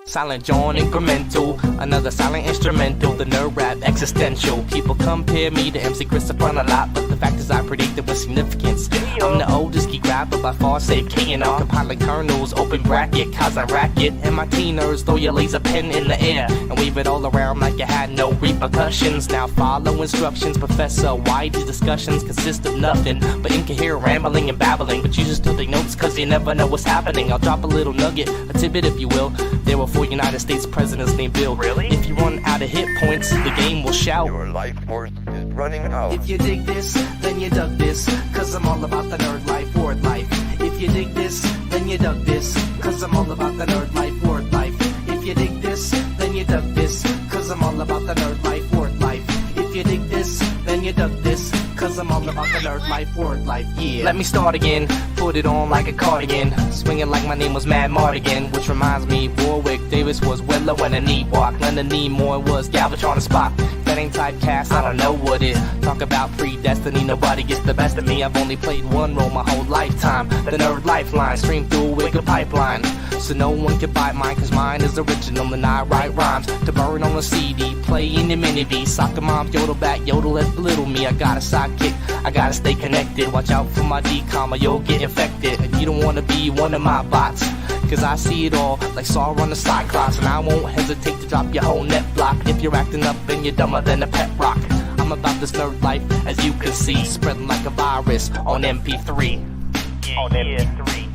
Silent John incremental, another silent instrumental, the nerd rap existential. People compare me to MC Christopher a lot, but the fact is I predicted with significance. I'm the oldest geek rapper by far, save K&R, compiling kernels, open bracket, cause I racket. MIT nerds throw your laser pen in the air and wave it all around like you had no repercussions. Now follow instructions, Professor. Why these discussions consist of nothing but incoherent rambling and babbling, but you just still take notes cause you never know what's happening. I'll drop a little nugget, a tidbit if you will. There were 4 United States presidents named Bill. Really? If you run out of hit points, the game will shout. Your life force is running out. If you dig this, then you dug this, cause I'm all about the nerd life, word life. If you dig this, then you dug this, cause I'm all about the nerd life, word life. If you dig this, then you dug this, cause I'm all about the nerd life, word life. If you dig this, then you dug this, cause I'm all about the nerd life, word life, yeah. Let me start again, put it on like a cardigan, swinging like my name was Mad Mardigan, which reminds me, Warwick Davis was Willow and a knee walk, Leonard Nimoy was Galvatron and Spock. That ain't typecast, I don't know what it. Talk about predestiny, nobody gets the best of me. I've only played one role my whole lifetime, the nerd lifeline, stream through a wicked pipeline. So no one can bite mine, cause mine is original and I write rhymes to burn on a CD, play in the mini-V. Soccer moms yodel back, yodel at little me. I got a sidekick, I gotta stay connected. Watch out for my decom or you'll get infected. And you don't wanna be one of my bots, cause I see it all like Sauron the Cyclops. And I won't hesitate to drop your whole net block if you're acting up and you're dumber than a pet rock. I'm about this nerd life, as you can see, spreading like a virus on MP3. On MP3.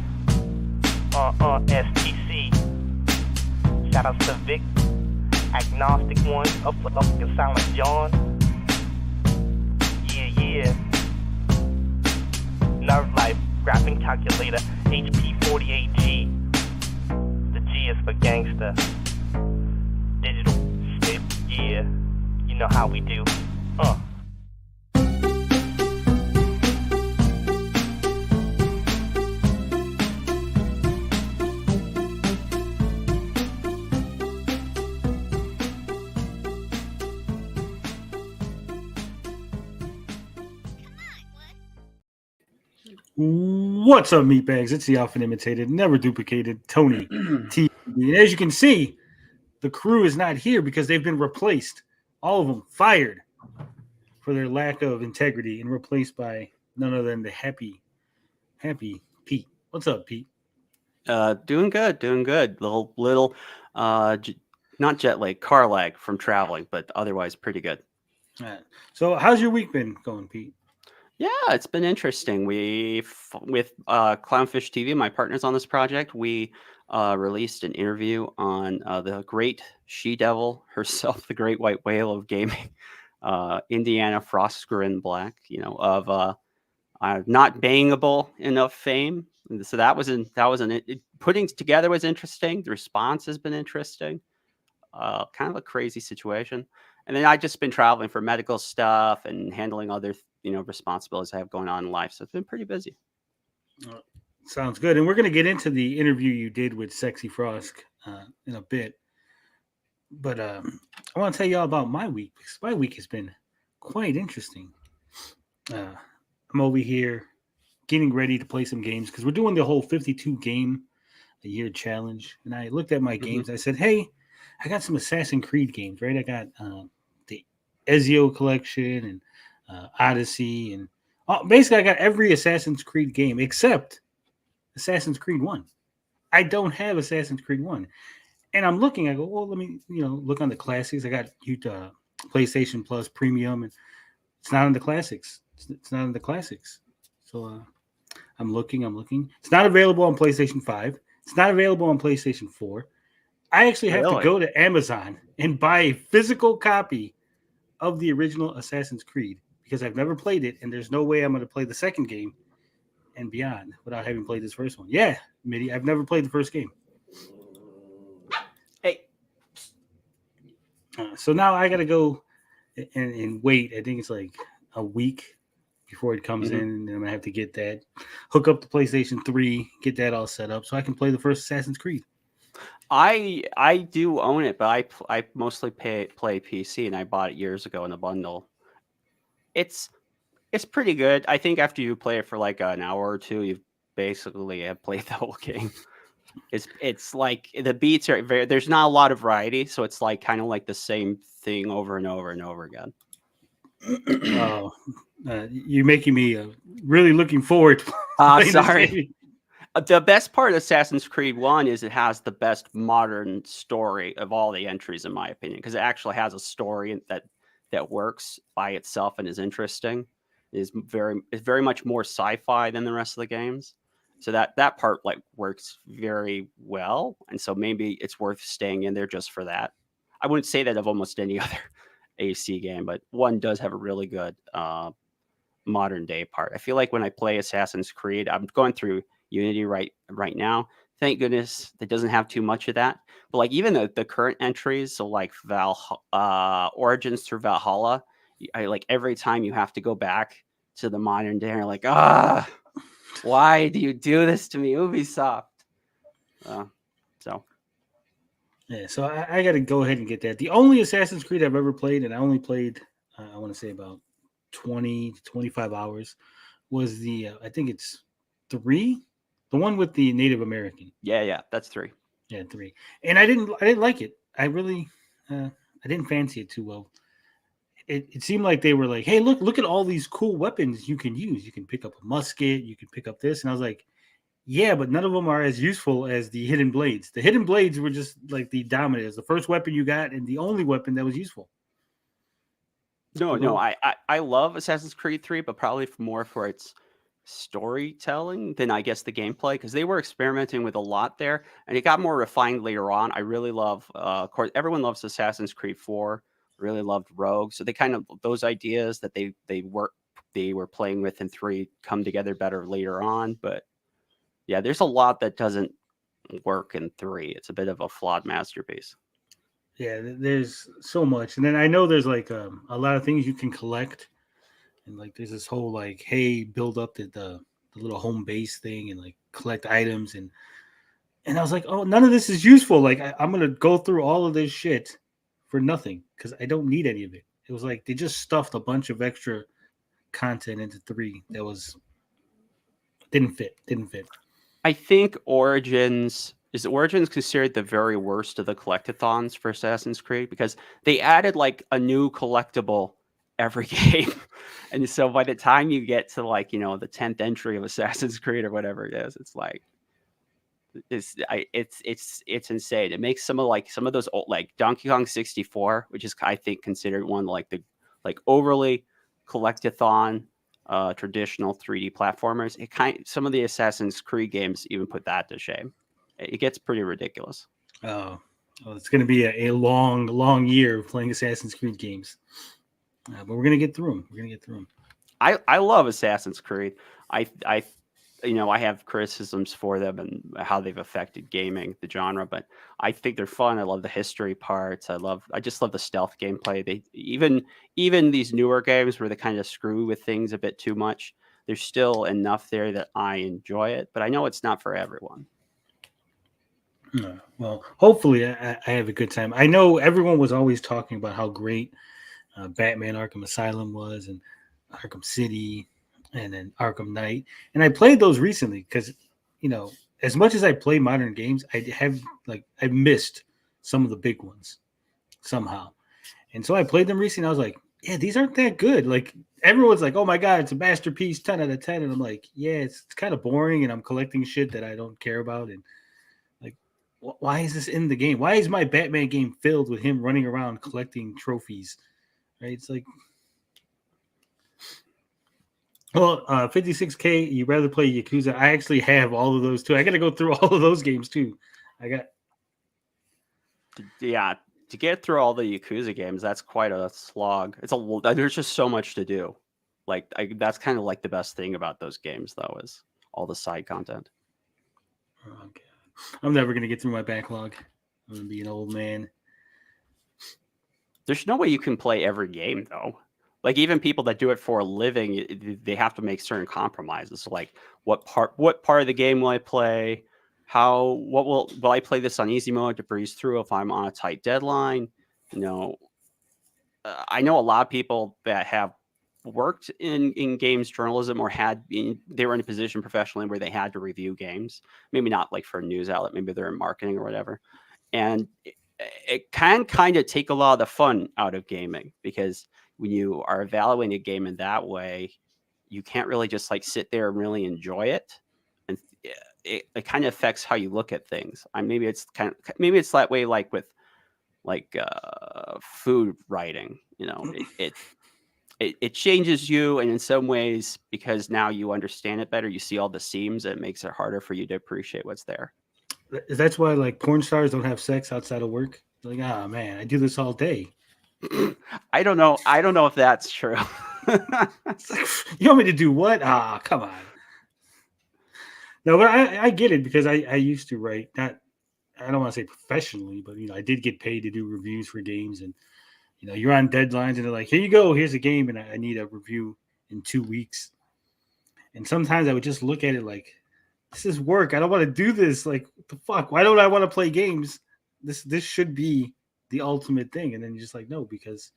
STC. Shout out to Vic, Agnostic One, up and Silent John. Yeah. Nerd Life, Graphing Calculator, HP48G. The G is for gangster. Digital snip, yeah. You know how we do. What's up, meatbags? It's the often imitated, never duplicated Tony T. And as you can see, the crew is not here because they've been replaced. All of them fired for their lack of integrity and replaced by none other than the happy Pete. What's up, Pete? Doing good. Little, not jet lag, car lag from traveling, but otherwise pretty good. All right. So how's your week been going, Pete? Yeah, it's been interesting. With Clownfish TV, my partners on this project, we released an interview on the great she-devil herself, the great white whale of gaming, Indiana Frosk Black, of not bangable enough fame. So putting together was interesting. The response has been interesting. Kind of a crazy situation. And then I just been traveling for medical stuff and handling other responsibilities I have going on in life. So it's been pretty busy. Sounds good. And we're going to get into the interview you did with Sexy Frosk in a bit. But I want to tell you all about my week, because my week has been quite interesting. I'm over here getting ready to play some games because we're doing the whole 52 game a year challenge. And I looked at my games. I said, hey, I got some Assassin's Creed games, right? I got the Ezio collection and Odyssey, and basically I got every Assassin's Creed game except Assassin's Creed 1. I don't have Assassin's Creed 1. And I'm looking, I go, well, let me, look on the classics. I got PlayStation Plus Premium, and it's not on the classics. It's not on the classics. So I'm looking. It's not available on PlayStation 5. It's not available on PlayStation 4. I actually have to go to Amazon and buy a physical copy of the original Assassin's Creed, because I've never played it, and there's no way I'm going to play the second game and beyond without having played this first one. Yeah, Mitty, I've never played the first game. Hey. So now I got to go and wait. I think it's like a week before it comes in, and I'm gonna have to get that, hook up the PlayStation 3, get that all set up so I can play the first Assassin's Creed. I do own it, but I mostly play PC, and I bought it years ago in a bundle. It's pretty good. I think after you play it for like an hour or two, you've basically have played the whole game. It's like the beats are very. There's not a lot of variety, so it's like kind of like the same thing over and over and over again. Oh, you're making me really looking forward to playing Sorry. this game. The best part of Assassin's Creed 1 is it has the best modern story of all the entries, in my opinion, because it actually has a story that works by itself and is interesting. Is very much more sci-fi than the rest of the games. So that part like works very well, and so maybe it's worth staying in there just for that. I wouldn't say that of almost any other AC game, but one does have a really good modern day part. I feel like when I play Assassin's Creed, I'm going through Unity right now. Thank goodness that doesn't have too much of that. But like even the current entries, so like Origins through Valhalla, I like every time you have to go back to the modern day, you're like, why do you do this to me, Ubisoft? So Yeah, so I got to go ahead and get that. The only Assassin's Creed I've ever played, and I only played, I want to say about 20 to 25 hours, was the I think it's 3, the one with the Native American. yeah, that's 3. Yeah, 3, and I didn't like it. I really I didn't fancy it too well. It seemed like they were like, hey, look at all these cool weapons you can use. You can pick up a musket, you can pick up this, and I was like, yeah, but none of them are as useful as the hidden blades. The hidden blades were just like the dominant, the first weapon you got and the only weapon that was useful. No, I love Assassin's Creed 3, but probably more for its storytelling than I guess the gameplay, because they were experimenting with a lot there, and it got more refined later on. I really love, of course, everyone loves Assassin's Creed 4. Really loved Rogue, so they kind of those ideas that they were playing with in 3 come together better later on. But yeah, there's a lot that doesn't work in 3. It's a bit of a flawed masterpiece. Yeah, there's so much, and then I know there's like a lot of things you can collect, and like there's this whole like, hey, build up the little home base thing and like collect items, and I was like, oh, none of this is useful. Like I'm gonna go through all of this shit for nothing because I don't need any of it. It was like they just stuffed a bunch of extra content into 3 that didn't fit. I think Origins considered the very worst of the collectathons for Assassin's Creed, because they added like a new collectible every game. And so by the time you get to like, the 10th entry of Assassin's Creed or whatever it is, it's like it's insane. It makes some of those old, like Donkey Kong 64, which is I think considered one like the overly collectathon traditional 3D platformers. Some of the Assassin's Creed games even put that to shame. It gets pretty ridiculous. Oh, well, it's going to be a long year of playing Assassin's Creed games, but we're going to get through them. I love Assassin's Creed. I have criticisms for them and how they've affected gaming, the genre, but I think they're fun. I love the history parts. I just love the stealth gameplay. They even these newer games where they kind of screw with things a bit too much, there's still enough there that I enjoy it, but I know it's not for everyone. Well, hopefully I have a good time. I know everyone was always talking about how great Batman Arkham Asylum was, and Arkham City, and then Arkham Knight. And I played those recently because, as much as I play modern games, I missed some of the big ones somehow. And so I played them recently. I was like, yeah, these aren't that good. Like everyone's like, oh my God, it's a masterpiece, 10 out of 10. And I'm like, yeah, it's kind of boring. And I'm collecting shit that I don't care about. And like, why is this in the game? Why is my Batman game filled with him running around collecting trophies? Right? It's like, well, 56K, you'd rather play Yakuza. I actually have all of those too. I got to go through all of those games too. To get through all the Yakuza games, that's quite a slog. There's just so much to do. Like that's kind of like the best thing about those games, though, is all the side content. Okay. I'm never gonna get through my backlog. I'm gonna be an old man. There's no way you can play every game though. Like even people that do it for a living, they have to make certain compromises. Like what part of the game will I play? Will I play this on easy mode to breeze through if I'm on a tight deadline? You know, I know a lot of people that have worked in games journalism or they were in a position professionally where they had to review games. Maybe not like for a news outlet, maybe they're in marketing or whatever. And it can kind of take a lot of the fun out of gaming, because when you are evaluating a game in that way, you can't really just like sit there and really enjoy it. And it kind of affects how you look at things. Maybe it's that way, like with food writing, you know, it changes you. And in some ways, because now you understand it better, you see all the seams, it makes it harder for you to appreciate what's there. That's why like porn stars don't have sex outside of work. They're like, ah, man, I do this all day. I don't know if that's true. You want me to do what? Ah, come on. No, but I get it, because I used to write, not, I don't want to say professionally, but I did get paid to do reviews for games, and you're on deadlines, and they're like, here you go, here's a game, and I need a review in 2 weeks. And sometimes I would just look at it like, this is work. I don't want to do this. Like, what the fuck? Why don't I want to play games? This should be the ultimate thing. And then you're just like, no, because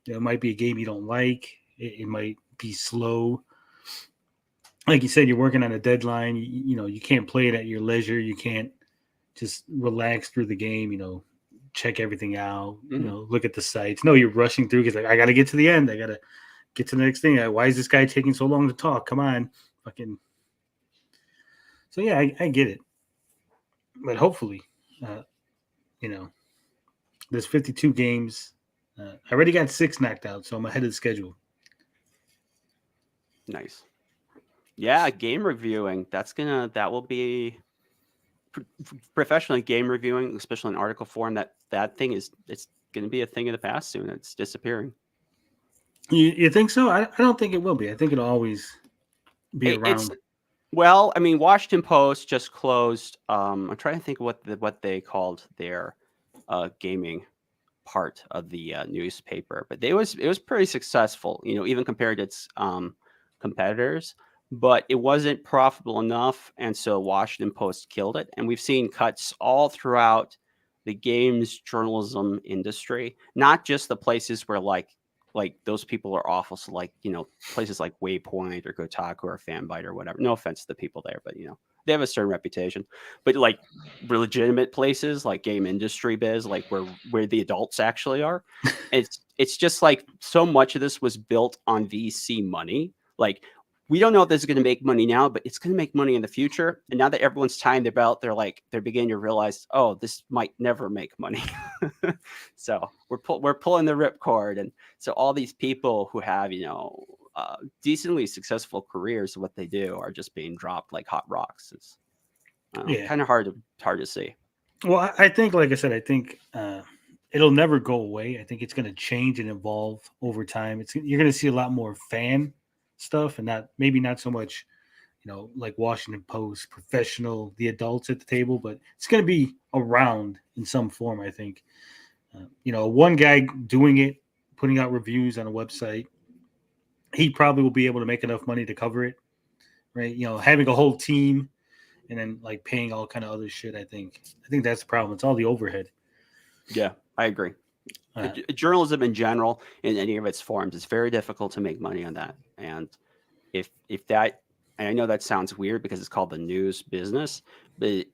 it might be a game you don't like. It might be slow. Like you said, you're working on a deadline. You can't play it at your leisure. You can't just relax through the game, check everything out, look at the sites. No, you're rushing through because I got to get to the end. I got to get to the next thing. Why is this guy taking so long to talk? Come on. Fucking. So, yeah, I get it. But hopefully, there's 52 games. I already got 6 knocked out, so I'm ahead of the schedule. Nice. Yeah, game reviewing. That will be professionally game reviewing, especially in article form. That thing it's going to be a thing of the past soon. It's disappearing. You think so? I don't think it will be. I think it'll always be around. Well, I mean, Washington Post just closed. I'm trying to think what they called their gaming part of the newspaper, but it was pretty successful. Even compared to its competitors, but it wasn't profitable enough, and so Washington Post killed it. And we've seen cuts all throughout the games journalism industry, not just the places where like those people are awful. So like, places like Waypoint or Kotaku or Fanbyte or whatever. No offense to the people there, but they have a certain reputation. But like legitimate places like Game Industry Biz, like where the adults actually are. It's just like so much of this was built on VC money. Like, we don't know if this is going to make money now, but it's going to make money in the future. And now that everyone's tying their belt, they're beginning to realize, oh, this might never make money. So we're pulling the ripcord. And so all these people who have, decently successful careers, what they do are just being dropped like hot rocks. It's kind of hard to see. Well, I think, like I said, it'll never go away. I think it's going to change and evolve over time. You're going to see a lot more fan stuff, and not so much, like Washington Post, professional, the adults at the table, but it's going to be around in some form, I think. One guy doing it, putting out reviews on a website, he probably will be able to make enough money to cover it, right? Having a whole team and then like paying all kind of other shit. I think that's the problem. It's all the overhead. Yeah, I agree. Journalism in general, in any of its forms, it's very difficult to make money on that. And if that, and I know that sounds weird because it's called the news business, but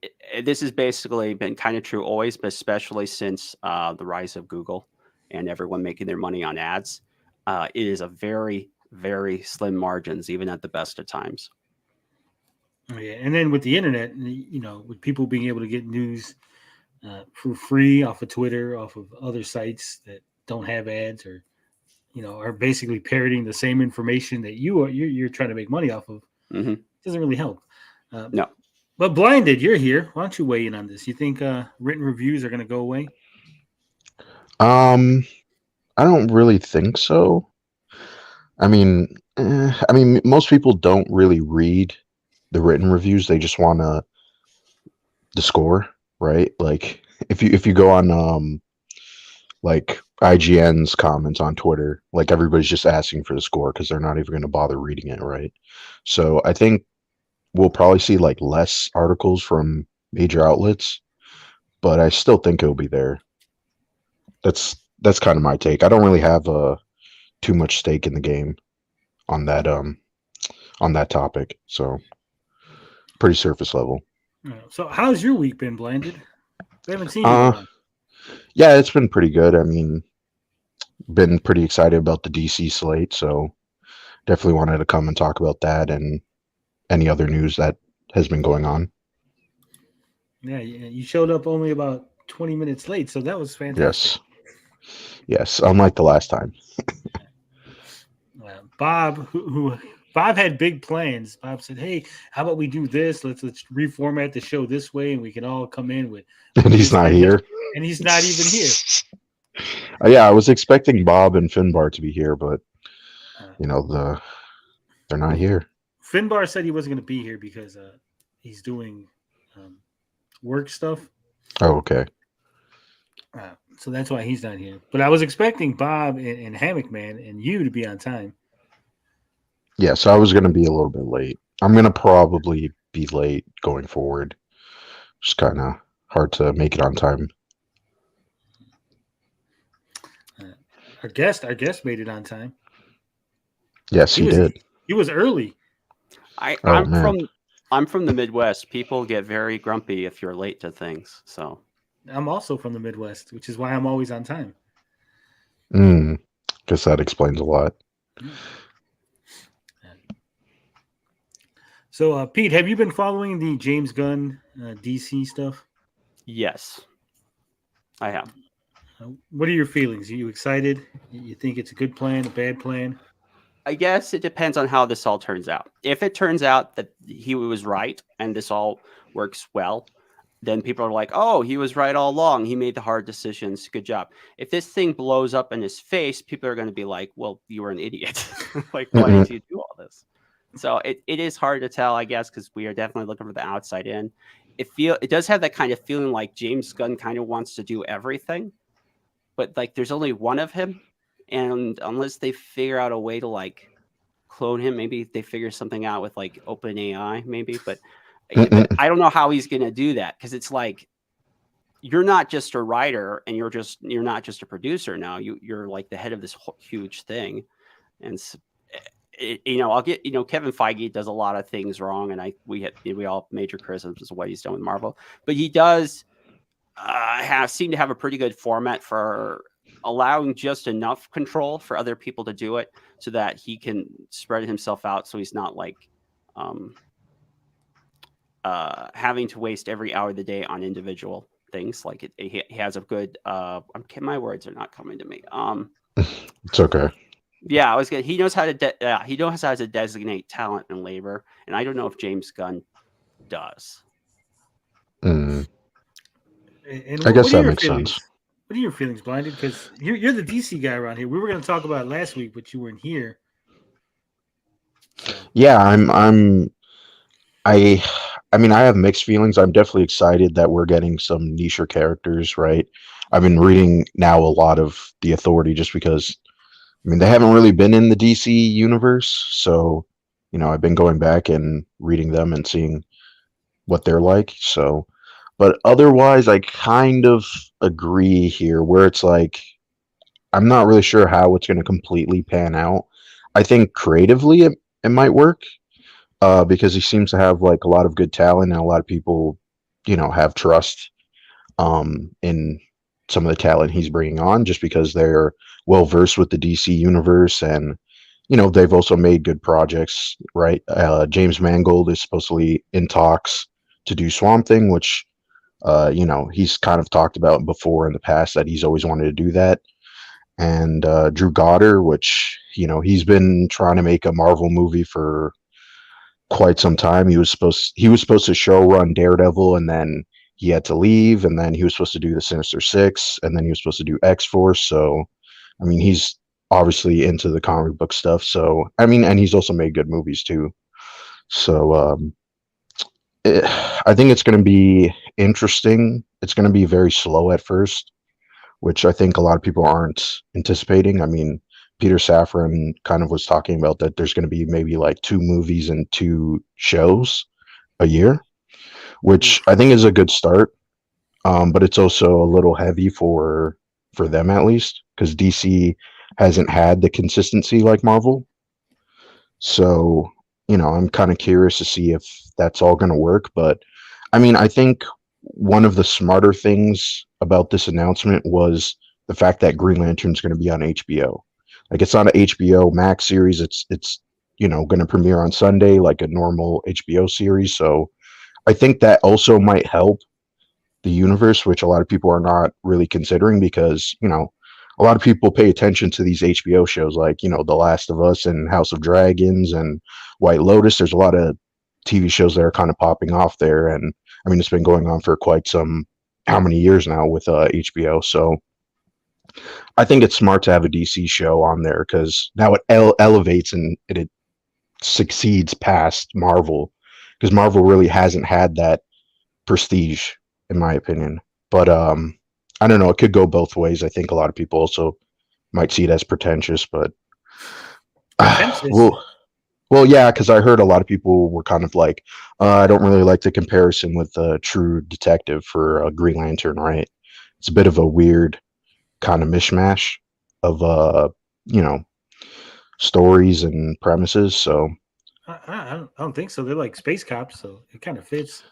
this has basically been kind of true always, but especially since the rise of Google and everyone making their money on ads. It is a very, very slim margins, even at the best of times. Yeah, and then with the internet, with people being able to get news for free off of Twitter, off of other sites that don't have ads, or are basically parroting the same information that you're trying to make money off of. Mm-hmm. Doesn't really help. No. But Blinded, you're here. Why don't you weigh in on this? You think written reviews are going to go away? I don't really think so. I mean, most people don't really read the written reviews. They just want the score, right? Like if you go on like IGN's comments on Twitter. Like everybody's just asking for the score because they're not even going to bother reading it, right? So I think we'll probably see like less articles from major outlets, but I still think it'll be there. That's kind of my take. I don't really have too much stake in the game on that topic, so pretty surface level. So how's your week been, Blinded? We haven't seen you in a Uh, while. yeah, it's been pretty good. I mean, been pretty excited about the DC slate, so definitely wanted to come and talk about that and any other news that has been going on. Yeah, you showed up only about 20 minutes late, so that was fantastic. Yes, unlike the last time. Bob, who Bob had big plans. Bob said, "Hey, how about we do this? Let's reformat the show this way, and we can all come in with." And he's not here. And he's not even here. Yeah, I was expecting Bob and Finbar to be here, but they're not here. Finbar said he wasn't going to be here because he's doing work stuff. Oh, okay. So that's why he's not here. But I was expecting Bob and Hammock Man and you to be on time. Yeah, so I was going to be a little bit late. I'm going to probably be late going forward. Just kind of hard to make it on time. Our guest made it on time. Yes, he did. He was early. I'm from the Midwest. People get very grumpy if you're late to things. So I'm also from the Midwest, which is why I'm always on time. Guess that explains a lot. So, Pete, have you been following the James Gunn DC stuff? Yes, I have. What are your feelings? Are you excited? You think it's a good plan, a bad plan? I guess it depends on how this all turns out. If it turns out that he was right and this all works well, then people are like, oh, he was right all along. He made the hard decisions. Good job. If this thing blows up in his face, people are going to be like, well, you were an idiot. Like, why did you do all this? So it is hard to tell, I guess, because we are definitely looking for the outside in. It does have that kind of feeling like James Gunn kind of wants to do everything, but like there's only one of him. And unless they figure out a way to like clone him, maybe they figure something out with like OpenAI, maybe. But I don't know how he's going to do that, because it's like you're not just a writer and you're not just a producer now. You're like the head of this huge thing, and I'll get Kevin Feige does a lot of things wrong, and we all have major criticisms of what he's done with Marvel, but he does seem to have a pretty good format for allowing just enough control for other people to do it so that he can spread himself out. So he's not like having to waste every hour of the day on individual things. Like he has a good, my words are not coming to me. It's okay. Yeah, I was good. He knows how to designate talent and labor. And I don't know if James Gunn does. And I guess that makes sense. What are your feelings, Blinded? Because you're the DC guy around here. We were going to talk about it last week, but you weren't here. Yeah, I mean, I have mixed feelings. I'm definitely excited that we're getting some nicher characters, right? I've been reading now a lot of The Authority just because, I mean, they haven't really been in the DC universe. So, I've been going back and reading them and seeing what they're like. So, but otherwise, I kind of agree here where it's like, I'm not really sure how it's going to completely pan out. I think creatively it might work because he seems to have like a lot of good talent, and a lot of people, have trust in some of the talent he's bringing on just because they're well versed with the DC universe, and they've also made good projects, right? James Mangold is supposedly in talks to do Swamp Thing, which he's kind of talked about before in the past that he's always wanted to do that. And Drew Goddard, which he's been trying to make a Marvel movie for quite some time. He was supposed to show run Daredevil, and then he had to leave, and then he was supposed to do the Sinister Six, and then he was supposed to do X-Force. So, I mean, he's obviously into the comic book stuff. So, I mean, and he's also made good movies too. So, I think it's going to be interesting. It's going to be very slow at first, which I think a lot of people aren't anticipating. I mean, Peter Safran kind of was talking about that there's going to be maybe like 2 movies and 2 shows a year, which I think is a good start. But it's also a little heavy for them at least, because DC hasn't had the consistency like Marvel. So, I'm kind of curious to see if that's all going to work. But I mean, I think one of the smarter things about this announcement was the fact that Green Lantern's going to be on HBO. Like, it's not an HBO Max series. It's going to premiere on Sunday like a normal HBO series. So I think that also might help the universe, which a lot of people are not really considering, because a lot of people pay attention to these HBO shows like The Last of Us and House of Dragons and White Lotus. There's a lot of TV shows that are kind of popping off there, and I mean, it's been going on for quite how many years now with HBO. So I think it's smart to have a DC show on there, because now it elevates and it succeeds past Marvel, because Marvel really hasn't had that prestige, in my opinion. But I don't know, it could go both ways. I think a lot of people also might see it as pretentious, but well, yeah, because I heard a lot of people were kind of like, I don't really like the comparison with True Detective for Green Lantern, right? It's a bit of a weird kind of mishmash of stories and premises. So I don't think so. They're like space cops, so it kind of fits.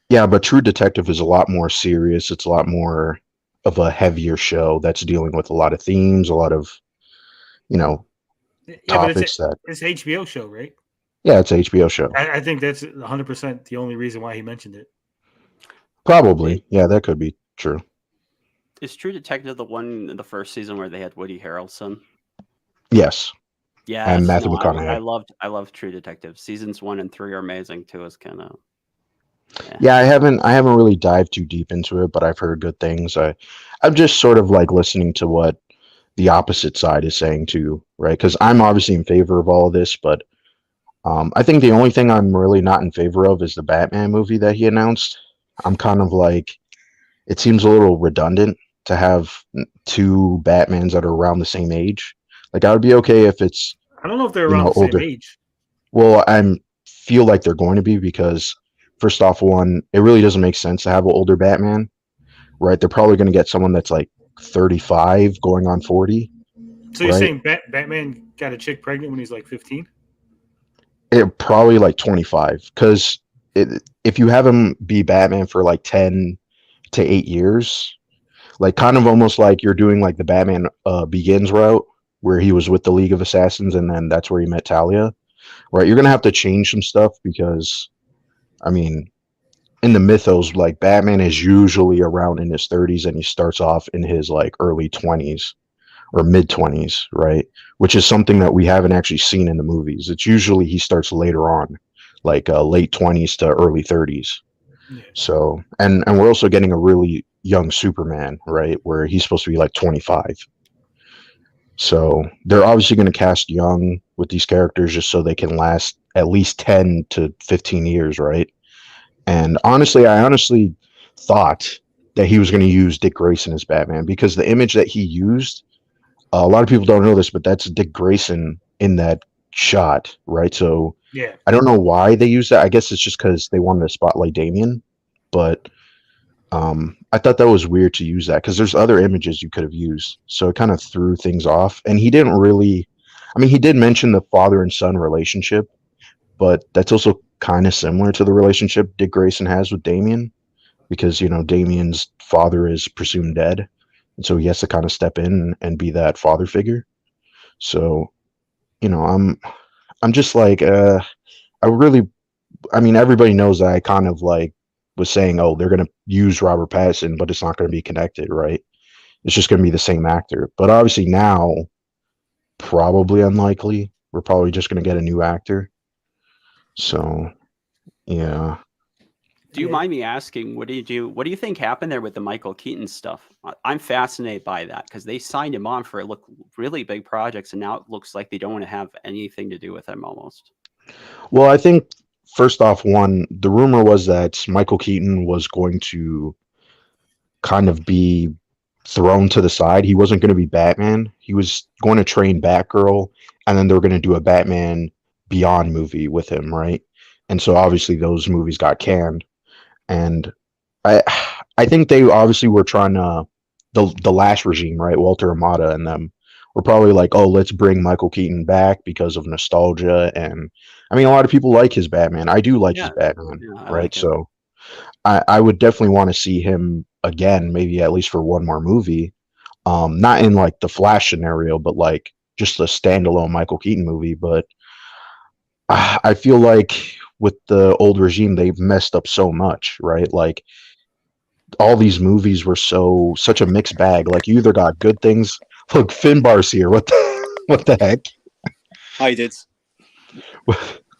yeah, but True Detective is a lot more serious. It's a lot more of a heavier show that's dealing with a lot of themes, a lot of topics that it's an HBO show, right? Yeah, it's an HBO show. I think that's 100% the only reason why he mentioned it. Probably. Yeah, that could be true. Is True Detective the one in the first season where they had Woody Harrelson? Yes. Yeah, and Matthew McConaughey. I loved True Detective. Seasons 1 and 3 are amazing too. It's kind of yeah. I haven't really dived too deep into it, but I've heard good things. I'm just sort of like listening to what the opposite side is saying too, right? Because I'm obviously in favor of all of this, but I think the only thing I'm really not in favor of is the Batman movie that he announced. I'm kind of like, it seems a little redundant to have 2 Batmans that are around the same age. Like, I would be okay if it's, I don't know if they're around the older. same age. Well, I feel like they're going to be, because first off, one, it really doesn't make sense to have an older Batman, right? They're probably going to get someone that's like 35 going on 40. So you're saying Batman got a chick pregnant when he's like 15? It probably like 25, because if you have him be Batman for like 10 to 8 years, like kind of almost like you're doing like the Batman Begins route, where he was with the League of Assassins and then that's where he met Talia, right? You're gonna have to change some stuff, because I mean, in the mythos, like Batman is usually around in his 30s and he starts off in his like early 20s or mid 20s, right? Which is something that we haven't actually seen in the movies. It's usually he starts later on, like late 20s to early 30s. Yeah. So, and we're also getting a really young Superman, right? Where he's supposed to be like 25. So they're obviously going to cast young with these characters just so they can last at least 10 to 15 years, right? And honestly, I thought that he was going to use Dick Grayson as Batman, because the image that he used, a lot of people don't know this, but that's Dick Grayson in that shot, right? So yeah, I don't know why they used that. I guess it's just because they wanted to spotlight Damian, but I thought that was weird to use that, because there's other images you could have used. So it kind of threw things off. And he didn't really, I mean, he did mention the father and son relationship, but that's also kind of similar to the relationship Dick Grayson has with Damian, because, Damian's father is presumed dead. And so he has to kind of step in and be that father figure. So, I'm just like, everybody knows that I kind of like was saying, oh, they're going to use Robert Pattinson, but it's not going to be connected, right? It's just going to be the same actor. But obviously now, probably unlikely. We're probably just going to get a new actor. So, yeah. Do you mind me asking, what do you think happened there with the Michael Keaton stuff? I'm fascinated by that, because they signed him on for really big projects, and now it looks like they don't want to have anything to do with him almost. Well, I think first off, the rumor was that Michael Keaton was going to kind of be thrown to the side. He wasn't going to be Batman. He was going to train Batgirl, and then they were going to do a Batman Beyond movie with him, right? And so obviously those movies got canned. And I I think they obviously were trying to the last regime, right? Walter Amada and them were probably like, oh, let's bring Michael Keaton back because of nostalgia. And I mean, a lot of people like his Batman. I do like his Yeah, Batman, yeah, I right? like it. So I would definitely want to see him again, maybe at least for one more movie. Not in like the Flash scenario, but like just a standalone Michael Keaton movie. But I feel like with the old regime, they've messed up so much, right? Like all these movies were such a mixed bag. Like you either got good things. Look, Finbar's here. What the heck? I did.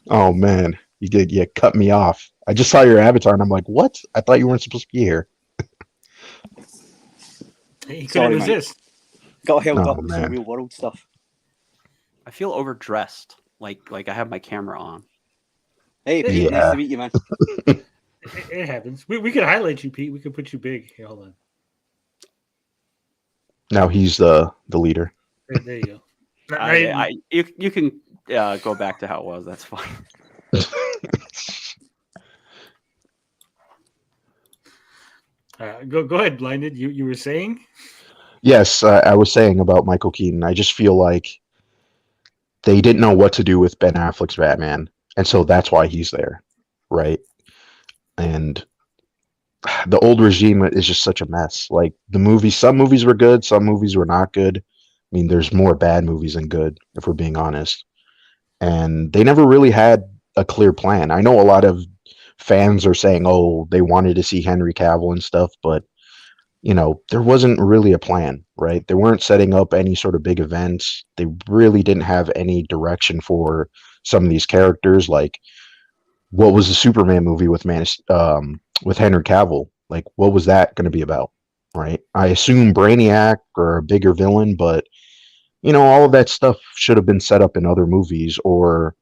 Oh man, you did. You cut me off. I just saw your avatar and I'm like, what? I thought you weren't supposed to be here. He couldn't Sorry, mate. resist. Got held Oh, up with some man. real world stuff. I feel overdressed, like I have my camera on. Hey, Pete, Yeah. nice to meet you, man. It happens. We could highlight you, Pete. We could put you big. Here, hold on. Now he's the leader. There you go. Now You can go back to how it was. That's fine. go ahead, Blinded. You were saying? Yes, I was saying about Michael Keaton. I just feel like they didn't know what to do with Ben Affleck's Batman, and so that's why he's there, right? And the old regime is just such a mess. Like the movies, some movies were good, some movies were not good. I mean, there's more bad movies than good, if we're being honest. And they never really had a clear plan. I know a lot of fans are saying, "Oh, they wanted to see Henry Cavill and stuff," but there wasn't really a plan, right? They weren't setting up any sort of big events. They really didn't have any direction for some of these characters. Like, what was the Superman movie with with Henry Cavill? Like, what was that going to be about, right? I assume Brainiac or a bigger villain, but all of that stuff should have been set up in other movies, or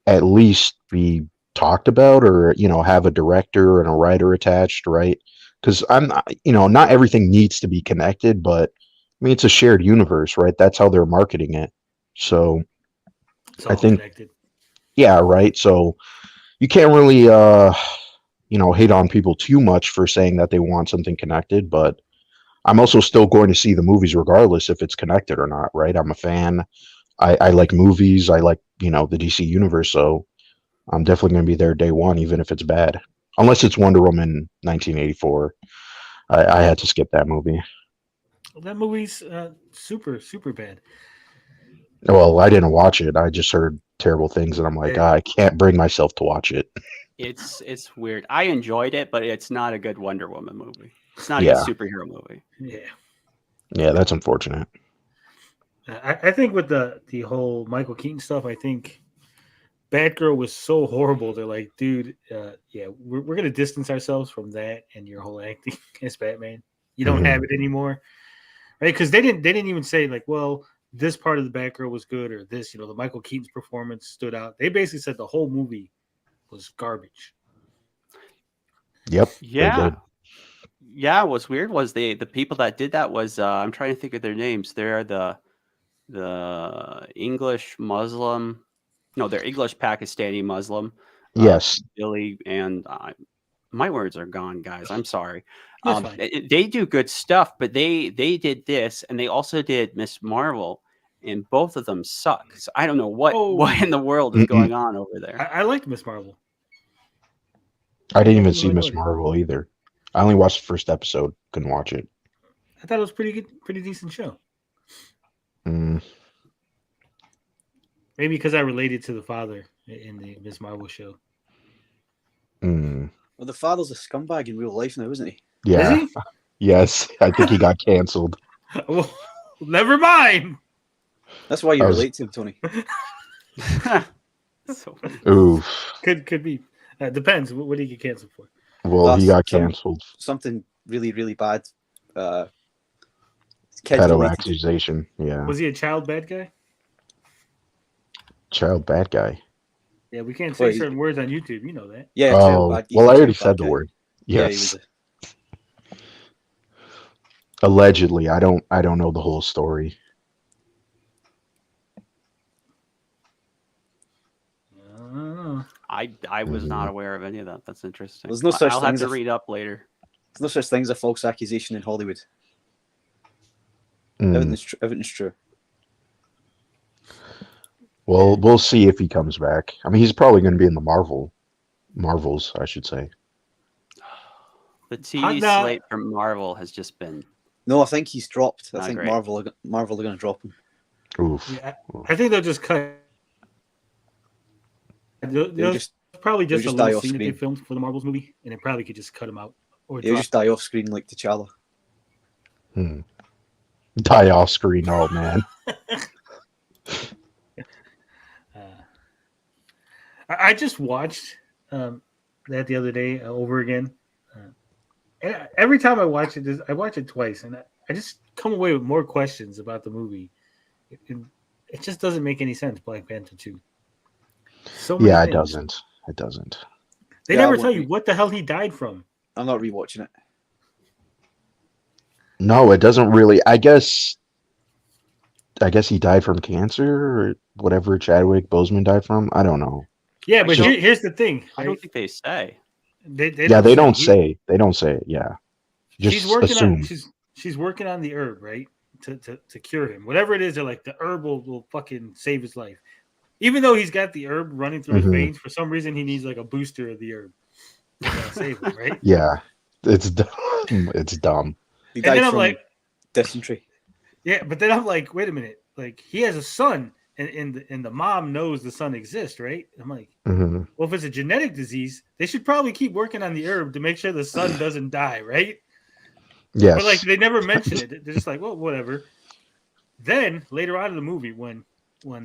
at least be talked about, or have a director and a writer attached, right? Because not everything needs to be connected, but I mean, it's a shared universe, right? That's how they're marketing it. So It's all I think, connected. yeah, right. So you can't really, hate on people too much for saying that they want something connected, but I'm also still going to see the movies regardless if it's connected or not, right? I'm a fan. I like movies. I like, the DC universe. So I'm definitely going to be there day one, even if it's bad. Unless it's Wonder Woman 1984. I had to skip that movie. That movie's super, super bad. Well, I didn't watch it. I just heard terrible things, and I'm like, I can't bring myself to watch it. It's weird. I enjoyed it, but it's not a good Wonder Woman movie. It's not a Yeah. good superhero movie. Yeah. Yeah, that's unfortunate. I think with the whole Michael Keaton stuff, I think Batgirl was so horrible. They're like, dude, we're going to distance ourselves from that and your whole acting as Batman. You don't have it anymore. Right? Because they didn't even say, like, well, this part of the Batgirl was good, or this, the Michael Keaton's performance stood out. They basically said the whole movie was garbage. Yep. they Yeah. did. Yeah, what's weird was the people that did that was I'm trying to think of their names. They're the English Muslim. No, they're English Pakistani Muslim. Yes. Billy and my words are gone, guys. I'm sorry. That's fine. They do good stuff, but they did this, and they also did Miss Marvel, and both of them suck. So I don't know what in the world is going on over there. I liked Miss Marvel. I didn't even see Miss Marvel either. I only watched the first episode. Couldn't watch it. I thought it was pretty good, pretty decent show. Mm. Maybe because I related to the father in the Miss Marvel show. Mm. Well, the father's a scumbag in real life now, isn't he? Yeah. Is he? Yes. I think he got canceled. Well, never mind. That's why you relate to him, Tony. So Ooh. Could be. Depends. What did he get canceled for? Well, he got canceled. Something really, really bad. Pedo Kid-related. accusation. Yeah. Was he a child bad guy? Child bad guy. Yeah, we can't say Well, certain words on YouTube. You know that. Yeah. Oh, bad, well, I already child said bad the guy. word. Yeah, Yes. Allegedly, I don't know the whole story. I was not aware of any of that. That's interesting. There's no such I'll thing have as to a- read up later. There's no such thing as a false accusation in Hollywood. Mm. Everything's true. Well, we'll see if he comes back. I mean, he's probably going to be in the Marvels, I should say. The TV slate from Marvel has just been. No, I think he's dropped. I Not think great. Marvel are going to drop him. Oof. Yeah, I think they'll just cut. They'll just probably just a just die little off scene that they screen. filmed for the Marvels movie, and they probably could just cut him out or He'll drop. just die off screen like T'Challa. Die off screen, oh man. I just watched that the other day over again. And every time I watch it, I watch it twice, and I just come away with more questions about the movie. It just doesn't make any sense. Black Panther 2. So many Yeah, it things. doesn't. It doesn't. They Yeah, I never won't tell you be- what the hell he died from. I'm not rewatching it. No, it doesn't really. I guess he died from cancer or whatever Chadwick Boseman died from. I don't know. Yeah, but Actually, here's the thing. I don't think they say. They Don't say. They don't say it. Yeah. Just She's working assume. on she's working on the herb, right? To cure him. Whatever it is, they're like the herb will fucking save his life. Even though he's got the herb running through his veins, for some reason he needs like a booster of the herb to save him, right? Yeah. It's dumb. It's dumb. He And died then I'm from like, dysentery. yeah, but then I'm like, wait a minute. Like he has a son, and the mom knows the son exists, right? I'm like, hmm well, if it's a genetic disease, they should probably keep working on the herb to make sure the son doesn't die, right? Yes. But like they never mention it. They're just like, well, whatever. Then later on in the movie, when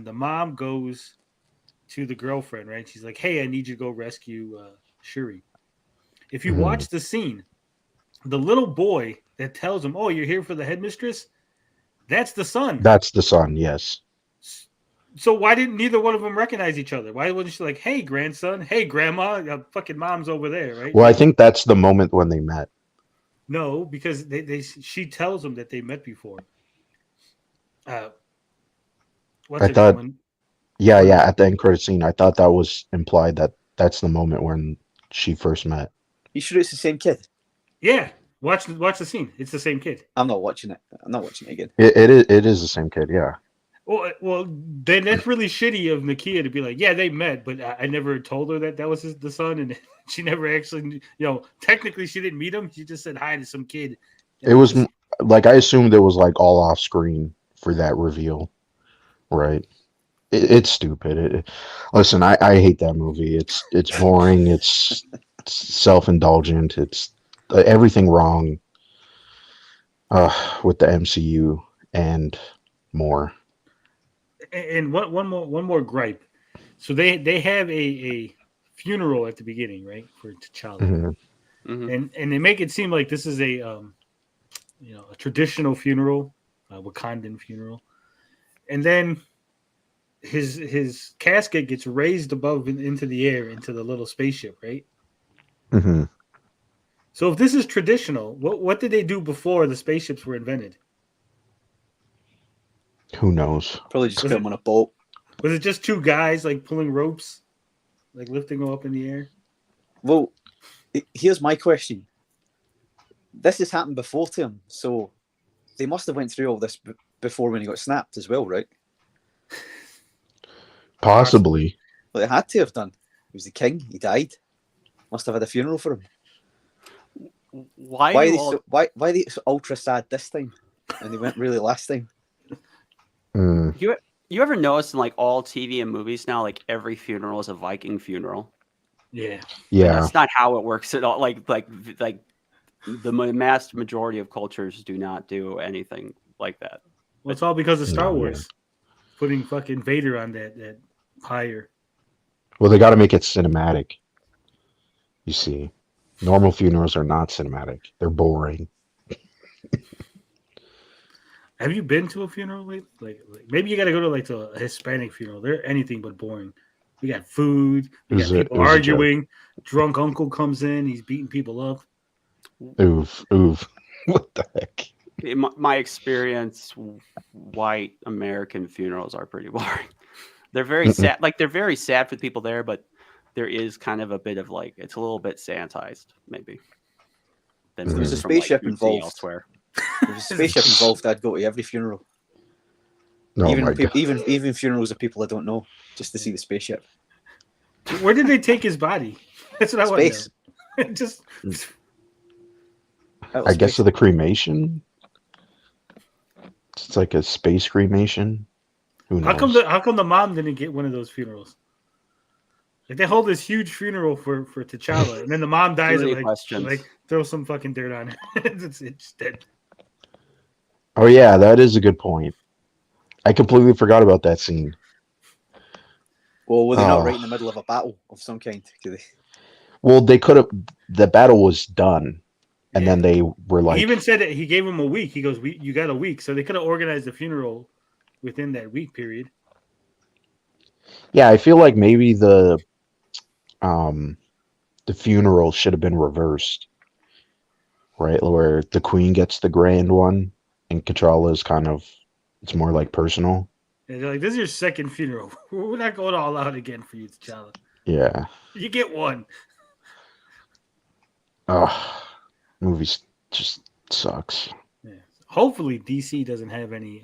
the mom goes to the girlfriend, right? She's like, hey, I need you to go rescue Shuri. If you watch the scene, the little boy that tells him, oh, you're here for the headmistress, that's the son. That's the son. Yes. So why didn't neither one of them recognize each other? Why wasn't she like, hey, grandson, hey, grandma, fucking mom's over there, right? Well, I think that's the moment when they met. No, because she tells them that they met before. What's I her thought- name? Yeah. At the end credit scene, I thought that was implied that that's the moment when she first met. You sure it's the same kid? Yeah, watch the scene. It's the same kid. I'm not watching it. I'm not watching it again. It is the same kid. Yeah. Well, then that's really shitty of Nakia to be like, yeah, they met, but I never told her that was the son, and she never actually, technically she didn't meet him. She just said hi to some kid. It was like I assumed it was like all off screen for that reveal, right? It's stupid. Listen, I hate that movie. It's boring. It's self-indulgent. It's everything wrong with the MCU and more. And one more gripe. So they have a funeral at the beginning, right, for T'Challa, Mhm. and they make it seem like this is a traditional funeral, a Wakandan funeral, and then his casket gets raised above into the air into the little spaceship, right? hmm So if this is traditional, what did they do before the spaceships were invented? Who knows? Probably just Was put it- him on a boat. Was it just two guys like pulling ropes, like lifting them up in the air? Well, here's my question. This has happened before to him, so they must have went through all this before when he got snapped as well, right? Possibly. Well, they had to have done. He was the king. He died. Must have had a funeral for him. Why Why are do they all- so, why are they so ultra sad this time, and they went really last time? Mm. you ever notice in like all TV and movies now, like every funeral is a Viking funeral? Yeah. Yeah. That's not how it works at all. Like the vast majority of cultures do not do anything like that. Well, it's all because of Star No, yeah. Wars putting fucking Vader on that pyre. Well, they got to make it cinematic. You see, normal funerals are not cinematic. They're boring. Have you been to a funeral lately? Like maybe you got to go to a Hispanic funeral. They're anything but boring. We got food. We got people it was a joke. arguing. Drunk uncle comes in. He's beating people up. Oof. What the heck? In my experience, white American funerals are pretty boring. They're very sad. Like they're very sad for the people there, but there is kind of a bit of like it's a little bit sanitized, maybe. Than If there was a from, like, spaceship you'd see involved. elsewhere. If there was a spaceship involved, I'd go to every funeral. Oh my God. Even funerals of people I don't know, just to see the spaceship. Where did they take his body? That's what I want Space. to know. Just I guess of the cremation. It's like a space cremation. Who knows? how come the mom didn't get one of those funerals? Like they hold this huge funeral for T'Challa, and then the mom dies many and questions. like throw some fucking dirt on it. it's dead. Oh yeah, that is a good point. I completely forgot about that scene. Well, were they not Oh. right in the middle of a battle of some kind? Could they? Well, they could have. The battle was done, and Yeah. then they were like, He even said that he gave him a week. He goes, "You got a week," so they could have organized the funeral within that week period. "Yeah, I feel like maybe the funeral should have been reversed, right? Where the queen gets the grand one, and T'Challa is kind of it's more like personal." And they're like, "This is your second funeral. We're not going all out again for you, T'Challa. Yeah. You get one." Oh, movies just sucks. Yeah. Hopefully, DC doesn't have any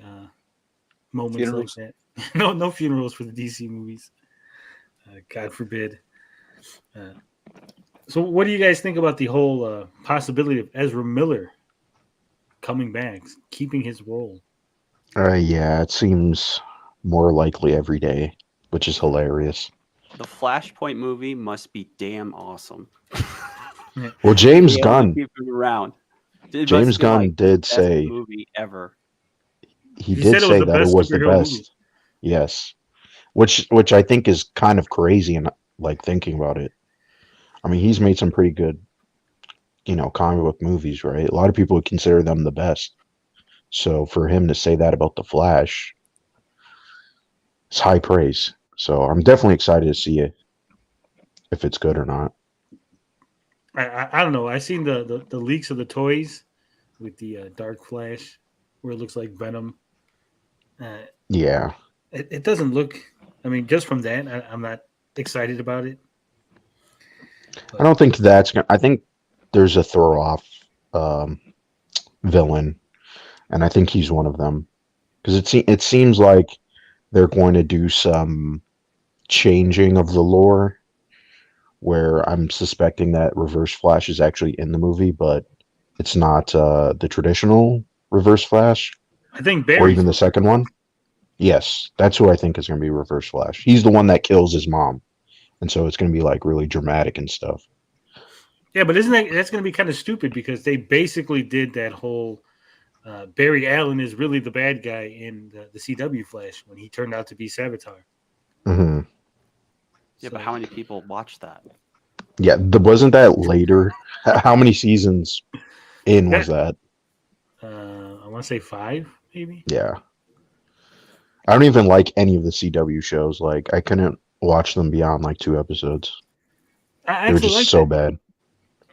moments Funerals. like that. No funerals for the DC movies. God forbid. So, what do you guys think about the whole possibility of Ezra Miller coming back, keeping his role? Yeah, it seems more likely every day, which is hilarious. The Flashpoint movie must be damn awesome. Well, James Be able to Gunn, keep him around. It James must be, Gunn like, did the best say movie ever. he He did said it was say the that it best was the superhero best. movie. Yes, which I think is kind of crazy and like thinking about it. I mean, he's made some pretty good, comic book movies, right? A lot of people would consider them the best. So for him to say that about the Flash, it's high praise. So I'm definitely excited to see it, if it's good or not. I don't know. I seen the leaks of the toys with the Dark Flash, where it looks like Venom. Yeah, It doesn't look. I mean, just from that, I'm not excited about it. I don't think that's gonna. I think there's a throw off villain, and I think he's one of them because it seems like they're going to do some changing of the lore, where I'm suspecting that Reverse Flash is actually in the movie, but it's not the traditional Reverse Flash I think or Barry's even the second one. Yes, that's who I think is going to be Reverse Flash. He's the one that kills his mom, and so it's going to be like really dramatic and stuff. Yeah, but that's going to be kind of stupid because they basically did that whole Barry Allen is really the bad guy in the CW Flash when he turned out to be Savitar. Hmm. Yeah, but how many people watch that? Yeah, wasn't that later? How many seasons in was that? I want to say 5, maybe. Yeah. I don't even like any of the CW shows. Like, I couldn't watch them beyond like 2 episodes. I They were actually just like so that. bad.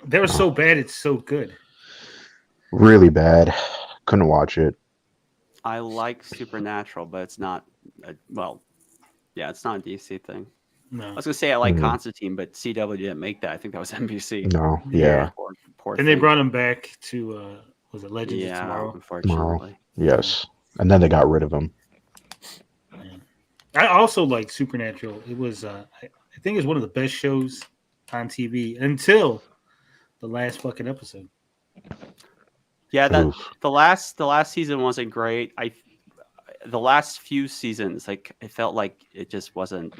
They were so bad, it's so good. Really bad. Couldn't watch it. I like Supernatural, but it's not. It's not a DC thing. No. I was gonna say I like Mhm. Constantine, but CW didn't make that. I think that was NBC. No, Yeah. yeah. Poor Then they thing. brought him back to was it Legends of Tomorrow? Unfortunately. Yes. And then they got rid of him. I also like Supernatural. It was I think it's one of the best shows on TV until the last fucking episode. Yeah, Oof. the last season wasn't great. The last few seasons, like it felt like it just wasn't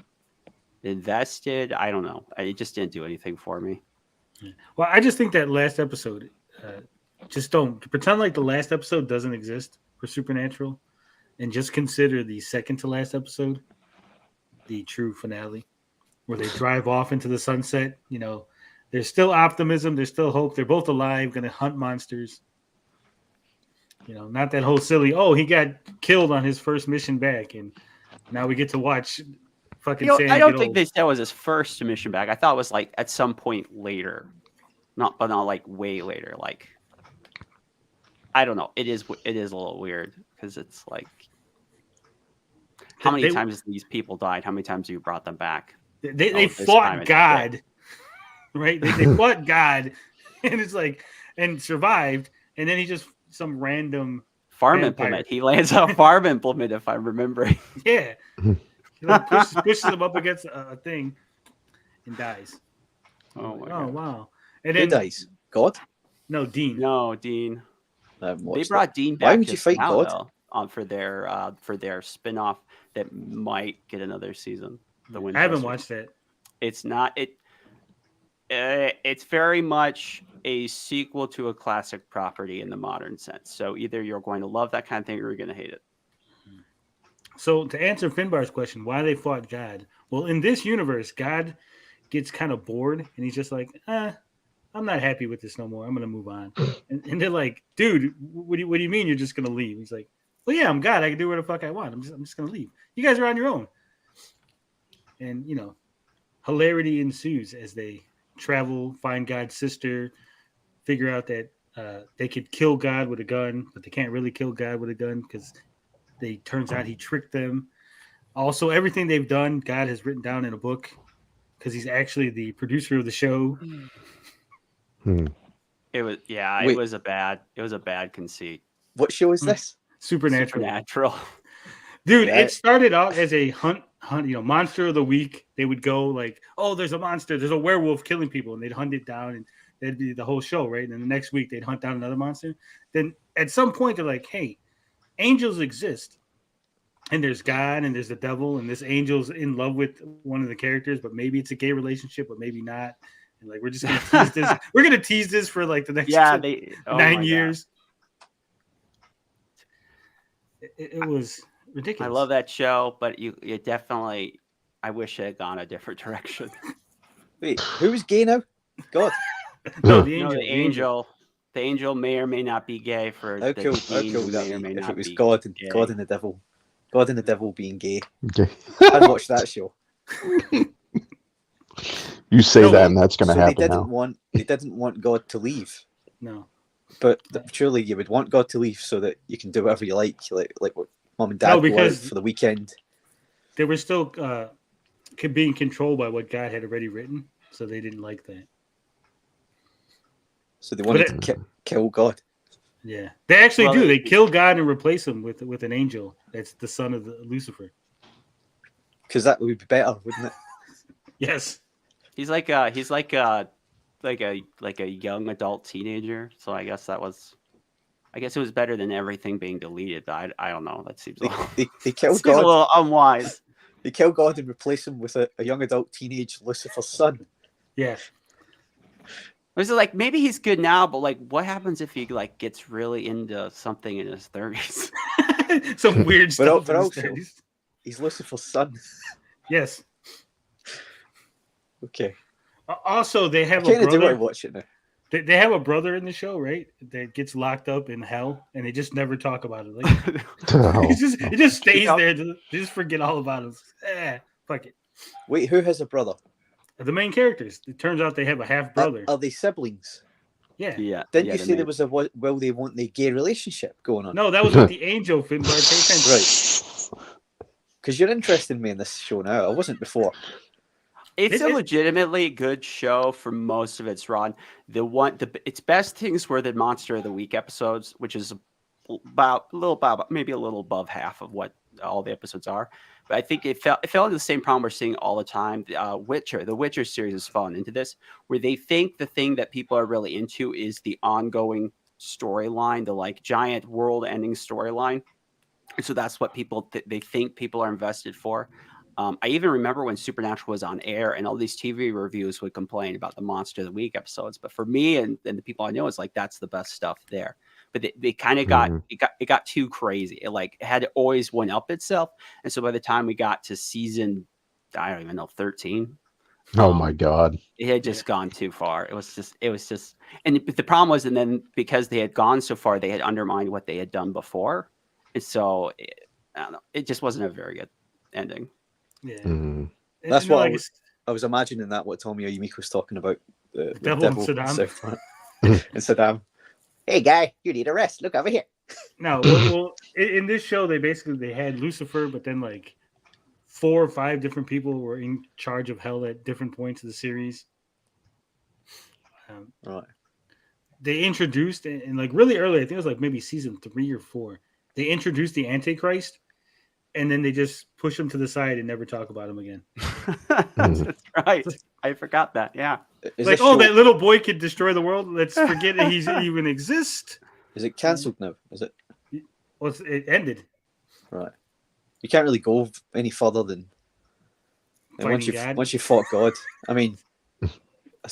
invested. I don't know. It just didn't do anything for me. Well, I just think that last episode, just don't pretend like the last episode doesn't exist for Supernatural, and just consider the second to last episode the true finale, where they drive off into the sunset. There's still optimism. There's still hope. They're both alive, going to hunt monsters. Not that whole silly, he got killed on his first mission back, and now we get to watch fucking Sam I don't get think old. they said it was his first mission back. I thought it was like at some point later, not like way later. Like I don't know. It is a little weird because it's like, how many times has these people died? How many times have you brought them back? They fought God, right? They fought God, and it's like, and survived, and then he just some random farm vampire. implement. He lands a farm implement, if I'm remembering. Yeah, he like pushes him up against a thing, and dies. Oh my Oh god! wow! And Who then dies? God? no Dean. No, Dean. I haven't They watched brought it. Dean back. Why would you just fight now, God? though, for their spin-off that might get another season. The I haven't Winchester. watched that. It's not it. It's very much a sequel to a classic property in the modern sense. So either you're going to love that kind of thing or you're going to hate it. So to answer Finbar's question, why they fought God? Well, in this universe, God gets kind of bored, and he's just like, I'm not happy with this no more. I'm gonna move on. And they're like, dude, what do you mean you're just gonna leave? He's like, well, yeah, I'm God. I can do whatever the fuck I want. I'm just gonna leave. You guys are on your own. And hilarity ensues as they travel, find God's sister, figure out that they could kill God with a gun, but they can't really kill God with a gun because turns out he tricked them. Also, everything they've done, God has written down in a book because he's actually the producer of the show. It was Wait. it was a bad conceit. What show is this? Supernatural. Dude, Yeah. it started out as a hunt, monster of the week. They would go like, oh, there's a monster, there's a werewolf killing people, and they'd hunt it down, and that'd be the whole show, right? And then the next week they'd hunt down another monster. Then at some point they're like, hey, angels exist, and there's God, and there's the devil, and this angel's in love with one of the characters, but maybe it's a gay relationship, but maybe not. And like, we're just gonna tease this. We're gonna tease this for like the next 9 years. It was ridiculous. I love that show, but you definitely. I wish it had gone a different direction. Wait, who's gay now? God. No, The angel may or may not be gay. For How cool would that be if it was God and the devil? God and the devil being gay. Okay. I'd watch that show. You say that, and that's going to happen They now. didn't want God to leave. No. But surely you would want God to leave so that you can do whatever you like what mom and dad go out for the weekend. They were still being controlled by what God had already written, so they didn't like that. So they wanted to kill God. Yeah, they actually do. They kill God and replace him with an angel that's the son of Lucifer. Because that would be better, wouldn't it? Yes. He's like a young adult teenager. So I guess it was better than everything being deleted. I don't know. That seems they kill God. A little unwise. They kill God and replace him with a young adult teenage Lucifer's son. Yeah. Was it like maybe he's good now, but like what happens if he like gets really into something in his 30s? Some weird stuff. But also, he's Lucifer's son. Yes. Okay. Also, they have I do want to watch it now. They have a brother in the show, right? That gets locked up in hell, and they just never talk about it. Like, it just stays there. They just forget all about it. Fuck it. Wait, who has a brother? The main characters. It turns out they have a half brother. Are they siblings? Yeah. Yeah. Didn't you say there was they want the gay relationship going on? No, that was with the angel, Finbar. Right. Because you're interested in me in this show now. I wasn't before. It's a legitimately good show for most of its run. Its best things were the Monster of the Week episodes, which is maybe a little above half of what all the episodes are. But I think it fell into the same problem we're seeing all the time. The Witcher series has fallen into this, where they think the thing that people are really into is the ongoing storyline, the like giant world-ending storyline. And so that's what they think people are invested for. I even remember when Supernatural was on air and all these TV reviews would complain about the Monster of the Week episodes. But for me and the people I know, it's like that's the best stuff there. But they kind of it got too crazy. It had to always one up itself. And so by the time we got to season, I don't even know, 13. Oh my God. It had just gone too far. It was just, and the problem was, and then because they had gone so far, they had undermined what they had done before. And so I don't know. It just wasn't a very good ending. Yeah. Mm-hmm. That's what I was imagining that what Tommy Amico was talking about. The devil and Saddam. And Saddam. Hey, guy, you need a rest. Look over here. No, well, in this show, they had Lucifer, but then like 4 or 5 different people were in charge of hell at different points of the series. Right. They introduced, and like really early, I think it was like maybe season 3 or 4, they introduced the Antichrist, and then they just push him to the side and never talk about him again. That's right. I forgot that. Yeah. Is Like, this show- that little boy could destroy the world. Let's forget that he's even exists. Is it cancelled now? Is it? Well, it ended. Right. You can't really go any further than once you fought God. I mean, I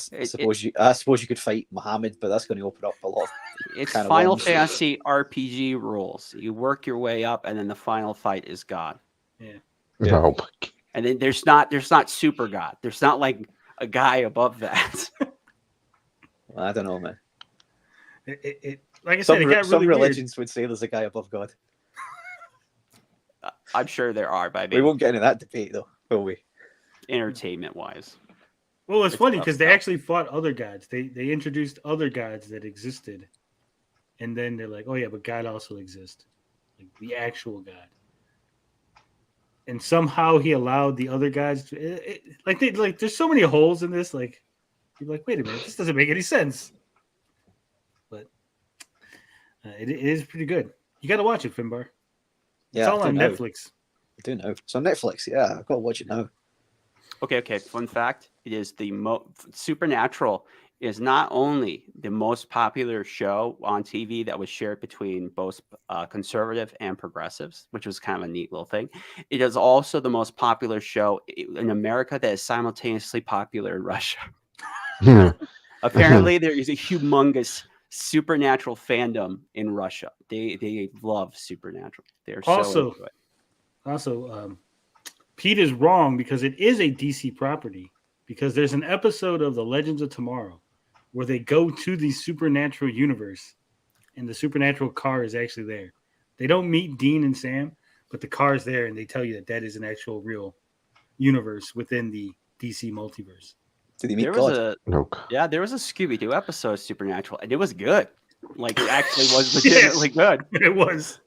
suppose you could fight Muhammad, but that's going to open up a lot. It's kind of Final worms. Fantasy RPG rules. You work your way up, and then the final fight is God. Yeah. No. And then there's not super God. There's not like a guy above that. I don't know, man. Like I said, it got really some weird. religions would say there's a guy above God. I'm sure there are, but I We mean, won't get into that debate, though, will we? entertainment wise. Well, it's funny tough because they stuff. actually fought other gods. They introduced other gods that existed, and then they're like, "Oh yeah, but God also exists, like the actual God." And somehow he allowed the other gods to, there's so many holes in this. Like, you're like, wait a minute, this doesn't make any sense. But it is pretty good. You got to watch it, Finbar. Yeah, It's all I on do now. Netflix. I do know. It's on Netflix. Yeah, I've got to watch it now. Okay. Fun fact: it is the Supernatural is not only the most popular show on TV that was shared between both conservative and progressives, which was kind of a neat little thing. It is also the most popular show in America that is simultaneously popular in Russia. Apparently, there is a humongous Supernatural fandom in Russia. They love Supernatural. They're so into it. Also, Pete is wrong because it is a DC property. Because there's an episode of The Legends of Tomorrow where they go to the Supernatural universe, and the Supernatural car is actually there. They don't meet Dean and Sam, but the car is there, and they tell you that is an actual real universe within the DC multiverse. Did he meet There God? there was a Scooby-Doo episode of Supernatural, and it was good. Like, it actually was legitimately good. It was.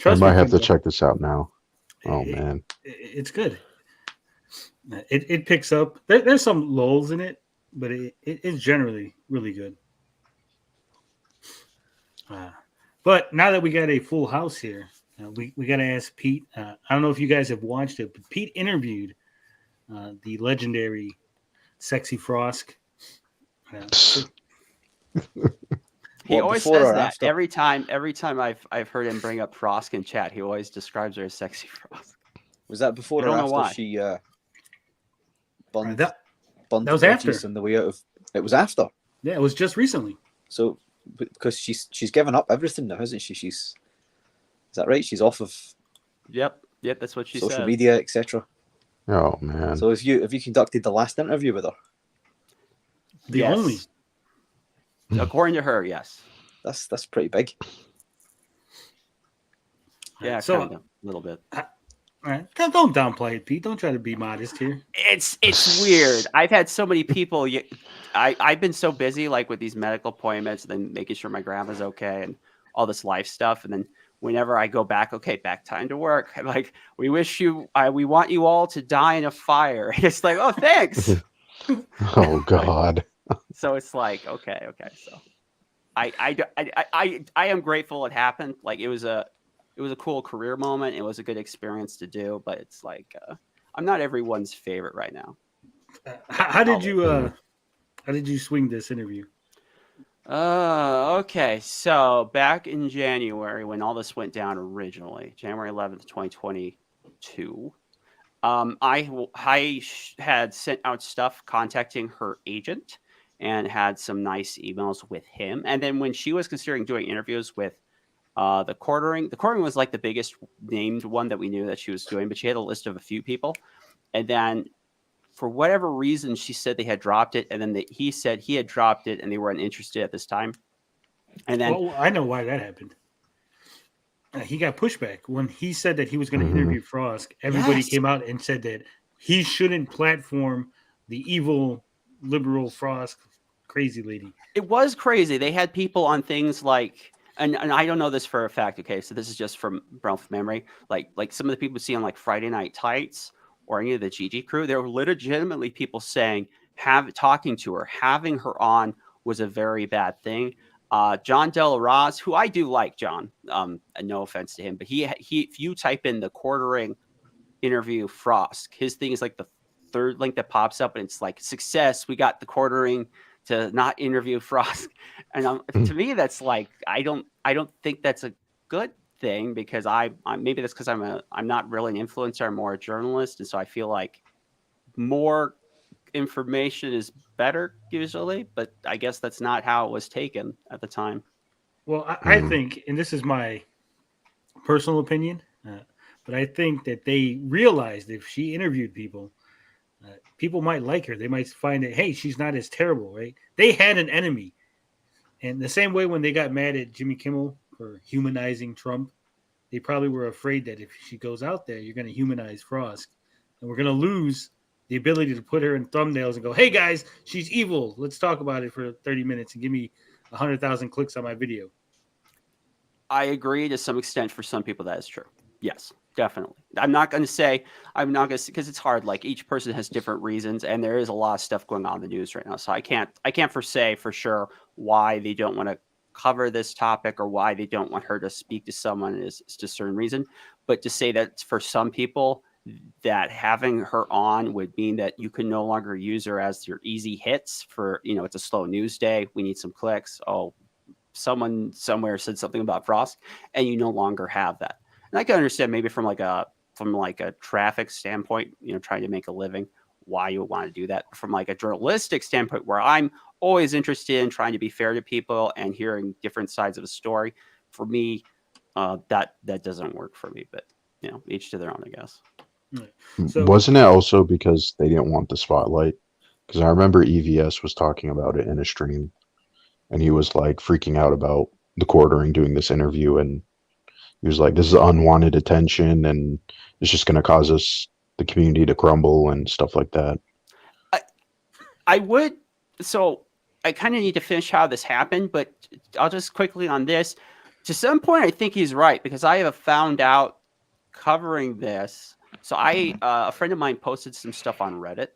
I might have to check this out now. Oh, It- man. It's good. It picks up. There's some lulls in it, but it's generally really good. But now that we got a full house here, we got to ask Pete. I don't know if you guys have watched it, but Pete interviewed the legendary Sexy Frosk. He What, always before says or that after? every time I've heard him bring up Frosk in chat. He always describes her as Sexy Frosk. Was that before I or don't know after why. she bunned That bunned was the after. veggies on the way out of? It was after. it was just recently. So because she's given up everything now, hasn't she? Is that right? She's off of Yep, that's what she social said. media, etc. Oh, man. So have you conducted the last interview with her? The Yes. only. According to her, yes. That's pretty big. Yeah, So- kind of, a little bit. All right. Don't downplay it, Pete. Don't try to be modest here. It's weird. I've had so many people. I've been so busy, like with these medical appointments, and then making sure my grandma's okay, and all this life stuff. And then whenever I go back, back time to work. I'm like, we want you all to die in a fire. It's like, oh, thanks. Oh, God. So it's like, okay. So I am grateful it happened. Like, it was a cool career moment. It was a good experience to do, but it's like, I'm not everyone's favorite right now. How did you swing this interview? Okay. So back in January, when all this went down originally, January 11th, 2022, I had sent out stuff contacting her agent and had some nice emails with him. And then when she was considering doing interviews with the quartering was like the biggest named one that we knew that she was doing, but she had a list of a few people. And then for whatever reason, she said they had dropped it. And then he said he had dropped it and they weren't interested at this time. And then Well, I know why that happened. He got pushback when he said that he was going to interview Frosk. Everybody Yes. came out and said that he shouldn't platform the evil liberal Frosk crazy lady. It was crazy. They had people on things like, and I don't know this for a fact. Okay, so this is just from memory. Like some of the people we see on like Friday Night Tights or any of the GG crew, there were legitimately people saying talking to her, having her on was a very bad thing. John Del Raz, who I do like, John. And no offense to him, but he if you type in the quartering interview Frosk, his thing is like the third link that pops up, and it's like success. We got the quartering to not interview Frosk, and to me that's like I don't think that's a good thing, because I maybe that's because I'm not really an influencer, I'm more a journalist, and so I feel like more information is better usually, but I guess that's not how it was taken at the time. Well, I think, and this is my personal opinion, but I think that they realized if she interviewed people, people might like her. They might find that, hey, she's not as terrible, right? They had an enemy. And the same way when they got mad at Jimmy Kimmel for humanizing Trump, they probably were afraid that if she goes out there, you're going to humanize Frosk. And we're going to lose the ability to put her in thumbnails and go, hey, guys, she's evil. Let's talk about it for 30 minutes and give me 100,000 clicks on my video. I agree to some extent. For some people, that is true. Yes, definitely. I'm not going to say, because it's hard. Like each person has different reasons, and there is a lot of stuff going on in the news right now. So I can't say for sure why they don't want to cover this topic or why they don't want her to speak to someone is just a certain reason. But to say that for some people that having her on would mean that you can no longer use her as your easy hits for, it's a slow news day. We need some clicks. Oh, someone somewhere said something about Frosk, and you no longer have that. And I can understand maybe from like a traffic standpoint, trying to make a living, why you would want to do that. From like a journalistic standpoint, where I'm always interested in trying to be fair to people and hearing different sides of a story, for me, that doesn't work for me. But each to their own, I guess. So, wasn't it also because they didn't want the spotlight? Because I remember EVS was talking about it in a stream, and he was like freaking out about the quartering doing this interview, and he was like, this is unwanted attention, and it's just going to cause the community to crumble and stuff like that. So I kind of need to finish how this happened, but I'll just quickly on this. To some point, I think he's right, because I have found out covering this. So a friend of mine posted some stuff on Reddit,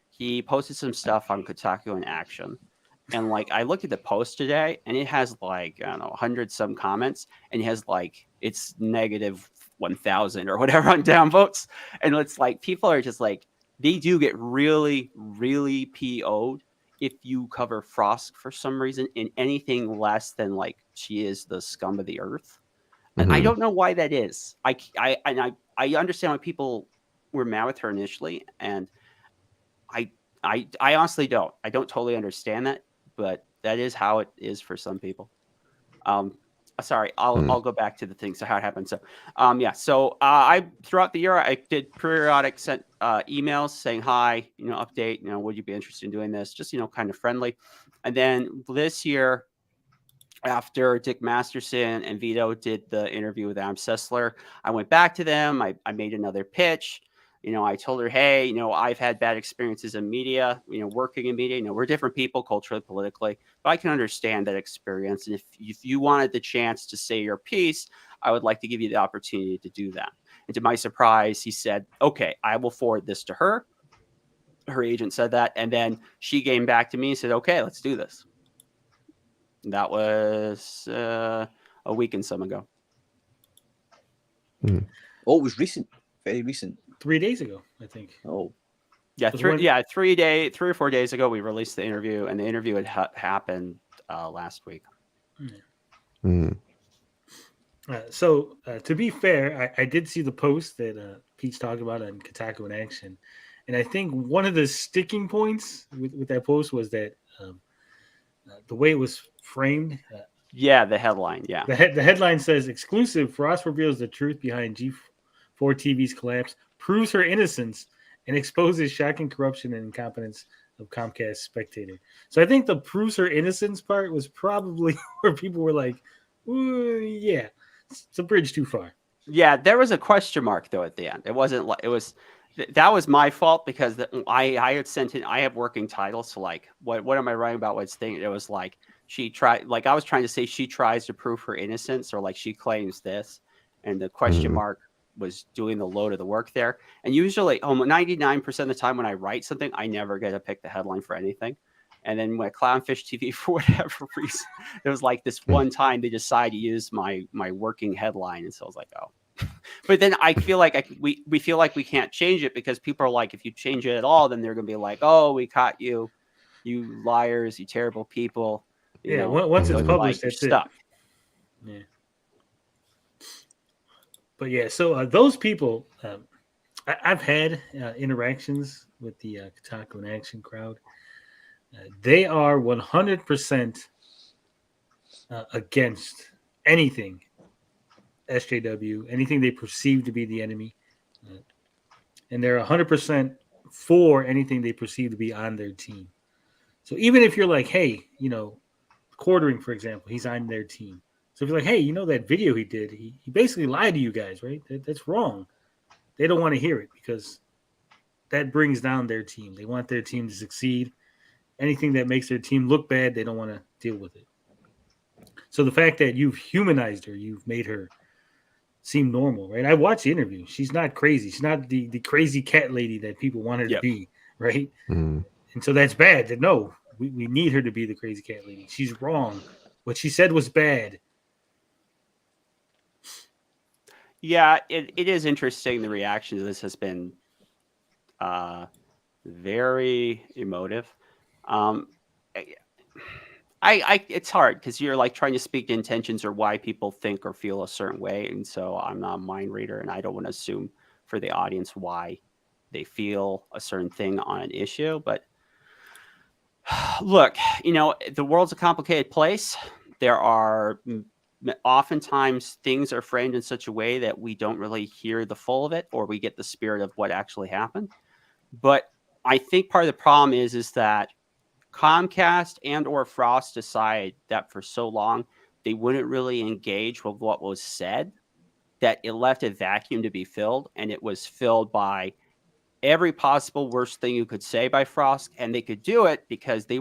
he posted some stuff on Kotaku in Action. And I looked at the post today, and it has 100 some comments, and it has it's negative 1,000 or whatever on downvotes. And it's people are just they do get really, really PO'd if you cover Frosk for some reason in anything less than she is the scum of the earth. And I don't know why that is. I understand why people were mad with her initially, and I honestly don't. I don't totally understand that, but that is how it is for some people. Sorry, I'll go back to the things, so how it happened. So, So I throughout the year I did periodic sent emails saying hi, update, would you be interested in doing this? Just kind of friendly. And then this year, after Dick Masterson and Vito did the interview with Adam Sessler, I went back to them. I made another pitch. I told her, hey, I've had bad experiences in media, working in media. We're different people culturally, politically, but I can understand that experience. And if you wanted the chance to say your piece, I would like to give you the opportunity to do that. And to my surprise, he said, okay, I will forward this to her. Her agent said that. And then she came back to me and said, okay, let's do this. And that was a week and some ago. Oh, it was recent. Very recent. 3 days ago, I think. Oh, yeah, 3 or 4 days ago we released the interview, and the interview had happened last week. So to be fair, I did see the post that Pete's talking about on Kotaku in Action, and I think one of the sticking points with that post was that the way it was framed. The headline. Yeah, the headline says, "Exclusive: Frost reveals the truth behind G4 TV's collapse, proves her innocence, and exposes shocking corruption and incompetence of Comcast Spectator." So I think the proves her innocence part was probably where people were like, ooh, yeah, it's a bridge too far. Yeah, there was a question mark though at the end. It wasn't that was my fault because I had sent in. I have working titles, so like, what am I writing about? What's thing? It was like she tried. Like I was trying to say she tries to prove her innocence, or like she claims this, and the question mark was doing the load of the work there. And usually, 99% of the time when I write something, I never get to pick the headline for anything. And then when Clownfish TV, for whatever reason, there was like this one time they decided to use my working headline, and so I was like, oh. But then I feel like we feel like we can't change it because people are like, if you change it at all, then they're gonna be like, oh, we caught you, you liars, you terrible people. You know, once it's published, like, that's stuck. Yeah. But yeah, so those people, I've had interactions with the Kotaku and Action crowd. They are 100% against anything SJW, anything they perceive to be the enemy. And they're 100% for anything they perceive to be on their team. So even if you're like, hey, Quartering, for example, he's on their team. So if you're like, hey, that video he did, he basically lied to you guys, right? That's wrong. They don't want to hear it because that brings down their team. They want their team to succeed. Anything that makes their team look bad, they don't want to deal with it. So the fact that you've humanized her, you've made her seem normal, right? I watched the interview. She's not crazy. She's not the crazy cat lady that people want her to be, right? And so that's bad. No, we need her to be the crazy cat lady. She's wrong. What she said was bad. Yeah, it is interesting. The reaction to this has been very emotive. It's hard because you're like trying to speak to intentions or why people think or feel a certain way, and so I'm not a mind reader, and I don't want to assume for the audience why they feel a certain thing on an issue. But look, the world's a complicated place. There are oftentimes things are framed in such a way that we don't really hear the full of it, or we get the spirit of what actually happened. But I think part of the problem is that Comcast and or Frost decided that for so long they wouldn't really engage with what was said, that it left a vacuum to be filled, and it was filled by every possible worst thing you could say by Frosk, and they could do it because they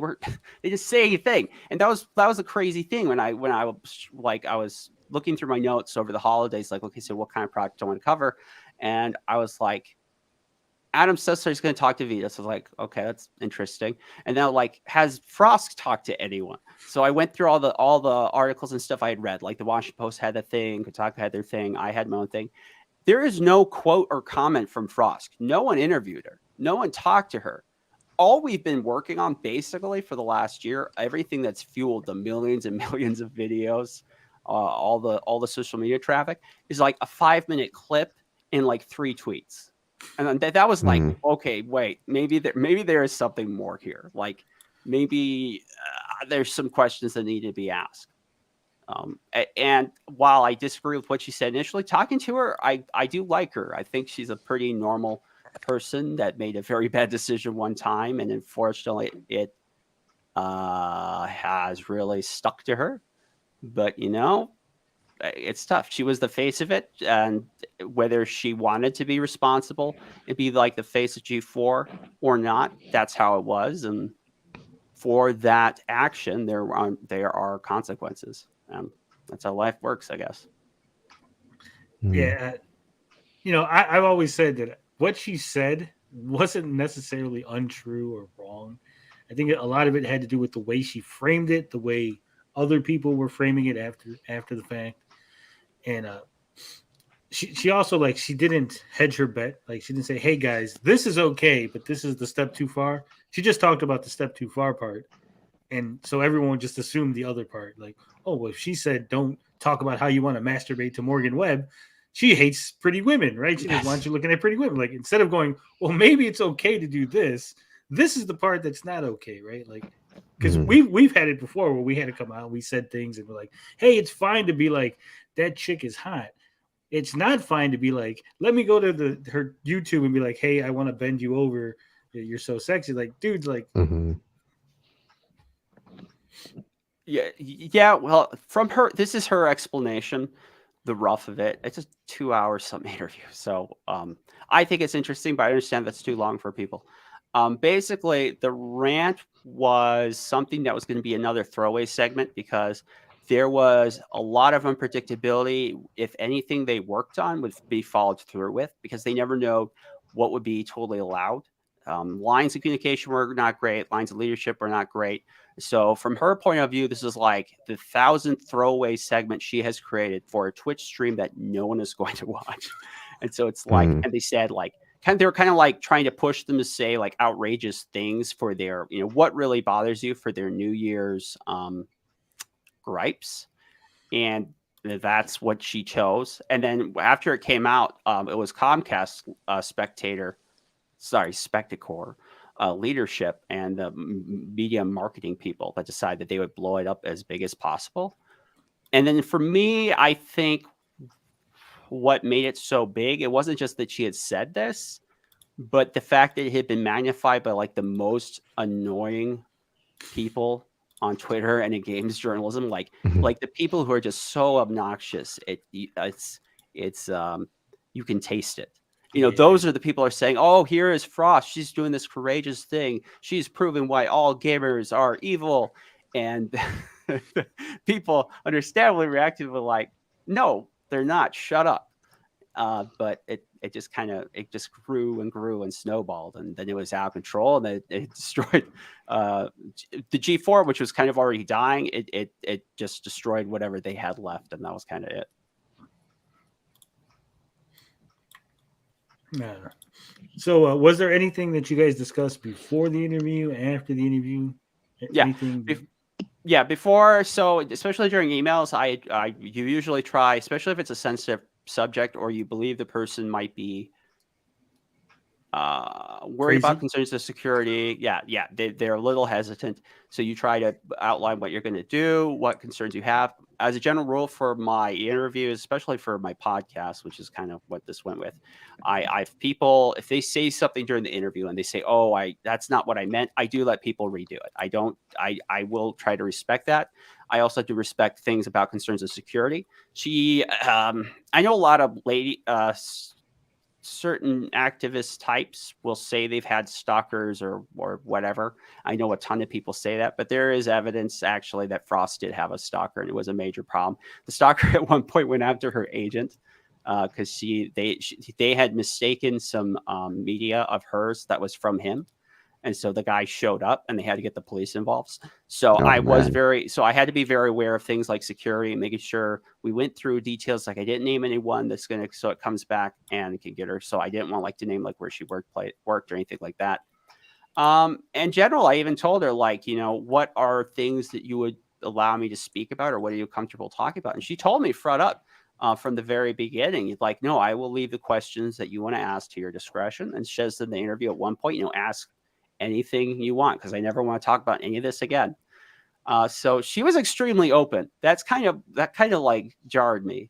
just say anything. And that was a crazy thing when I was looking through my notes over the holidays, like, okay, so what kind of product do I want to cover? And I was like, Adam Sessler is going to talk to Vita. So I was like, okay, that's interesting. And then like, has Frosk talked to anyone? So I went through all the articles and stuff I had read, like the Washington Post had that thing, Kotaku had their thing, I had my own thing. There is no quote or comment from Frosk. No one interviewed her. No one talked to her. All we've been working on basically for the last year, everything that's fueled the millions and millions of videos, all the social media traffic, is like a 5-minute clip in like 3 tweets. And that was like, okay, wait, maybe there is something more here. Like maybe there's some questions that need to be asked. And while I disagree with what she said initially, talking to her, I do like her. I think she's a pretty normal person that made a very bad decision one time, and unfortunately, it has really stuck to her. But it's tough. She was the face of it, and whether she wanted to be responsible and be like the face of G4 or not, that's how it was. And for that action, there are consequences. That's how life works, I guess. Yeah. I've always said that what she said wasn't necessarily untrue or wrong. I think a lot of it had to do with the way she framed it, the way other people were framing it after the fact. And she also, she didn't hedge her bet. Like, she didn't say, hey, guys, this is okay, but this is the step too far. She just talked about the step too far part. And so everyone just assumed the other part. Like, oh, well, if she said don't talk about how you want to masturbate to Morgan Webb, she hates pretty women, right? She doesn't want you looking at pretty women. Like, instead of going, well, maybe it's okay to do this, this is the part that's not okay, right? Like, because we've had it before where we had to come out, we said things and we're like, hey, it's fine to be like, that chick is hot. It's not fine to be like, let me go to her YouTube and be like, hey, I want to bend you over. You're so sexy. Like, dudes, like. Yeah. Well, from her, this is her explanation. the rough of it. It's a 2-hour some interview. So I think it's interesting, but I understand that's too long for people. Basically, the rant was something that was going to be another throwaway segment because there was a lot of unpredictability. If anything they worked on would be followed through with, because they never know what would be totally allowed. Lines of communication were not great. Lines of leadership were not great. So from her point of view, this is like the 1,000th throwaway segment she has created for a Twitch stream that no one is going to watch. And so it's like, and they said like, they were kind of like trying to push them to say like outrageous things for their, what really bothers you for their New Year's gripes. And that's what she chose. And then after it came out, it was Comcast Spectacor leadership and the media marketing people that decided that they would blow it up as big as possible. And then for me, I think what made it so big, it wasn't just that she had said this, but the fact that it had been magnified by like the most annoying people on Twitter and in games journalism, like the people who are just so obnoxious. It's you can taste it. Those are the people who are saying, "Oh, here is Frost. She's doing this courageous thing. She's proving why all gamers are evil." And people understandably reacted with like, "No, they're not. Shut up." But it just grew and grew and snowballed, and then it was out of control, and it destroyed the G4, which was kind of already dying. It just destroyed whatever they had left, and that was kind of it. Yeah. So was there anything that you guys discussed before the interview, after the interview? Anything? Yeah, before. So especially during emails, you usually try, especially if it's a sensitive subject or you believe the person might be worried about concerns of security. Yeah, they're a little hesitant. So you try to outline what you're going to do, what concerns you have. As a general rule for my interviews, especially for my podcast, which is kind of what this went with, I've people, if they say something during the interview and they say, "Oh, that's not what I meant," I do let people redo it. I will try to respect that. I also do respect things about concerns of security. I know a lot of certain activist types will say they've had stalkers or whatever. I know a ton of people say that, but there is evidence actually that Frost did have a stalker, and it was a major problem. The stalker at one point went after her agent because they had mistaken some media of hers that was from him. And so the guy showed up and they had to get the police involved. So I had to be very aware of things like security and making sure we went through details. Like I didn't name anyone so it comes back and can get her. So I didn't want to name like where she worked or anything like that. In general, I even told her what are things that you would allow me to speak about, or what are you comfortable talking about? And she told me front up from the very beginning, like, no, I will leave the questions that you want to ask to your discretion. And she says in the interview at one point, ask anything you want, because I never want to talk about any of this again. So she was extremely open. That kind of like jarred me.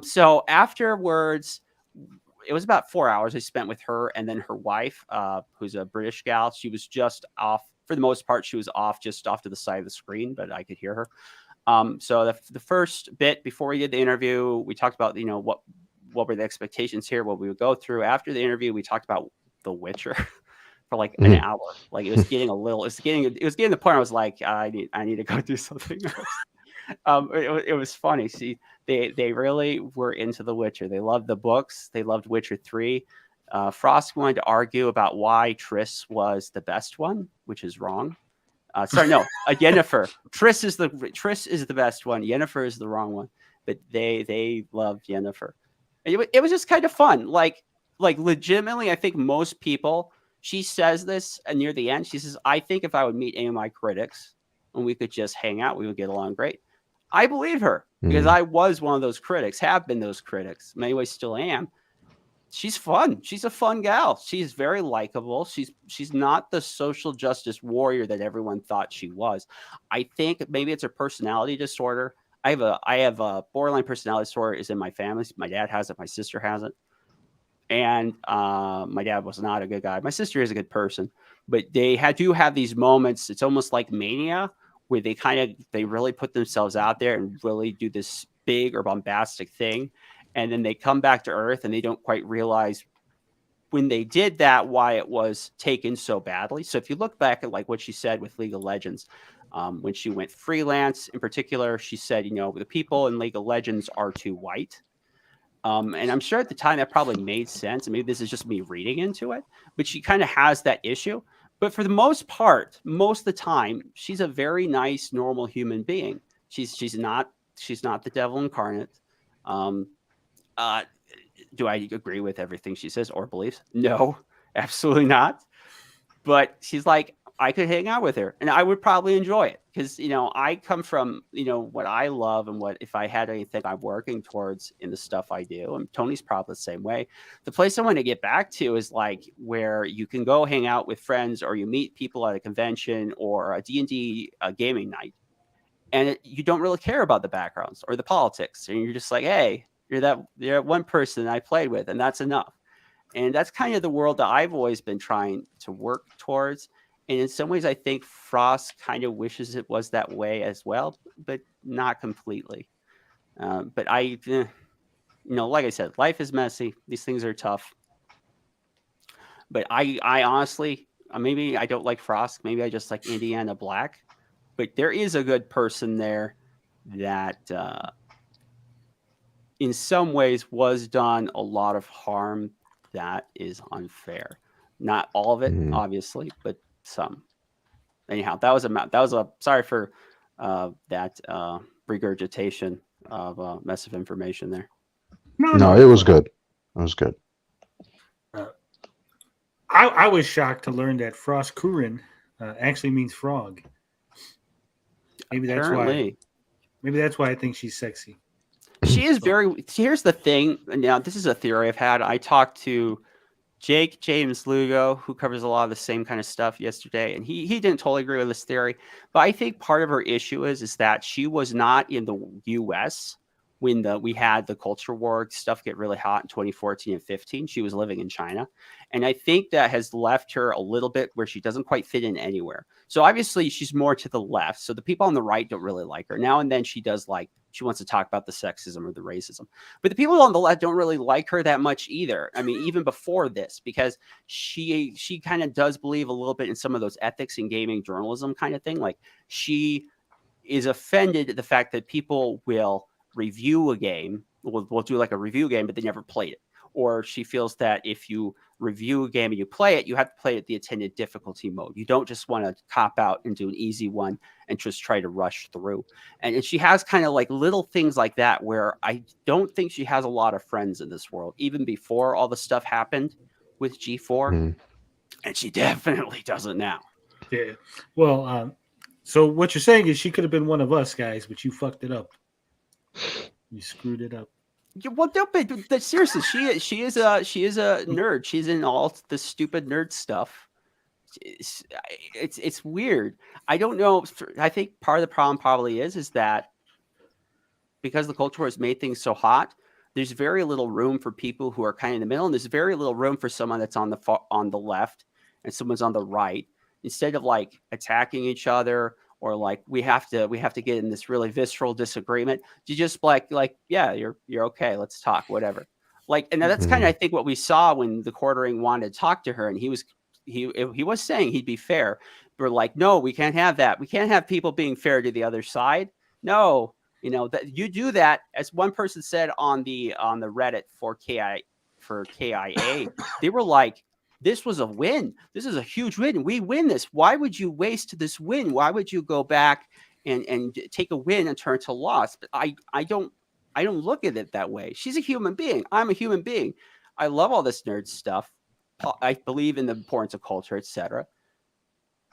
So afterwards, it was about 4 hours I spent with her and then her wife, who's a British gal. She was just off, for the most part, she was just off to the side of the screen, but I could hear her. So the first bit before we did the interview, we talked about, what were the expectations here, what we would go through. After the interview, we talked about The Witcher for like an hour. Like it was getting to the point I was like, I need to go do something else. It was funny. See, they really were into The Witcher. They loved the books. They loved Witcher 3. Frosk wanted to argue about why Triss was the best one, which is wrong. Yennefer. Triss is the best one. Yennefer is the wrong one. But they loved Yennefer. It was just kind of fun. Like legitimately, I think most people. She says this, and near the end, she says, "I think if I would meet any of my critics and we could just hang out, we would get along great." I believe her because I was one of those critics, have been those critics. In many ways, still am. She's fun. She's a fun gal. She's very likable. She's not the social justice warrior that everyone thought she was. I think maybe it's a personality disorder. I have a borderline personality disorder. Is in my family. My dad has it. My sister has it. And my dad was not a good guy. My sister is a good person, but they do have these moments. It's almost like mania, where they really put themselves out there and really do this big or bombastic thing, and then they come back to Earth and they don't quite realize when they did that why it was taken so badly. So if you look back at like what she said with League of Legends, when she went freelance in particular, she said, the people in League of Legends are too white. And I'm sure at the time that probably made sense. And maybe this is just me reading into it, but she kind of has that issue. But for the most part, most of the time, she's a very nice, normal human being. She's not the devil incarnate. Do I agree with everything she says or believes? No, absolutely not. But she's like, I could hang out with her and I would probably enjoy it because, I come from, what I love and what if I had anything I'm working towards in the stuff I do, and Tony's probably the same way. The place I want to get back to is like where you can go hang out with friends or you meet people at a convention or a D&D gaming night. And you don't really care about the backgrounds or the politics. And you're just like, hey, you're that one person I played with, and that's enough. And that's kind of the world that I've always been trying to work towards. And in some ways, I think Frost kind of wishes it was that way as well, but not completely. But like I said, life is messy. These things are tough. But I honestly, maybe I don't like Frost. Maybe I just like Indiana Black. But there is a good person there that in some ways was done a lot of harm that is unfair. Not all of it, obviously, but some. Anyhow, that was a sorry for that regurgitation of a mess of information there. No, it was good. It was good. I was shocked to learn that Frosk Kurin actually means frog. Maybe that's why. Maybe that's why I think she's sexy. She is very. Here's the thing. Now, this is a theory I've had. I talked to Jake James Lugo, who covers a lot of the same kind of stuff yesterday, and he didn't totally agree with this theory. But I think part of her issue is that she was not in the U.S. when we had the culture war stuff get really hot in 2014 and 15. She was living in China. And I think that has left her a little bit where she doesn't quite fit in anywhere. So obviously she's more to the left. So the people on the right don't really like her. Now and then she wants to talk about the sexism or the racism. But the people on the left don't really like her that much either. I mean, even before this, because she kind of does believe a little bit in some of those ethics in gaming journalism kind of thing. Like she is offended at the fact that people will review a game, we'll do like a review game, but they never played it. Or she feels that if you review a game and you play it, you have to play it at the attended difficulty mode. You don't just want to cop out and do an easy one and just try to rush through. And she has kind of like little things like that where I don't think she has a lot of friends in this world, even before all the stuff happened with G4. And she definitely doesn't now. Yeah. Well, so what you're saying is she could have been one of us guys, but you fucked it up. You screwed it up. Well, no, but seriously, she is a nerd. She's in all the stupid nerd stuff. It's weird. I don't know. I think part of the problem probably is that because the culture has made things so hot, there's very little room for people who are kind of in the middle, and there's very little room for someone that's on the left and someone's on the right. Instead of like attacking each other. Or like we have to get in this really visceral disagreement. You just like yeah, you're okay. Let's talk, whatever. Like, and that's kind of I think what we saw when the Quartering wanted to talk to her, and he was saying he'd be fair. We're like, no, we can't have that. We can't have people being fair to the other side. No, that you do that, as one person said on the Reddit for KIA, they were like, this was a win. This is a huge win. We win this. Why would you waste this win? Why would you go back and take a win and turn to loss? But I don't look at it that way. She's a human being. I'm a human being. I love all this nerd stuff. I believe in the importance of culture, etc.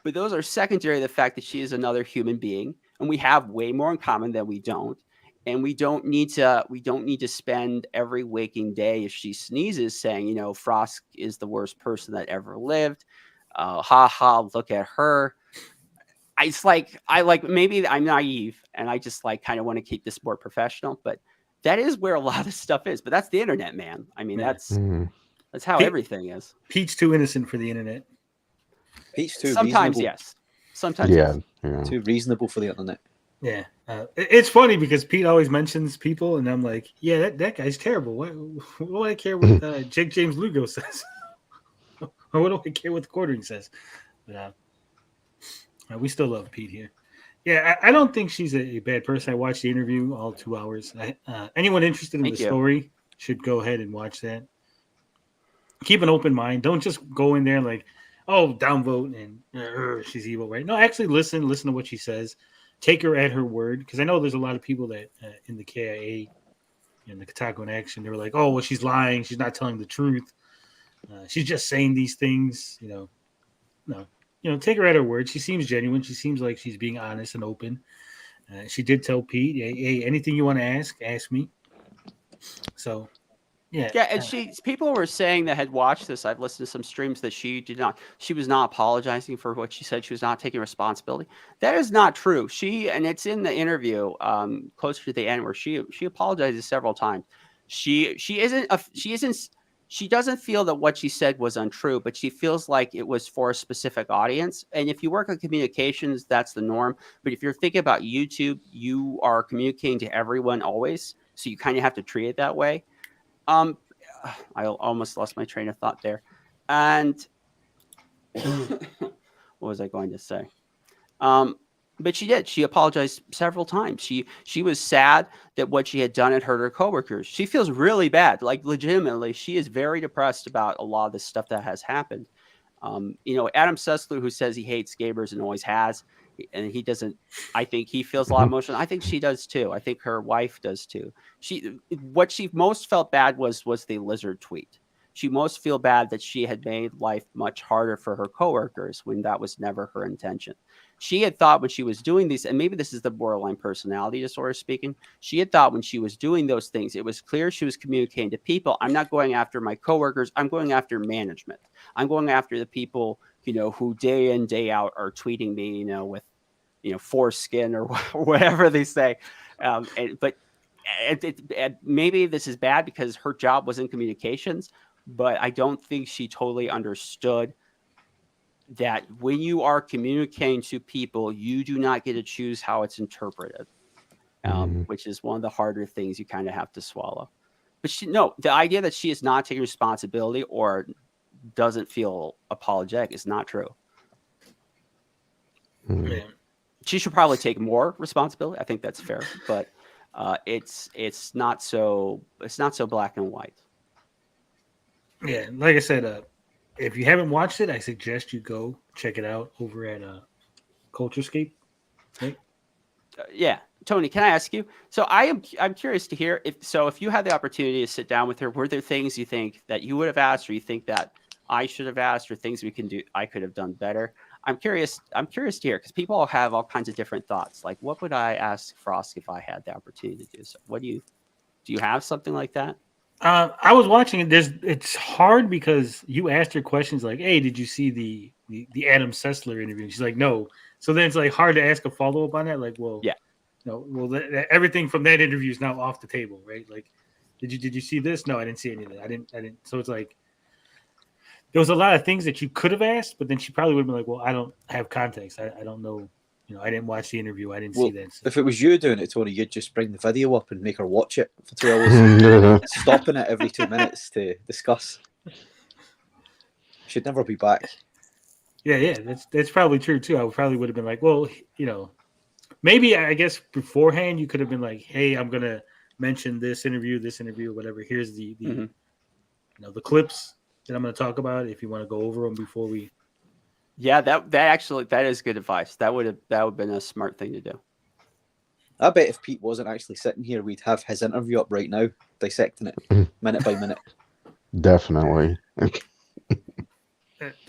But those are secondary to the fact that she is another human being, and we have way more in common than we don't. And we don't need to spend every waking day if she sneezes saying, Frosk is the worst person that ever lived. Look at her. Maybe I'm naive and I just kind of want to keep this more professional, but that is where a lot of stuff is. But that's the internet, man. I mean, that's how everything is. Pete's too innocent for the internet. Pete's too sometimes reasonable. Yes. Sometimes yeah. Too reasonable for the internet. Yeah, it's funny because Pete always mentions people, and I'm like, yeah, that guy's terrible. What do I care what Jake James Lugo says? Or what do I care what the quartering says? But we still love Pete here. Yeah, I don't think she's a bad person. I watched the interview all 2 hours. Anyone interested in Thank the you. story should go ahead and watch that. Keep an open mind. Don't just go in there like, oh, downvote and she's evil, right? No, actually listen to what she says. Take her at her word, because I know there's a lot of people that in the KIA, in the Kotaku in Action, they were like, oh, well, she's lying. She's not telling the truth. She's just saying these things, No, take her at her word. She seems genuine. She seems like she's being honest and open. She did tell Pete, hey, anything you want to ask me. So, yeah. Yeah, and people were saying that had watched this. I've listened to some streams that she was not apologizing for what she said. She was not taking responsibility. That is not true. And it's in the interview closer to the end where she apologizes several times. She doesn't feel that what she said was untrue, but she feels like it was for a specific audience. And if you work on communications, that's the norm. But if you're thinking about YouTube, you are communicating to everyone always. So you kind of have to treat it that way. I almost lost my train of thought there. And what was I going to say? But she did. She apologized several times. She was sad that what she had done had hurt her coworkers. She feels really bad. Like, legitimately, she is very depressed about a lot of this stuff that has happened. Adam Sessler, who says he hates gamers and always has, and he doesn't. I think he feels a lot of emotion. I think she does too. I think her wife does too. What she most felt bad was the lizard tweet. She most feel bad that she had made life much harder for her coworkers when that was never her intention. She had thought when she was doing these, and maybe this is the borderline personality disorder speaking, she had thought when she was doing those things, it was clear she was communicating to people. I'm not going after my coworkers. I'm going after management. I'm going after the people, who day in, day out are tweeting me, with, foreskin or whatever they say. But maybe this is bad because her job was in communications, but I don't think she totally understood that when you are communicating to people, you do not get to choose how it's interpreted, which is one of the harder things you kind of have to swallow. But the idea that she is not taking responsibility or doesn't feel apologetic is not true. Yeah. She should probably take more responsibility. I think that's fair, but it's not so black and white. Yeah, like I said, if you haven't watched it, I suggest you go check it out over at Culturescape. Right? Yeah, Tony, can I ask you? So I'm curious to hear if you had the opportunity to sit down with her, were there things you think that you would have asked, or you think that I should have asked, or things I could have done better? I'm curious to hear, because people have all kinds of different thoughts. Like, what would I ask Frosk if I had the opportunity to do so? Do you have something like that? I was watching it. It's hard because you asked her questions like, "Hey, did you see the Adam Sessler interview?" And she's like, "No." So then it's like hard to ask a follow up on that. Like, well, yeah, no, well, everything from that interview is now off the table, right? Like, did you see this? No, I didn't see any of that. I didn't. So it's like there was a lot of things that you could have asked, but then she probably would have been like, "Well, I don't have context. I don't know. I didn't watch the interview. I didn't see that." So. If it was you doing it, Tony, you'd just bring the video up and make her watch it for 2 hours, stopping it every 2 minutes to discuss. She'd never be back. Yeah, that's probably true too. I probably would have been like, well, maybe I guess beforehand you could have been like, hey, I'm gonna mention this interview, whatever. Here's the the clips that I'm gonna talk about. If you want to go over them before we. Yeah, that is good advice. That would have been a smart thing to do. I bet if Pete wasn't actually sitting here, we'd have his interview up right now, dissecting it minute by minute. Definitely.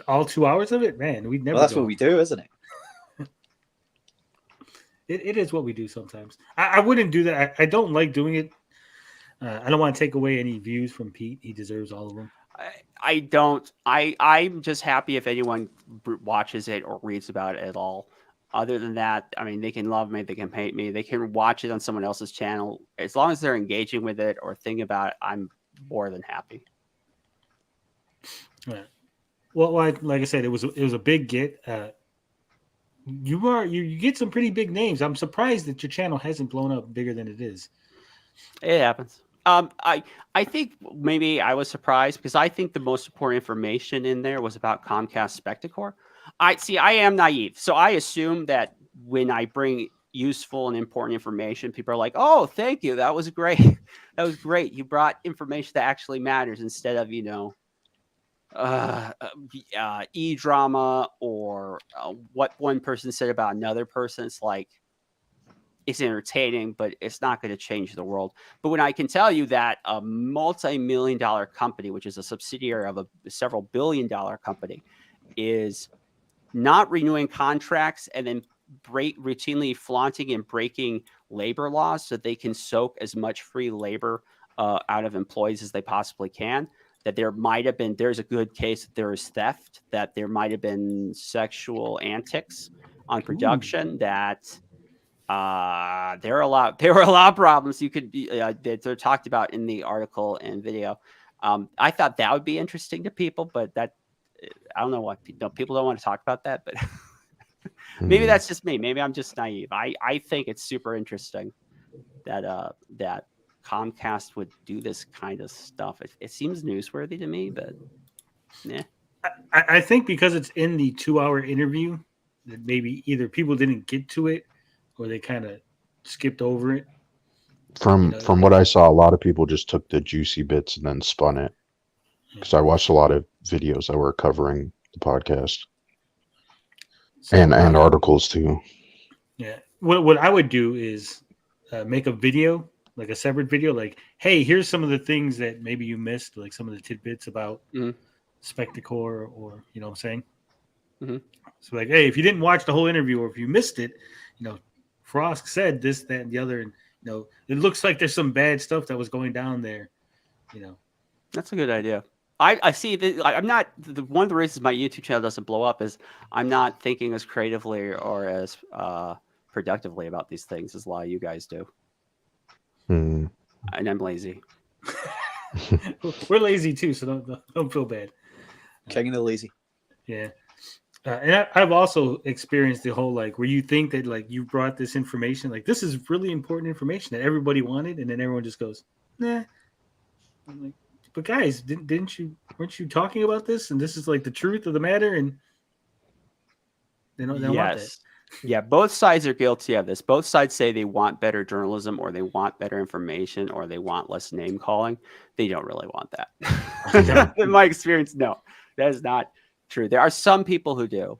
All 2 hours of it, man. We'd never. Well, that's what we do, isn't it? It is what we do sometimes. I wouldn't do that. I don't like doing it. I don't want to take away any views from Pete. He deserves all of them. I don't. I'm just happy if anyone watches it or reads about it at all. Other than that, I mean, they can love me, they can hate me, they can watch it on someone else's channel. As long as they're engaging with it or thinking about it, I'm more than happy. Yeah. Well, like I said, it was a big get. You get some pretty big names. I'm surprised that your channel hasn't blown up bigger than it is. It happens. I think maybe I was surprised because I think the most important information in there was about Comcast Spectacor. I am naive, so I assume that when I bring useful and important information, people are like, "Oh, thank you, that was great. That was great. You brought information that actually matters instead of e-drama or what one person said about another person." It's like, it's entertaining, but it's not going to change the world. But when I can tell you that a multi-million-dollar company, which is a subsidiary of a several billion-dollar company, is not renewing contracts and then routinely flaunting and breaking labor laws so they can soak as much free labor out of employees as they possibly can, that there's a good case that there is theft, that there might have been sexual antics on production, that there were a lot of problems you could be that they're talked about in the article and video. I thought that would be interesting to people, but that I don't know what people don't want to talk about that, but maybe that's just me. Maybe I'm just naive. I think it's super interesting that that Comcast would do this kind of stuff. It seems newsworthy to me, but yeah. I think because it's in the 2-hour interview, that maybe either people didn't get to it or they kind of skipped over it. From what I saw, a lot of people just took the juicy bits and then spun it. Because I watched a lot of videos that were covering the podcast, and articles too. Yeah, what I would do is make a video, like a separate video, like, hey, here's some of the things that maybe you missed, like some of the tidbits about Spectacor, or you know what I'm saying. So like, hey, if you didn't watch the whole interview or if you missed it, Frosk said this, that, and the other, and it looks like there's some bad stuff that was going down there. That's a good idea. I see that. I'm not one of the reasons my YouTube channel doesn't blow up is I'm not thinking as creatively or as productively about these things as a lot of you guys do, and I'm lazy. We're lazy too, so don't feel bad. King of the lazy. Yeah. And I've also experienced the whole, like, where you think that, like, you brought this information, like, this is really important information that everybody wanted, and then everyone just goes, nah. I'm like, but guys, weren't you talking about this? And this is like the truth of the matter, and they don't want that. Yeah, both sides are guilty of this. Both sides say they want better journalism, or they want better information, or they want less name calling. They don't really want that. In my experience, no, that is not true. There are some people who do,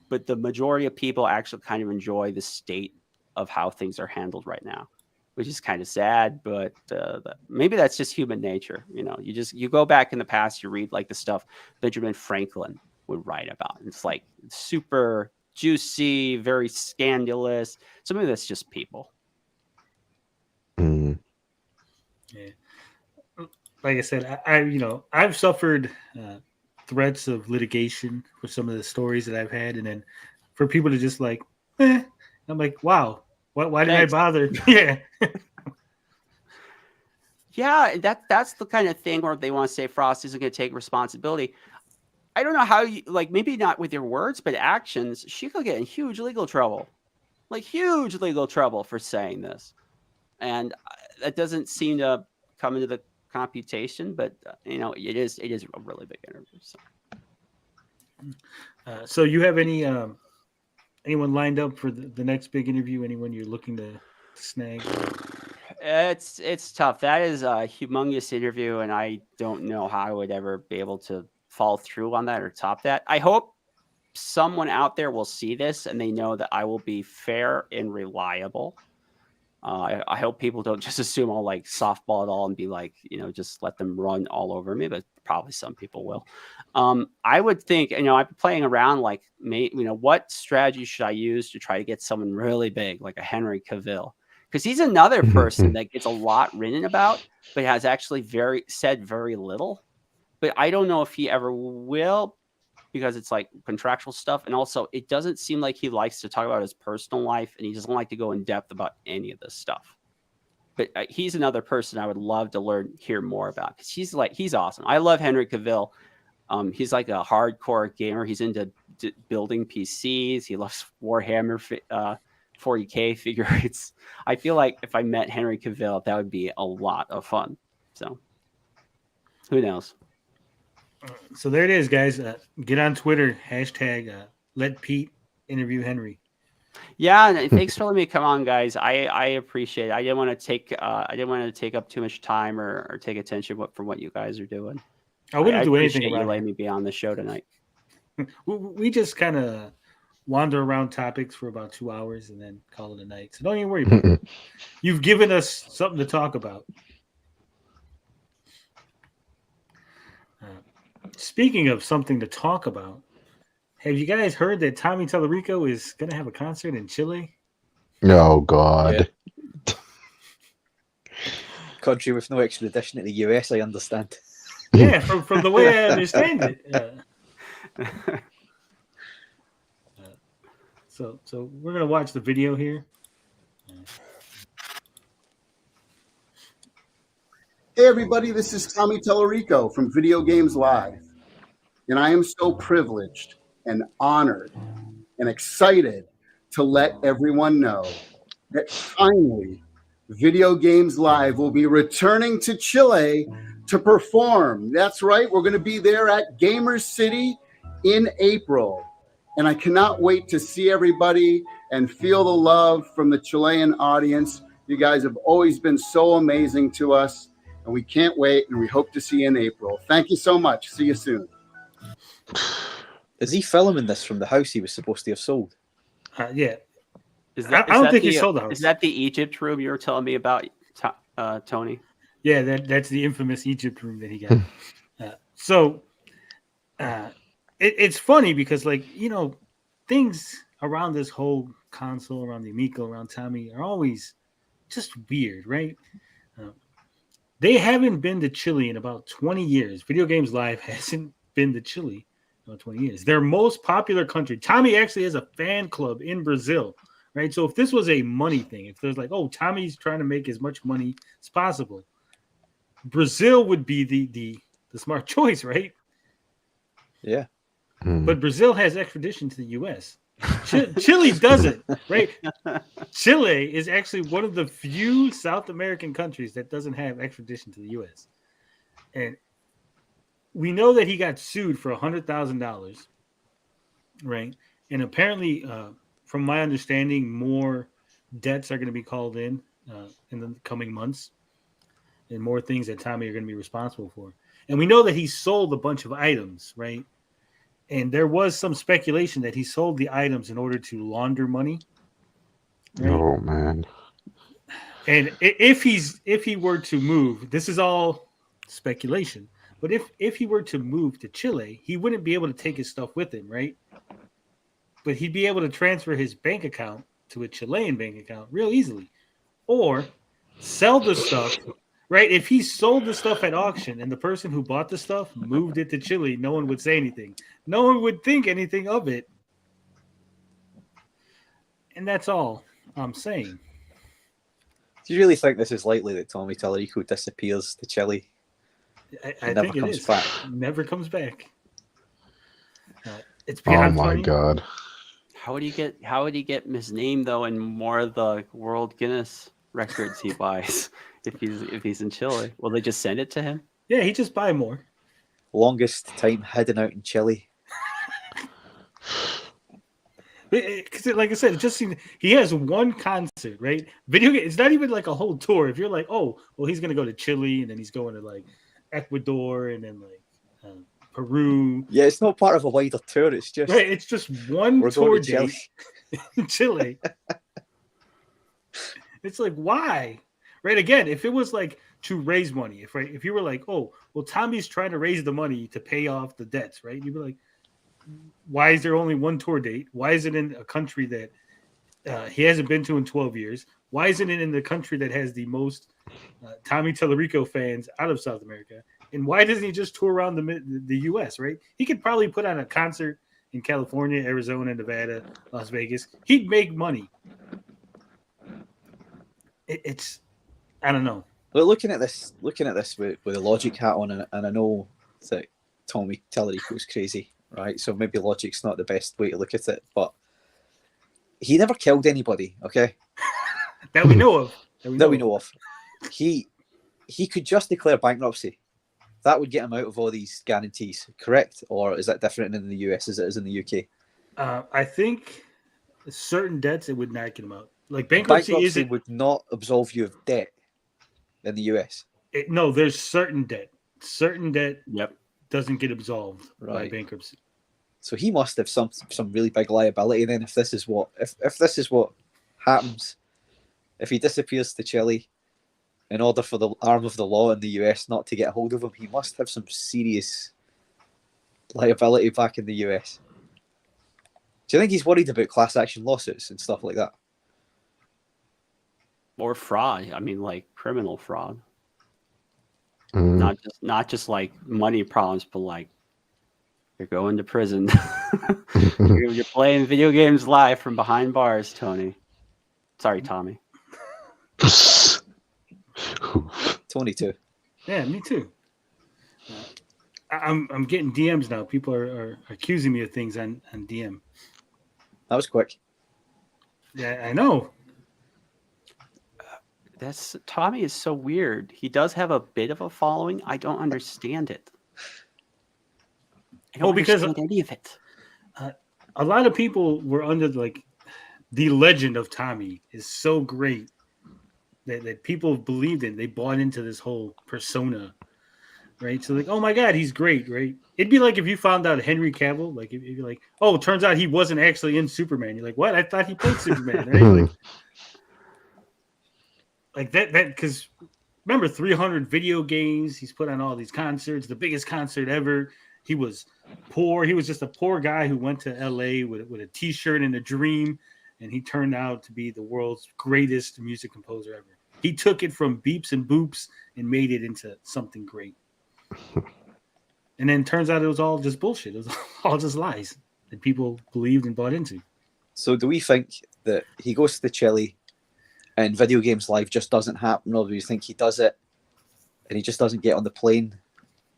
but the majority of people actually kind of enjoy the state of how things are handled right now, which is kind of sad, but maybe that's just human nature. You go back in the past, you read like the stuff Benjamin Franklin would write about. It's like super juicy, very scandalous. So maybe that's just people. Yeah. Like I said, I've suffered threats of litigation for some of the stories that I've had, and then for people to just like, I'm like, wow, why did I bother? Yeah. Yeah, that's the kind of thing where they want to say Frost isn't going to take responsibility. I don't know how you, like, maybe not with your words, but actions, she could get in huge legal trouble. Like huge legal trouble for saying this. And that doesn't seem to come into the computation, but it is a really big interview. So you have anyone lined up for the next big interview? Anyone you're looking to snag? It's tough. That is a humongous interview, and I don't know how I would ever be able to fall through on that or top that. I hope someone out there will see this and they know that I will be fair and reliable. I hope people don't just assume I'll like softball it all and be like, just let them run all over me, but probably some people will. I would think, I've been playing around like, what strategy should I use to try to get someone really big, like a Henry Cavill? Because he's another person that gets a lot written about, but has actually said very little. But I don't know if he ever will, because it's like contractual stuff. And also, it doesn't seem like he likes to talk about his personal life, and he doesn't like to go in depth about any of this stuff. But he's another person I would love to hear more about, because he's awesome. I love Henry Cavill. He's like a hardcore gamer. He's into building PCs. He loves Warhammer 40K figures. I feel like if I met Henry Cavill, that would be a lot of fun. So who knows? So there it is, guys. Get on Twitter, hashtag let Pete interview Henry. Yeah, and thanks for letting me come on, guys. I appreciate it. I didn't want to take up too much time or take attention from what you guys are doing. I wouldn't do anything appreciate about you it. letting me be on the show tonight. We just kind of wander around topics for about 2 hours and then call it a night. So don't even worry about it. You've given us something to talk about. Speaking of something to talk about, have you guys heard that Tommy Talarico is going to have a concert in Chile? Oh, God. Yeah. Country with no extradition to the US, I understand. Yeah, from the way I understand it. So we're going to watch the video here. Hey everybody, this is Tommy Talarico from Video Games Live. And I am so privileged and honored and excited to let everyone know that finally Video Games Live will be returning to Chile to perform. That's right, we're going to be there at Gamer City in April. And I cannot wait to see everybody and feel the love from the Chilean audience. You guys have always been so amazing to us. And we can't wait, and we hope to see you in April. Thank you so much. See you soon. Is he filming this from the house he was supposed to have sold? Yeah. I don't think he sold the house. Is that the Egypt room you were telling me about, Tony? Yeah, that's the infamous Egypt room that he got. It's funny because, like, you know, things around this whole console, around the Amico, around Tommy are always just weird, right? They haven't been to Chile in about 20 years. Video Games Live hasn't been to Chile in about 20 years. Their most popular country. Tommy actually has a fan club in Brazil, right? So if this was a money thing, if there's like, oh, Tommy's trying to make as much money as possible, Brazil would be the smart choice, right? Yeah. But Brazil has extradition to the U.S. Chile doesn't, right? Chile is actually one of the few South American countries that doesn't have extradition to the U.S. And we know that he got sued for $100,000, right? And apparently, from my understanding, more debts are going to be called in the coming months, and more things that Tommy are going to be responsible for. And we know that he sold a bunch of items, right? And there was some speculation that he sold the items in order to launder money. Right? Oh man! And if he were to move, this is all speculation. But if he were to move to Chile, he wouldn't be able to take his stuff with him, right? But he'd be able to transfer his bank account to a Chilean bank account real easily, or sell the stuff. Right, if he sold the stuff at auction and the person who bought the stuff moved it to Chile, no one would say anything. No one would think anything of it. And that's all I'm saying. Do you really think this is likely that Tommy Talarico disappears to Chile? I think it is. Back? Never comes back. It's beyond funny. God! How would he get his name though in more of the World Guinness records he buys? If he's in Chile, will they just send it to him? Yeah, he just buy more. Longest time hidden out in Chile. Because, like I said, it just seems he has one concert, right? Video game. It's not even like a whole tour. If you're like, oh, well, he's gonna go to Chile and then he's going to like Ecuador and then like Peru. Yeah, it's not part of a wider tour. It's just right. It's just one tour date in Chile. It's like, why? Right, again, if it was like to raise money, if you were like, oh, well, Tommy's trying to raise the money to pay off the debts, right? You'd be like, why is there only one tour date? Why is it in a country that he hasn't been to in 12 years? Why isn't it in the country that has the most Tommy Talarico fans out of South America? And why doesn't he just tour around the U.S., right? He could probably put on a concert in California, Arizona, Nevada, Las Vegas. He'd make money. It's I don't know. Well, looking at this with a logic hat on, and I know that Tommy Talarico's crazy, right? So maybe logic's not the best way to look at it, but he never killed anybody, okay? That we know of. That we know of. He could just declare bankruptcy. That would get him out of all these guarantees, correct? Or is that different in the US as it is in the UK? I think certain debts, it would not get him out. Like bankruptcy would not absolve you of debt in the US. No, there's certain debt. Certain debt Yep. doesn't get absolved by bankruptcy. So he must have some really big liability then if this is what happens. If he disappears to Chile in order for the arm of the law in the US not to get hold of him, he must have some serious liability back in the US. Do you think he's worried about class action lawsuits and stuff like that? Or fraud. I mean, like criminal fraud. Not just like money problems, but like you're going to prison. You're playing video games live from behind bars, Tony. Sorry, Tommy. Tony too. Yeah, me too. I'm getting DMs now. People are accusing me of things on DM. That was quick. Yeah, I know. Tommy is so weird. He does have a bit of a following. I don't understand it. I don't understand any of it. A lot of people were under like the legend of Tommy is so great that people believed in. They bought into this whole persona, right? So like, oh my God, he's great, right? It'd be like if you found out Henry Cavill, like if you're like, oh, it turns out he wasn't actually in Superman. You're like, what? I thought he played Superman, right? Like that because remember 300 video games. He's put on all these concerts, the biggest concert ever. He was poor. He was just a poor guy who went to LA with a T-shirt and a dream, and he turned out to be the world's greatest music composer ever. He took it from beeps and boops and made it into something great. And then turns out it was all just bullshit. It was all just lies that people believed and bought into. So do we think that he goes to Chile and Video Games Live just doesn't happen, or do you think he does it and he just doesn't get on the plane?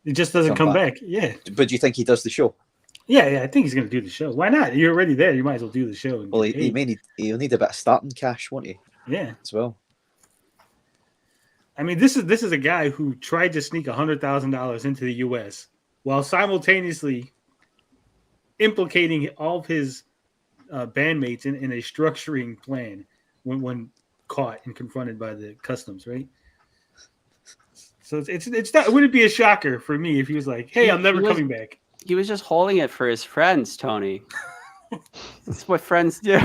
He just doesn't come back. Yeah. But do you think he does the show? Yeah, I think he's going to do the show. Why not? You're already there. You might as well do the show. Well, he'll need a bit of starting cash, won't he? Yeah. As well. I mean, this is a guy who tried to sneak $100,000 into the U.S. while simultaneously implicating all of his bandmates in a structuring plan when caught and confronted by the customs, right? So it's not. It wouldn't be a shocker for me if he was like, "Hey, I'm never coming back." He was just holding it for his friends, Tony. That's what friends do.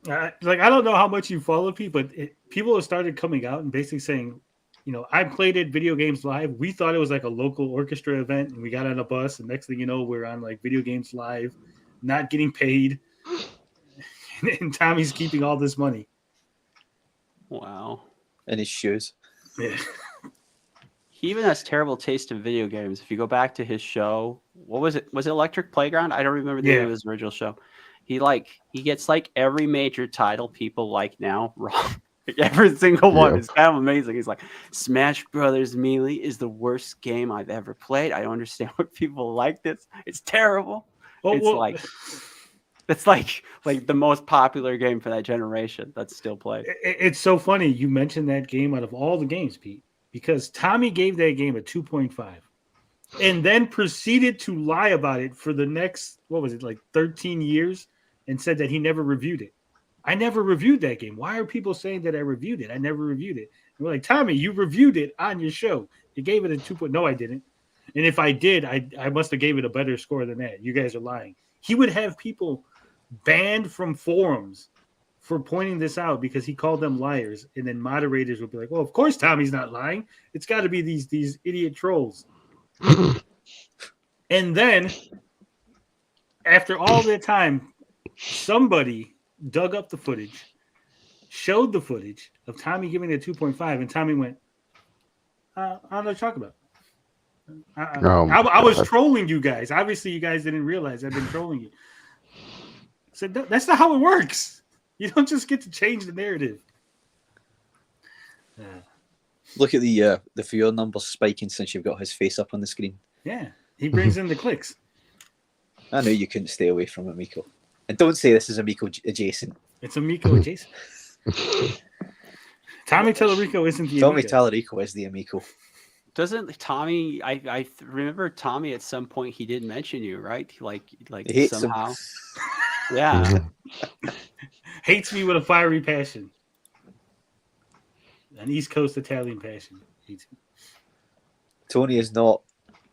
Like I don't know how much you follow people, but people have started coming out and basically saying, you know, I played at Video Games Live. We thought it was like a local orchestra event, and we got on a bus, and next thing you know, we're on like Video Games Live, not getting paid, and Tommy's keeping all this money. Wow. And his shoes. Yeah. He even has terrible taste in video games. If you go back to his show, what was it? Was it Electric Playground? I don't remember the name of his original show. He gets like every major title people like now wrong. Every single one is kind of amazing. He's like, Smash Brothers Melee is the worst game I've ever played. I don't understand what people like this. It's terrible. It's like the most popular game for that generation that's still played. It's so funny you mentioned that game out of all the games, Pete, because Tommy gave that game a 2.5 and then proceeded to lie about it for the next, 13 years and said that he never reviewed it. I never reviewed that game. Why are people saying that I reviewed it? I never reviewed it. And we're like, Tommy, you reviewed it on your show. You gave it a 2. No, I didn't. And if I did, I must have gave it a better score than that. You guys are lying. He would have people banned from forums for pointing this out because he called them liars. And then moderators would be like, well, of course Tommy's not lying. It's got to be these idiot trolls. And then after all that time, somebody dug up the footage, showed the footage of Tommy giving it a 2.5, and Tommy went, I don't know what to talk about. I was trolling you guys. Obviously, you guys didn't realize I've been trolling you. So that's not how it works. You don't just get to change the narrative. Look at the viewer numbers spiking since you've got his face up on the screen. Yeah, he brings in the clicks. I knew you couldn't stay away from Amico. And don't say this is Amico adjacent. It's Amico adjacent. Tommy Talarico isn't the Tommy Amico. Talarico is the Amico. Doesn't Tommy? I remember Tommy at some point. He did mention you, right? Like He hates somehow. him. Yeah. Hates me with a fiery passion. An East Coast Italian passion. Hates me. Tony is not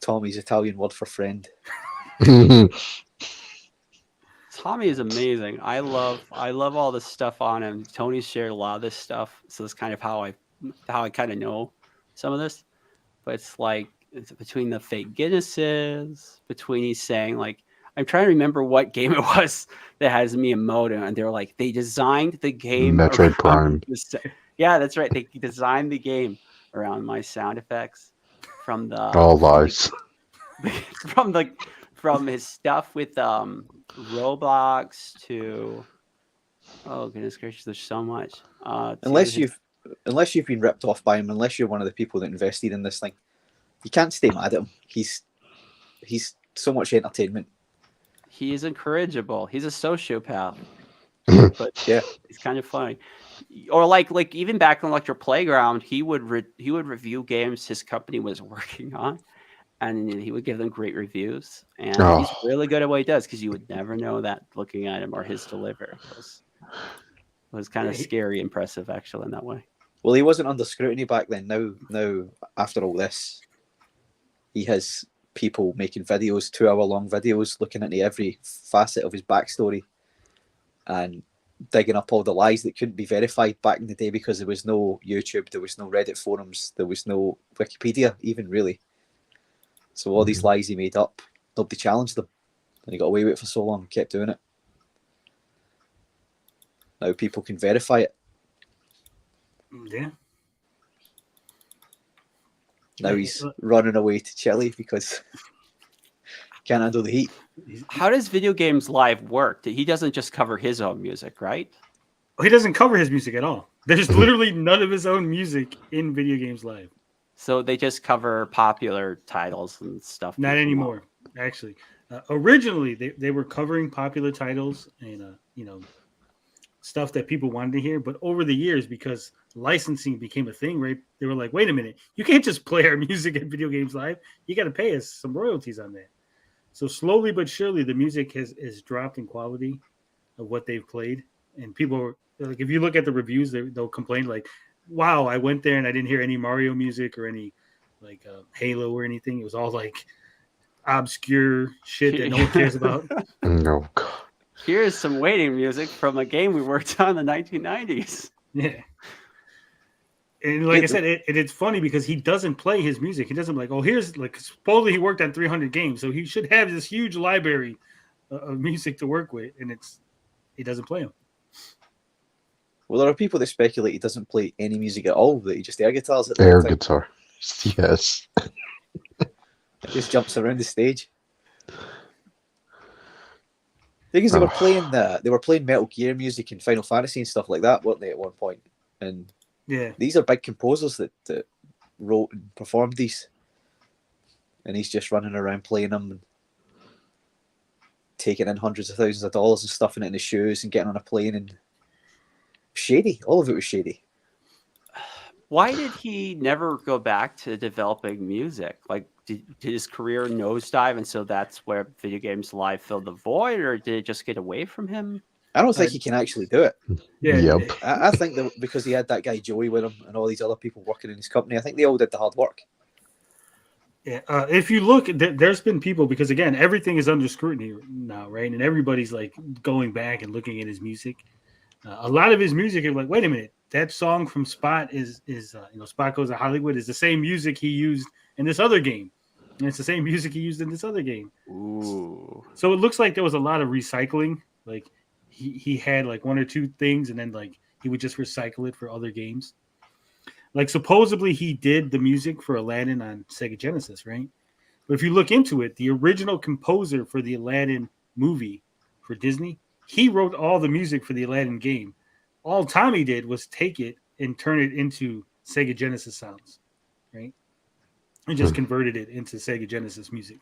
Tommy's Italian word for friend. Tommy is amazing. I love all this stuff on him. Tony's shared a lot of this stuff, so that's kind of how I kind of know some of this. But it's like it's between the fake Guinnesses, between he's saying like I'm trying to remember what game it was that has Miyamoto, and they were like they designed the game. Metroid Prime. Yeah, that's right. They designed the game around my sound effects from the All lies. from his stuff with Roblox to goodness gracious, there's so much. Unless you've been ripped off by him, unless you're one of the people that invested in this thing, you can't stay mad at him. He's so much entertainment. He is incorrigible. He's a sociopath. But yeah, it's kind of funny. Or like even back on Electro Playground, he would review games his company was working on, and he would give them great reviews. And he's really good at what he does because you would never know that looking at him or his delivery. It was kind of scary, impressive actually in that way. Well, he wasn't under scrutiny back then. Now after all this, he has people making videos, 2-hour-long videos, looking into every facet of his backstory and digging up all the lies that couldn't be verified back in the day because there was no YouTube, there was no Reddit forums, there was no Wikipedia even really. So all these lies he made up, nobody challenged them. And he got away with it for so long, kept doing it. Now people can verify it. Yeah. Now he's running away to Chile because can't handle the heat. How does Video Games Live work? He doesn't just cover his own music, right? He doesn't cover his music at all. There's literally none of his own music in Video Games Live. So they just cover popular titles and stuff. Not anymore, actually. Originally, they were covering popular titles and stuff that people wanted to hear. But over the years, because licensing became a thing, right? They were like, wait a minute, you can't just play our music at Video Games Live. You got to pay us some royalties on that. So slowly but surely, the music has dropped in quality of what they've played. And people, like, if you look at the reviews, they'll complain like, wow, I went there and I didn't hear any Mario music or any like Halo or anything. It was all like obscure shit that no one cares about. No. Here's some waiting music from a game we worked on in the 1990s. Yeah. And like I said, it's funny because he doesn't play his music. He doesn't like, here's like, supposedly he worked on 300 games. So he should have this huge library of music to work with. And he doesn't play them. Well, there are people that speculate he doesn't play any music at all, that he just air guitars at the Air time. guitar. Yes. Just jumps around the stage. Because they were playing Metal Gear music and Final Fantasy and stuff like that, weren't they, at one point? And yeah, these are big composers that wrote and performed these. And he's just running around playing them and taking in hundreds of thousands of dollars and stuffing it in his shoes and getting on a plane. And shady. All of it was shady. Why did he never go back to developing music? Like, did his career nosedive, and so that's where Video Games Live filled the void, or did it just get away from him? I don't think he can actually do it. Yeah. Yep. I think that because he had that guy Joey with him and all these other people working in his company, I think they all did the hard work. Yeah. If you look, there's been people, because again, everything is under scrutiny now, right? And everybody's like going back and looking at his music. A lot of his music is like, wait a minute, that song from Spot is Spot Goes to Hollywood is the same music he used in this other game. And it's the same music he used in this other game. Ooh. So it looks like there was a lot of recycling. Like he had like one or two things and then like he would just recycle it for other games. Like supposedly he did the music for Aladdin on Sega Genesis, right? But if you look into it, the original composer for the Aladdin movie for Disney, he wrote all the music for the Aladdin game. All Tommy did was take it and turn it into Sega Genesis sounds, right? And just converted it into Sega Genesis music.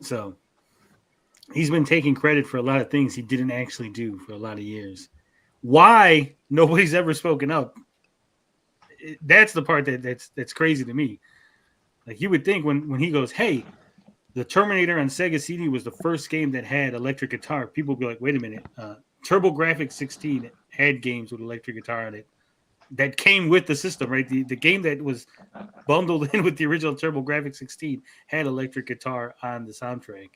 So he's been taking credit for a lot of things he didn't actually do for a lot of years. Why nobody's ever spoken up? That's the part that's crazy to me. Like, you would think when he goes, hey, the Terminator on Sega CD was the first game that had electric guitar, people would be like, wait a minute, TurboGrafx 16 had games with electric guitar on it that came with the system, right? The game that was bundled in with the original TurboGrafx 16 had electric guitar on the soundtrack,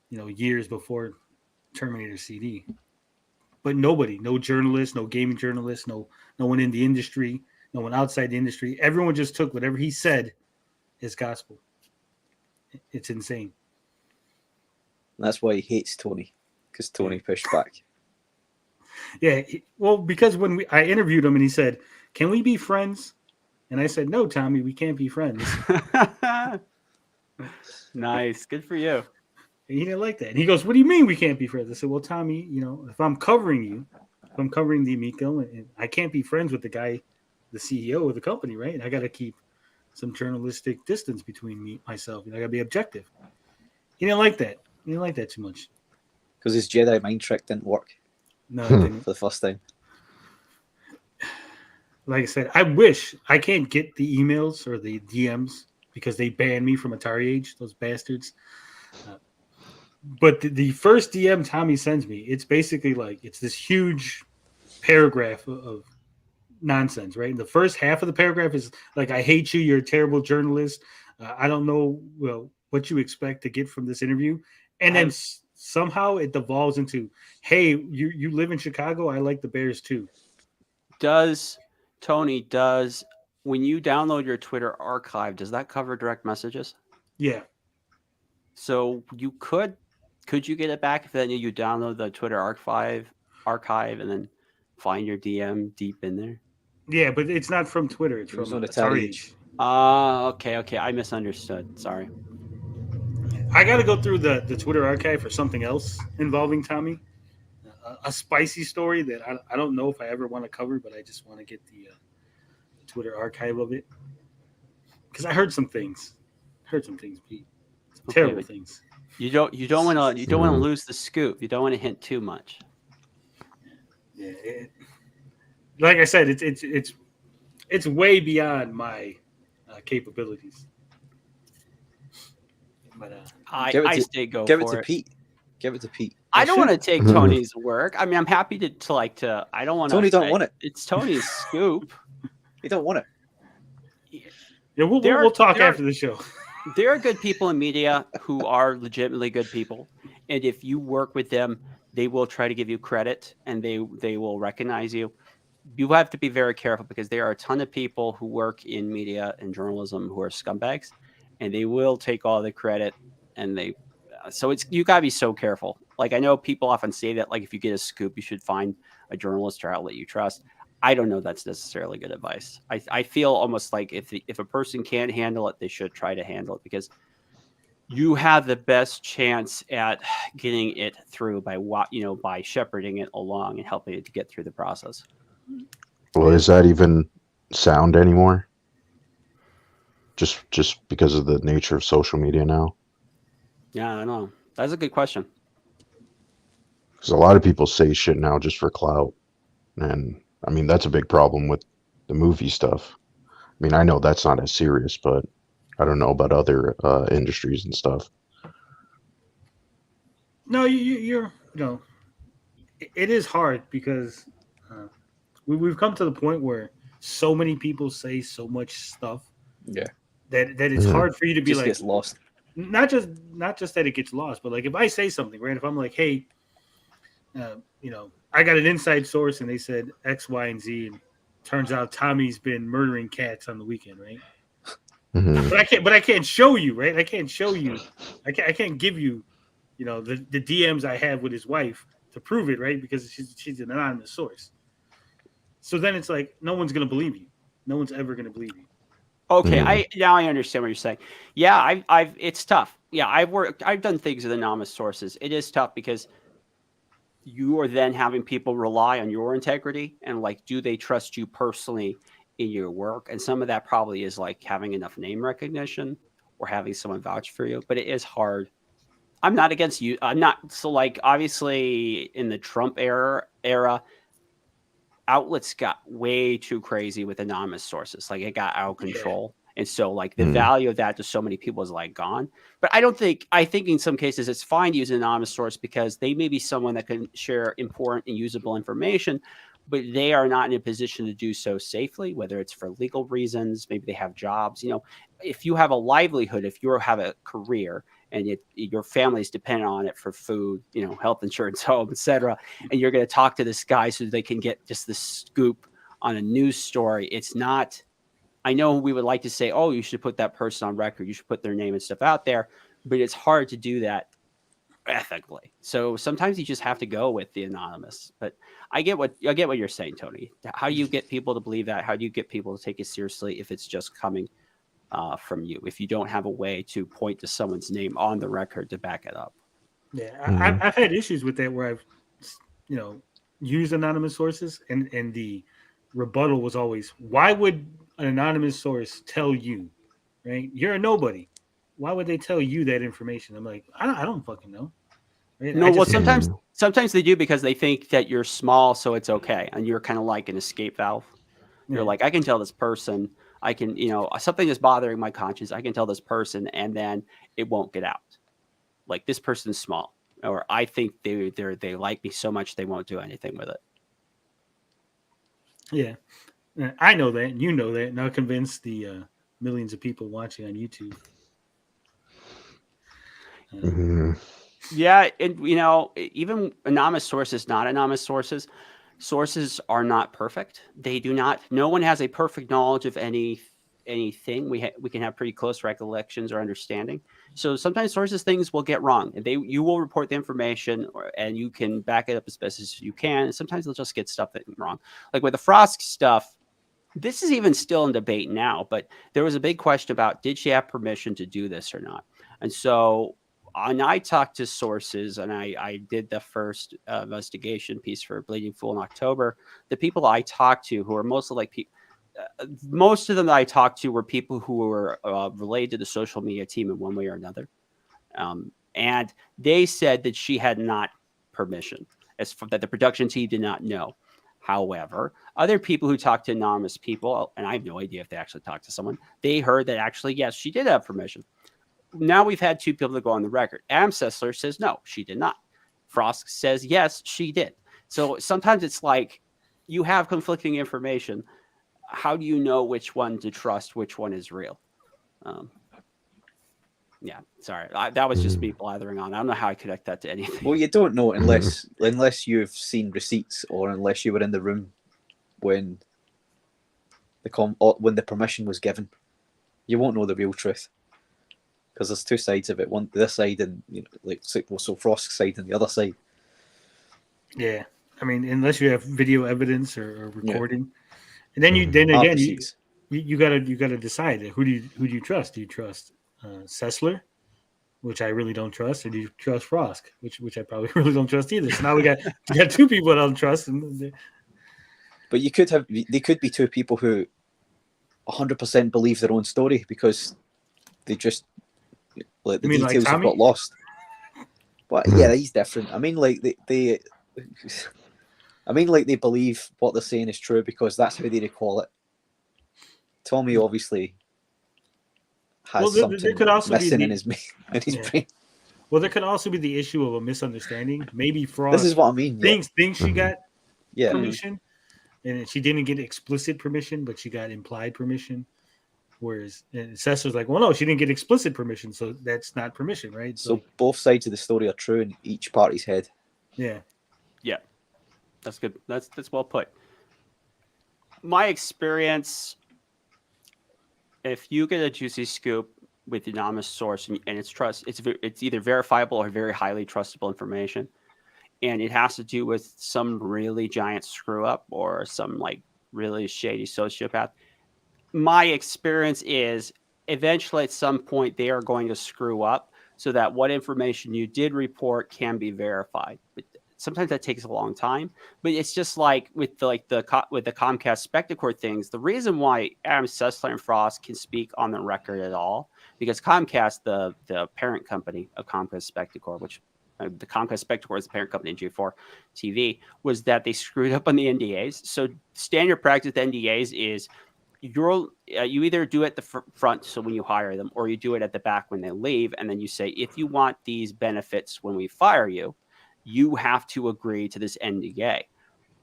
years before Terminator CD. But nobody, no journalist, no gaming journalist, no one in the industry, no one outside the industry. Everyone just took whatever he said as gospel. It's insane. That's why he hates Tony, because Tony pushed back. Yeah, well, because when I interviewed him and he said, "Can we be friends?" And I said, "No, Tommy, we can't be friends." Nice, good for you. And he didn't like that. And he goes, "What do you mean we can't be friends?" I said, "Well, Tommy, if I'm covering you, if I'm covering the Amico, and I can't be friends with the guy, the CEO of the company, right? And I got to keep some journalistic distance between myself. I got to be objective." He didn't like that. He didn't like that too much. Because his Jedi mind trick didn't work. No, it didn't. For the first time. Like I said, I wish I can't get the emails or the DMs because they banned me from Atari Age, those bastards. But the first DM Tommy sends me, it's basically like, it's this huge paragraph of nonsense, right? And the first half of the paragraph is like, "I hate you. You're a terrible journalist. I don't know what you expect to get from this interview." And then somehow it devolves into, "Hey, you live in Chicago. I like the Bears too." Tony, when you download your Twitter archive, does that cover direct messages? Yeah. So you could you get it back if then you download the Twitter archive and then find your DM deep in there? Yeah, but it's not from Twitter. It's from Atari Age. Okay. I misunderstood. Sorry. I got to go through the Twitter archive for something else involving Tommy. A spicy story that I don't know if I ever want to cover, but I just want to get the Twitter archive of it. Because I heard some things. Pete. Some terrible things. You don't want to lose the scoop. You don't want to hint too much. Yeah. Like I said, it's way beyond my capabilities. But I stay go give for it to Pete. Give it to Pete. I don't want to take Tony's work. I mean, I'm happy to. I don't want to. Tony don't want it. It's Tony's scoop. You don't want it. Yeah, we'll talk after the show. There are good people in media who are legitimately good people, and if you work with them, they will try to give you credit and they will recognize you. You have to be very careful because there are a ton of people who work in media and journalism who are scumbags, and they will take all the credit. And you gotta be so careful. Like, I know people often say that, like, if you get a scoop, you should find a journalist or outlet you trust. I don't know that's necessarily good advice. I feel almost like if a person can't handle it, they should try to handle it because you have the best chance at getting it through by shepherding it along and helping it to get through the process. Well, is that even sound anymore? Just because of the nature of social media now? Yeah, I know. That's a good question. Because a lot of people say shit now just for clout. And I mean, that's a big problem with the movie stuff. I mean, I know that's not as serious, but I don't know about other industries and stuff. No, you're it is hard because we've come to the point where so many people say so much stuff. Yeah. That it's hard for you to be just like, gets lost. Not just that it gets lost, but like if I say something, right? If I'm like, hey, I got an inside source and they said X, Y, and Z, and turns out Tommy's been murdering cats on the weekend, right? Mm-hmm. But I can't show you, right? I can't show you. I can't give you, the DMs I have with his wife to prove it, right? Because she's an anonymous source. So then it's like no one's gonna believe you. No one's ever gonna believe you. Okay, now I understand what you're saying. Yeah, it's tough. Yeah, I've done things with anonymous sources. It is tough because you are then having people rely on your integrity and like, do they trust you personally in your work? And some of that probably is like having enough name recognition or having someone vouch for you, but it is hard. I'm not against you. I'm not. So like, obviously in the Trump era, outlets got way too crazy with anonymous sources. Like it got out of control. And so like the value of that to so many people is like gone. But I think in some cases it's fine to use an anonymous source because they may be someone that can share important and usable information, but they are not in a position to do so safely, whether it's for legal reasons, maybe they have jobs. You know, if you have a livelihood, if you have a career and your family is dependent on it for food, you know, health insurance, home, etc., and you're going to talk to this guy so they can get just the scoop on a news story, it's not. I know we would like to say, oh, you should put that person on record. You should put their name and stuff out there, but it's hard to do that ethically. So sometimes you just have to go with the anonymous. But I get what you're saying, Tony. How do you get people to believe that? How do you get people to take it seriously if it's just coming from you? If you don't have a way to point to someone's name on the record to back it up. Yeah, I've had issues with that where I've, used anonymous sources, and the rebuttal was always, why would an anonymous source tell you, right? You're a nobody. Why would they tell you that information? I'm like, I don't fucking know. Right? No, well, sometimes they do because they think that you're small, so it's okay, and you're kind of like an escape valve. You're like, I can tell this person, I can, something is bothering my conscience. I can tell this person, and then it won't get out. Like this person's small, or I think they like me so much they won't do anything with it. Yeah. I know that, and you know that, and I'll convince the millions of people watching on YouTube. Yeah, and even anonymous sources, not anonymous sources are not perfect. They do not. No one has a perfect knowledge of anything. We can have pretty close recollections or understanding. So sometimes things will get wrong, and you will report the information, and you can back it up as best as you can. And sometimes they'll just get stuff wrong, like with the Frosk stuff. This is even still in debate now, but there was a big question about, did she have permission to do this or not? And so I talked to sources, and I did the first investigation piece for Bleeding Fool in October. The people I talked to, who are mostly like people, most of them that I talked to were people who were related to the social media team in one way or another. And they said that she had not permission, that the production team did not know. However, other people who talked to anonymous people, and I have no idea if they actually talked to someone, they heard that actually, yes, she did have permission. Now we've had two people to go on the record. Adam Sessler says, no, she did not. Frosk says, yes, she did. So sometimes it's like you have conflicting information. How do you know which one to trust, which one is real? Yeah, sorry. That was just me blathering on. I don't know how I connect that to anything. Well, you don't know unless you've seen receipts, or unless you were in the room when the permission was given. You won't know the real truth, because there's two sides of it. One, this side, and so Frost's side and the other side. Yeah, I mean, unless you have video evidence or recording, and then you gotta decide who do you trust? Do you trust Sessler, which I really don't trust, or do you trust Frosk, which I probably really don't trust either? So now we got two people I don't trust. But they could be two people who 100% believe their own story because they just the details have got lost. But yeah, he's different. I mean, they believe what they're saying is true because that's how they recall it. Tommy obviously has something missing in his brain. Well, there could also be the issue of a misunderstanding. Maybe Frost. This is what I mean. Thinks she got permission, and she didn't get explicit permission, but she got implied permission. Whereas Sessler's like, well, no, she didn't get explicit permission, so that's not permission, right? So both sides of the story are true in each party's head. Yeah. Yeah. That's good. That's well put. My experience, if you get a juicy scoop with the anonymous source and it's either verifiable or very highly trustable information, and it has to do with some really giant screw up or some really shady sociopath. My experience is eventually at some point they are going to screw up so that what information you did report can be verified. But sometimes that takes a long time, but it's just like with the Comcast Spectacor things. The reason why Adam Sessler and Frost can speak on the record at all, because Comcast, the parent company of Comcast Spectacor, which the Comcast Spectacor is the parent company in G4 TV, was that they screwed up on the NDAs. So standard practice with NDAs is you either do it at the front, so when you hire them, or you do it at the back when they leave, and then you say, if you want these benefits when we fire you, you have to agree to this NDA.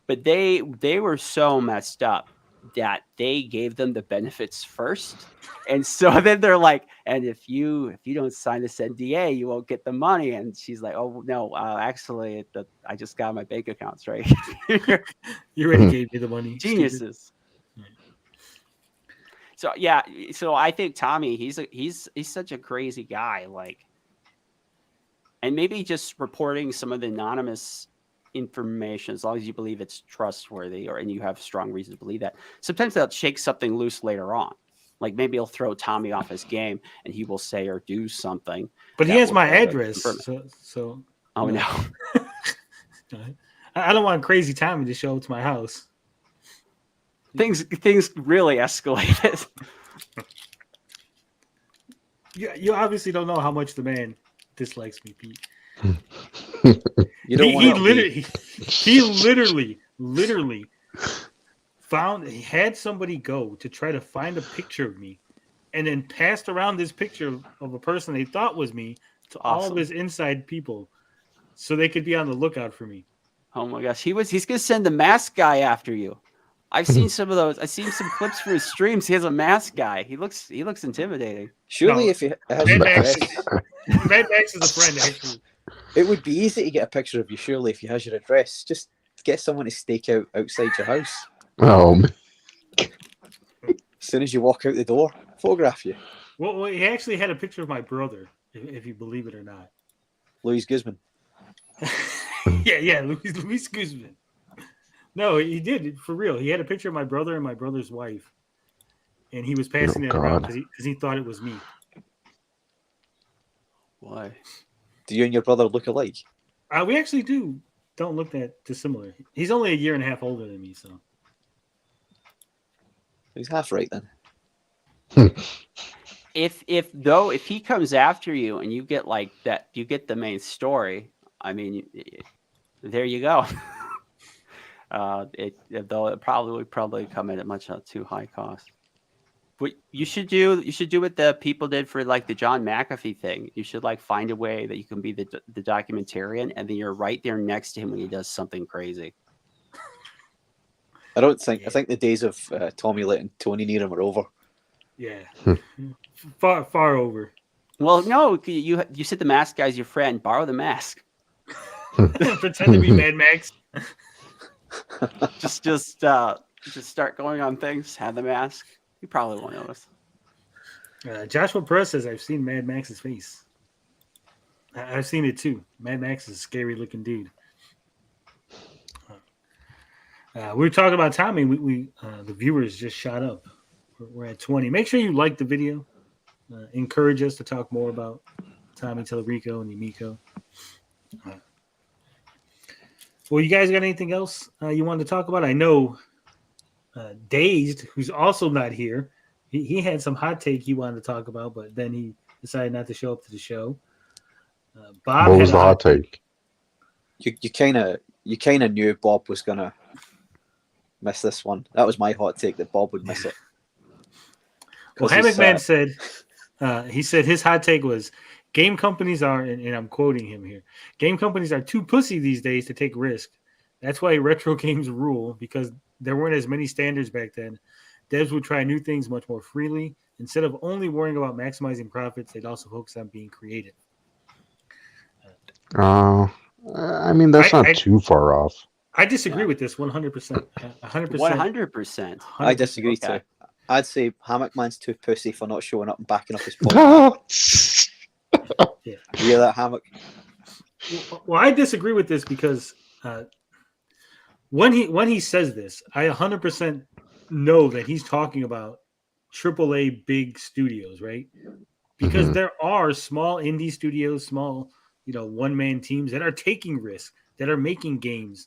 But they were so messed up that they gave them the benefits first. And so then they're like, and if you don't sign this NDA, you won't get the money. And she's like, oh no, actually, I just got my bank accounts right. You already gave me the money. Geniuses. So yeah, so I think Tommy, he's such a crazy guy, like, and maybe just reporting some of the anonymous information, as long as you believe it's trustworthy, and you have strong reason to believe that. Sometimes they'll shake something loose later on. Like maybe he'll throw Tommy off his game and he will say or do something. But he has my address. So oh no. I don't want crazy Tommy to show up to my house. Things really escalated. You obviously don't know how much the man dislikes me, Pete. You don't he literally he had somebody go to try to find a picture of me, and then passed around this picture of a person they thought was me to all of his inside people, so they could be on the lookout for me. Oh my gosh, he's gonna send the mask guy after you. I've seen some of those. I've seen some clips for his streams. He has a mask guy. He looks intimidating. Surely, if he has Mad Max is a friend, actually. It would be easy to get a picture of you, surely, if he has your address. Just get someone to stake out outside your house. Oh, as soon as you walk out the door, photograph you. Well, he actually had a picture of my brother, if you believe it or not. Louis Guzman. yeah, Louis Guzman. No, he did, for real. He had a picture of my brother and my brother's wife, and he was passing it around because he thought it was me. Why? Do you and your brother look alike? We actually don't look that dissimilar. He's only a year and a half older than me, so. He's half right then. If he comes after you and you get like that, you get the main story. I mean, there you go. Though it probably come in at much too high cost. But you should do what the people did for like the John McAfee thing. You should like find a way that you can be the documentarian, and then you're right there next to him when he does something crazy. I think the days of Tommy letting Tony near him are over. Yeah, far over. Well, no, you said the mask guy's your friend. Borrow the mask. Pretend to be Mad Max. just start going on things. Have the mask. You probably won't notice. Joshua Perez says, I've seen Mad Max's face. I've seen it too. Mad Max is a scary looking dude. We were talking about Tommy. We the viewers just shot up. We're at 20. Make sure you like the video. Encourage us to talk more about Tommy Talarico and Amico. Well, you guys got anything else you wanted to talk about? I know Dazed, who's also not here, he had some hot take he wanted to talk about, but then he decided not to show up to the show. Bob, what was the hot take? You kind of knew Bob was gonna miss this one. That was my hot take, that Bob would miss it. Well, Hammock Man said he said his hot take was game companies are, and I'm quoting him here, game companies are too pussy these days to take risk. That's why retro games rule, because there weren't as many standards back then. Devs would try new things much more freely. Instead of only worrying about maximizing profits, they'd also focus on being creative. I mean, that's not too far off. I disagree with this 100%. 100%. I disagree too. I'd say Hammock Man's too pussy for not showing up and backing up his point. Yeah. You hear that, Hammock? Well, I disagree with this because when he says this, I 100% know that he's talking about AAA big studios, right? Because there are small indie studios, small, one-man teams that are taking risks, that are making games,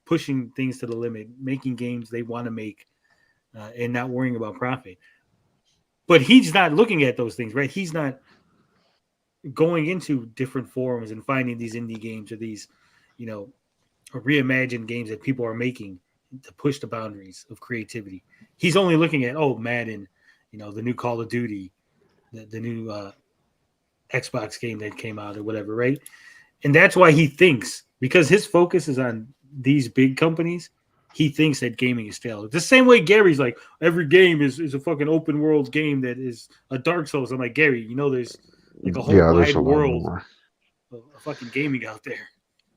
pushing things to the limit, making games they want to make, and not worrying about profit. But he's not looking at those things, right? He's not going into different forums and finding these indie games or these, reimagined games that people are making to push the boundaries of creativity. He's only looking at, Madden, the new Call of Duty, the new Xbox game that came out or whatever, right? And that's why he thinks, because his focus is on these big companies, he thinks that gaming is stale. The same way Gary's like, every game is a fucking open world game that is a Dark Souls. I'm like, Gary, there's like a whole wide world of fucking gaming out there.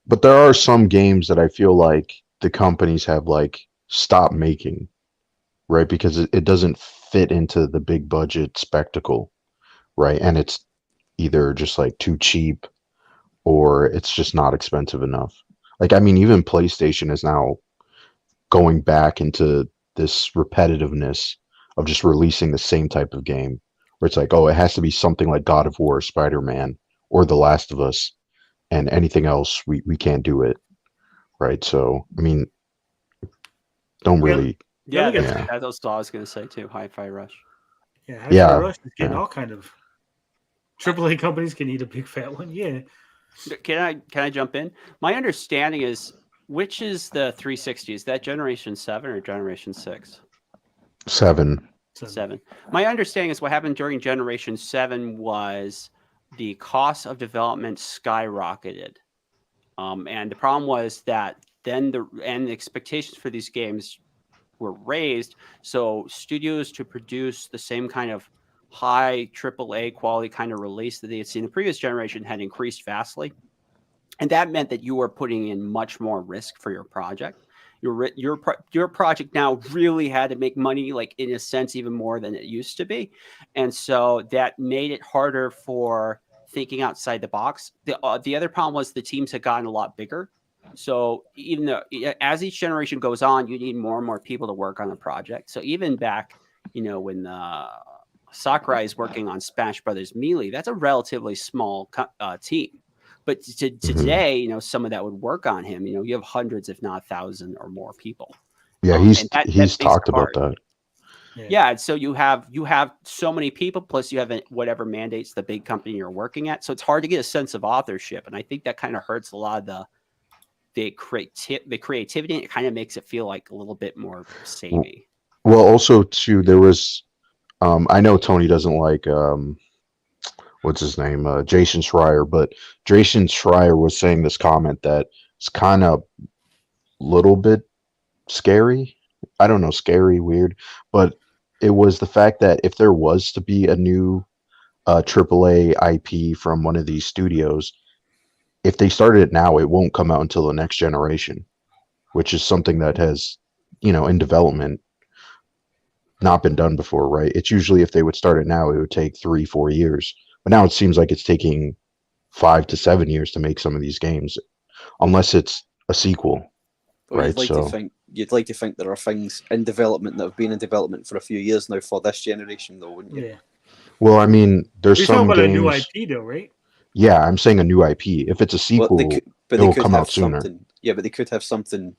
But there are some games that I feel like the companies have like stopped making, right? Because it doesn't fit into the big budget spectacle, right? And it's either just like too cheap or it's just not expensive enough. Like, I mean, even PlayStation is now going back into this repetitiveness of just releasing the same type of game where it's like, it has to be something like God of War, Spider-Man, or The Last of Us, and anything else we can't do it, right? So I mean, don't really. Yeah, that's what I was going to say too. Hi-Fi Rush. Yeah, Hi-Fi Rush is getting all kind of AAA companies can eat a big fat one. Yeah. Can I jump in? My understanding is, which is the 360? Is that Generation 7 or Generation 6? 7. 7. My understanding is what happened during Generation 7 was the cost of development skyrocketed. And the problem was that then the expectations for these games were raised. So studios to produce the same kind of high AAA quality kind of release that they had seen in the previous generation had increased vastly. And that meant that you were putting in much more risk for your project. Your project now really had to make money, like in a sense, even more than it used to be. And so that made it harder for thinking outside the box. The other problem was the teams had gotten a lot bigger. So even though as each generation goes on, you need more and more people to work on the project. So even back, when Sakurai is working on Smash Brothers Melee, that's a relatively small team. But today, some of that would work on him. You have hundreds, if not 1,000 or more people. Yeah, he's talked about that. Yeah, so you have so many people, plus you have whatever mandates the big company you're working at. So it's hard to get a sense of authorship, and I think that kind of hurts a lot of the creativity. And it kind of makes it feel like a little bit more samey. Well, also too, there was, I know Tony doesn't like. What's his name? Jason Schreier. But Jason Schreier was saying this comment that it's kind of a little bit scary. I don't know, scary, weird. But it was the fact that if there was to be a new AAA IP from one of these studios, if they started it now, it won't come out until the next generation, which is something that has, in development, not been done before, right? It's usually if they would start it now, it would take 3-4 years. But now it seems like it's taking 5 to 7 years to make some of these games, unless it's a sequel, right? You'd like to think there are things in development that have been in development for a few years now for this generation, though, wouldn't you? Yeah. Well, I mean, there's some games. A new IP, though, right? Yeah, I'm saying a new IP. If it's a sequel, it will come out sooner. Yeah, but they could have something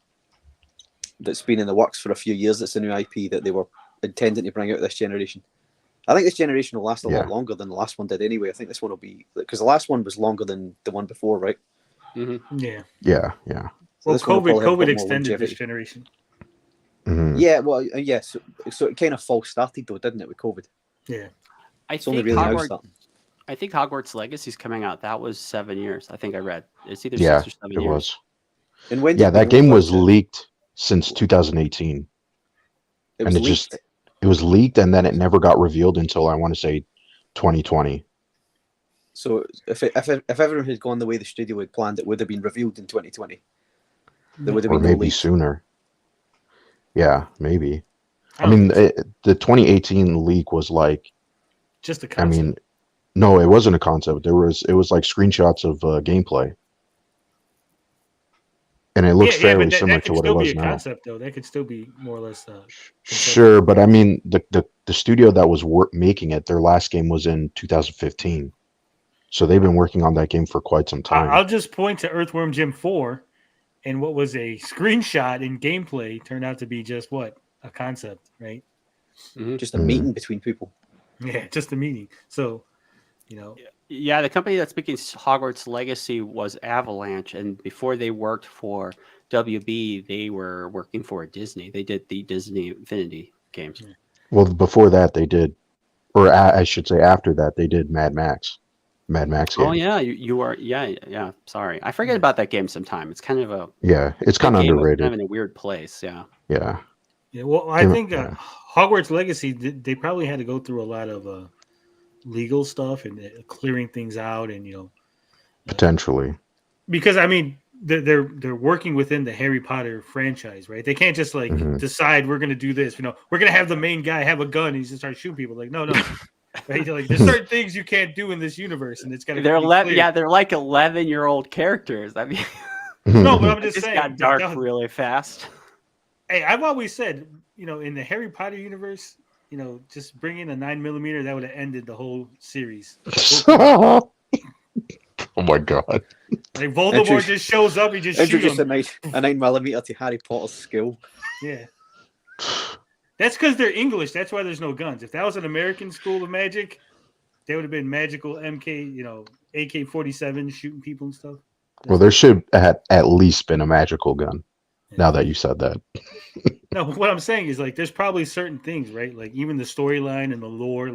that's been in the works for a few years that's a new IP that they were intending to bring out this generation. I think this generation will last a lot longer than the last one did anyway. I think this one will be, because the last one was longer than the one before, right? Mm-hmm. Yeah. Yeah. So well, COVID extended this generation. Mm-hmm. Yeah, well, yeah. So it kind of false started though, didn't it, with COVID? Yeah. I think Hogwarts Legacy is coming out. That was 7 years. I think I read. It's either 6 or 7 years. It was. And when that game was leaked since 2018. It was leaked, and then it never got revealed until I want to say 2020. So if everyone had gone the way the studio had planned, it would have been revealed in 2020. There would have been maybe sooner. Yeah, maybe. I mean, the 2018 leak was like just a concept. I mean, no, it wasn't a concept. It was like screenshots of gameplay. And it looks fairly similar to what it was now. That could still be a concept, though. That could still be more or less. Sure, but I mean, the studio that was making it, their last game was in 2015. So they've been working on that game for quite some time. I'll just point to Earthworm Jim 4, and what was a screenshot in gameplay turned out to be just what? A concept, right? Mm-hmm. Just a meeting between people. Yeah, just the meeting. So, Yeah, the company that's making Hogwarts Legacy was Avalanche, and before they worked for WB, they were working for Disney. They did the Disney Infinity games. Well, before that they did, or I should say after that they did Mad Max games. Oh yeah, you are. Yeah. Sorry, I forget about that game sometime. It's kind of a It's kind of underrated. Kind of in a weird place. Yeah. Yeah. Well, I think Hogwarts Legacy, they probably had to go through a lot of legal stuff and clearing things out, and potentially because I mean they're working within the Harry Potter franchise, right? They can't just decide we're going to do this. We're going to have the main guy have a gun and he's going to start shooting people. Like no. Right? Like there's certain things you can't do in this universe, and it's got to. They're 11. Yeah, they're like 11-year-old characters. I mean, no, but I'm just saying. Got dark really fast. Hey, I've always said, in the Harry Potter universe, just bring in a 9mm, that would have ended the whole series. Oh my god! Like Voldemort just shows up, he just shoots him. a 9mm to Harry Potter's school. Yeah. That's because they're English. That's why there's no guns. If that was an American school of magic, they would have been magical MK, AK-47 shooting people and stuff. Well, there should have at least been a magical gun. Yeah. Now that you said that. No, what I'm saying is there's probably certain things, right? Like even the storyline and the lore,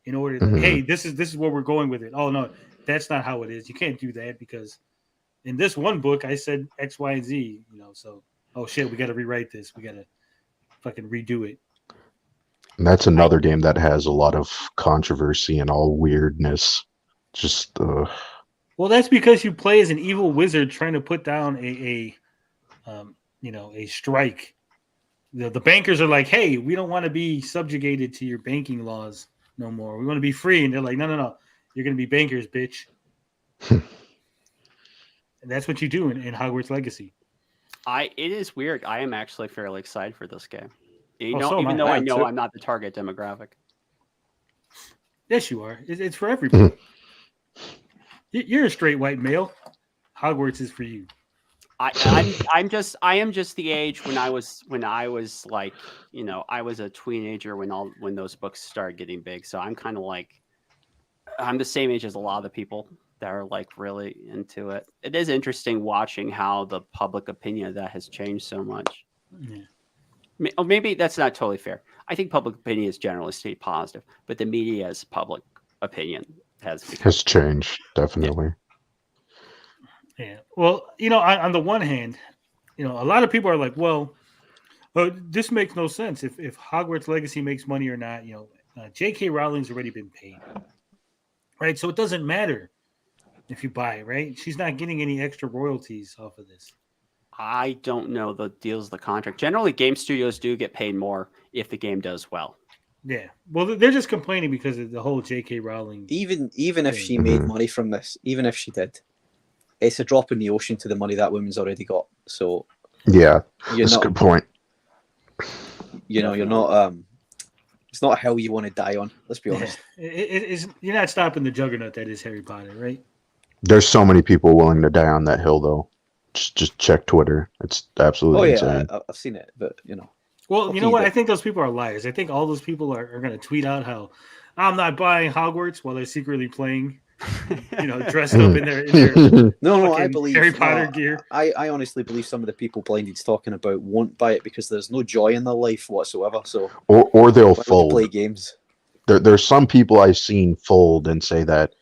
in order to, hey, this is where we're going with it. Oh no, that's not how it is. You can't do that because in this one book I said X, Y, and Z. So oh shit, we got to rewrite this. We got to fucking redo it. And that's another game that has a lot of controversy and all weirdness. Just well, that's because you play as an evil wizard trying to put down a strike. The bankers are like, hey, we don't want to be subjugated to your banking laws no more. We want to be free. And they're like, no. You're going to be bankers, bitch. And that's what you do in Hogwarts Legacy. It is weird. I am actually fairly excited for this game. Even though I know I'm not the target demographic. Yes, you are. It's for everybody. You're a straight white male. Hogwarts is for you. I am just the age when I was like, I was a teenager when those books started getting big. So I'm kind of like, I'm the same age as a lot of the people that are really into it. It is interesting watching how the public opinion of that has changed so much. Yeah. Maybe that's not totally fair. I think public opinion has generally stayed positive, but the media's public opinion has changed, definitely. Yeah. Well, on the one hand, a lot of people are like, well, this makes no sense if Hogwarts Legacy makes money or not. J.K. Rowling's already been paid, right? So it doesn't matter if you buy it, right? She's not getting any extra royalties off of this. I don't know the deals of the contract. Generally, game studios do get paid more if the game does well. Yeah. Well, they're just complaining because of the whole J.K. Rowling. Even if she made money from this, even if she did, it's a drop in the ocean to the money that woman's already got. So yeah, that's a good point. You're not. It's not a hill you want to die on. Let's be honest. You're not stopping the juggernaut that is Harry Potter, right? There's so many people willing to die on that hill, though. Just check Twitter. It's absolutely insane. I've seen it, but Well, you know what? I think those people are liars. I think all those people are going to tweet out how I'm not buying Hogwarts while they're secretly playing, dressed up in their no, I believe Harry Potter gear. I honestly believe some of the people Blinded's talking about won't buy it because there's no joy in their life whatsoever. So or they'll fold. Play games. There's some people I've seen fold and say that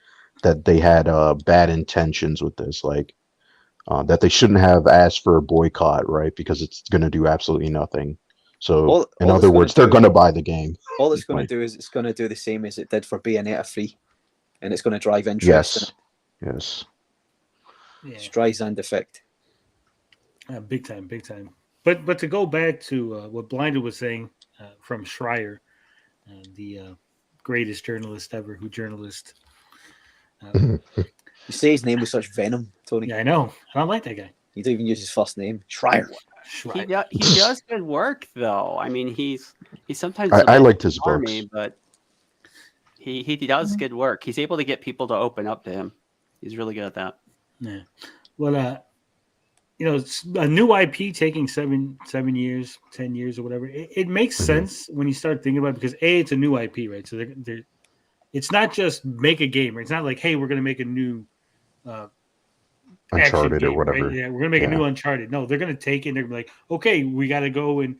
they had bad intentions with this, that they shouldn't have asked for a boycott, right? Because it's going to do absolutely nothing. So, in other words, they're going to buy the game. All it's going to do is it's going to do the same as it did for Bayonetta 3, and it's going to drive interest. Yes. Yeah. It's rise and effect. Big time. But to go back to what Blinded was saying from Schreier, the greatest journalist ever, You say his name with such venom, Tony. Yeah, I know. I don't like that guy. You don't even use his first name, Schreier. He does good work, though. I mean, he's sometimes. I liked his books, but he does good work. He's able to get people to open up to him. He's really good at that. Yeah. Well, a new IP taking 7 years, 10 years, or whatever. It makes sense when you start thinking about it because it's a new IP, right? So it's not just make a game, right? It's not like, hey, we're going to make a new action Uncharted game, or whatever. right? Yeah, we're going to make a new Uncharted. No, they're going to take it and they're going to be like, okay, we got to go and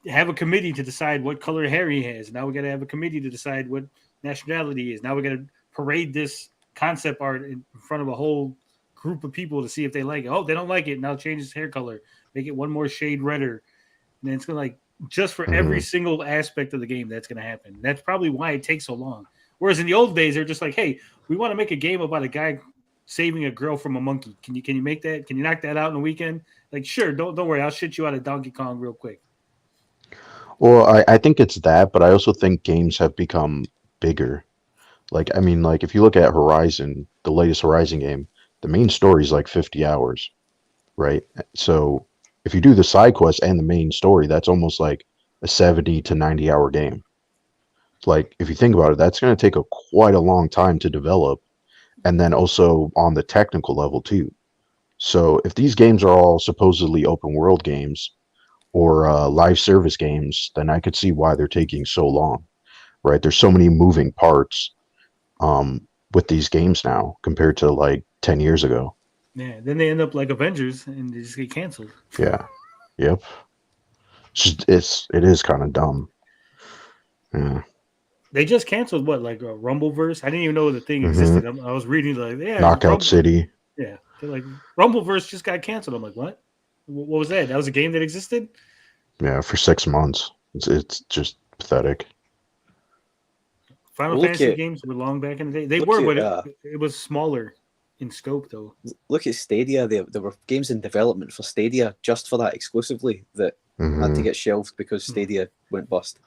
have a committee to decide what color hair he has. Now we got to have a committee to decide what nationality he is. Now we got to parade this concept art in front of a whole group of people to see if they like it. Oh, they don't like it. Now change his hair color. Make it one more shade redder. And then it's going to like just for every single aspect of the game that's going to happen. That's probably why it takes so long. Whereas in the old days, they're just like, hey, we want to make a game about a guy saving a girl from a monkey. Can you make that? Can you knock that out in a weekend? Like, sure, don't worry. I'll shit you out of Donkey Kong real quick. Well, I think it's that, but I also think games have become bigger. Like, I mean, like if you look at Horizon, the latest Horizon game, the main story is like 50 hours, right? So if you do the side quest and the main story, that's almost like a 70 to 90 hour game. Like, if you think about it, that's going to take quite a long time to develop, and then also on the technical level too. So if these games are all supposedly open world games or live service games, then I could see why they're taking so long, right? There's so many moving parts with these games now compared to like 10 years ago. Yeah, then they end up like Avengers and they just get canceled. Yeah. Yep. It is kind of dumb. Yeah. They just canceled what, like a Rumbleverse? I didn't even know the thing existed. I was reading like, yeah, Knockout City. Yeah, they're like Rumbleverse just got canceled. I'm like, what? What was that? That was a game that existed? Yeah, for 6 months. It's just pathetic. Final Fantasy games were long back in the day. They were, but it was smaller in scope, though. Look at Stadia. There were games in development for Stadia just for that exclusively that had to get shelved because Stadia went bust.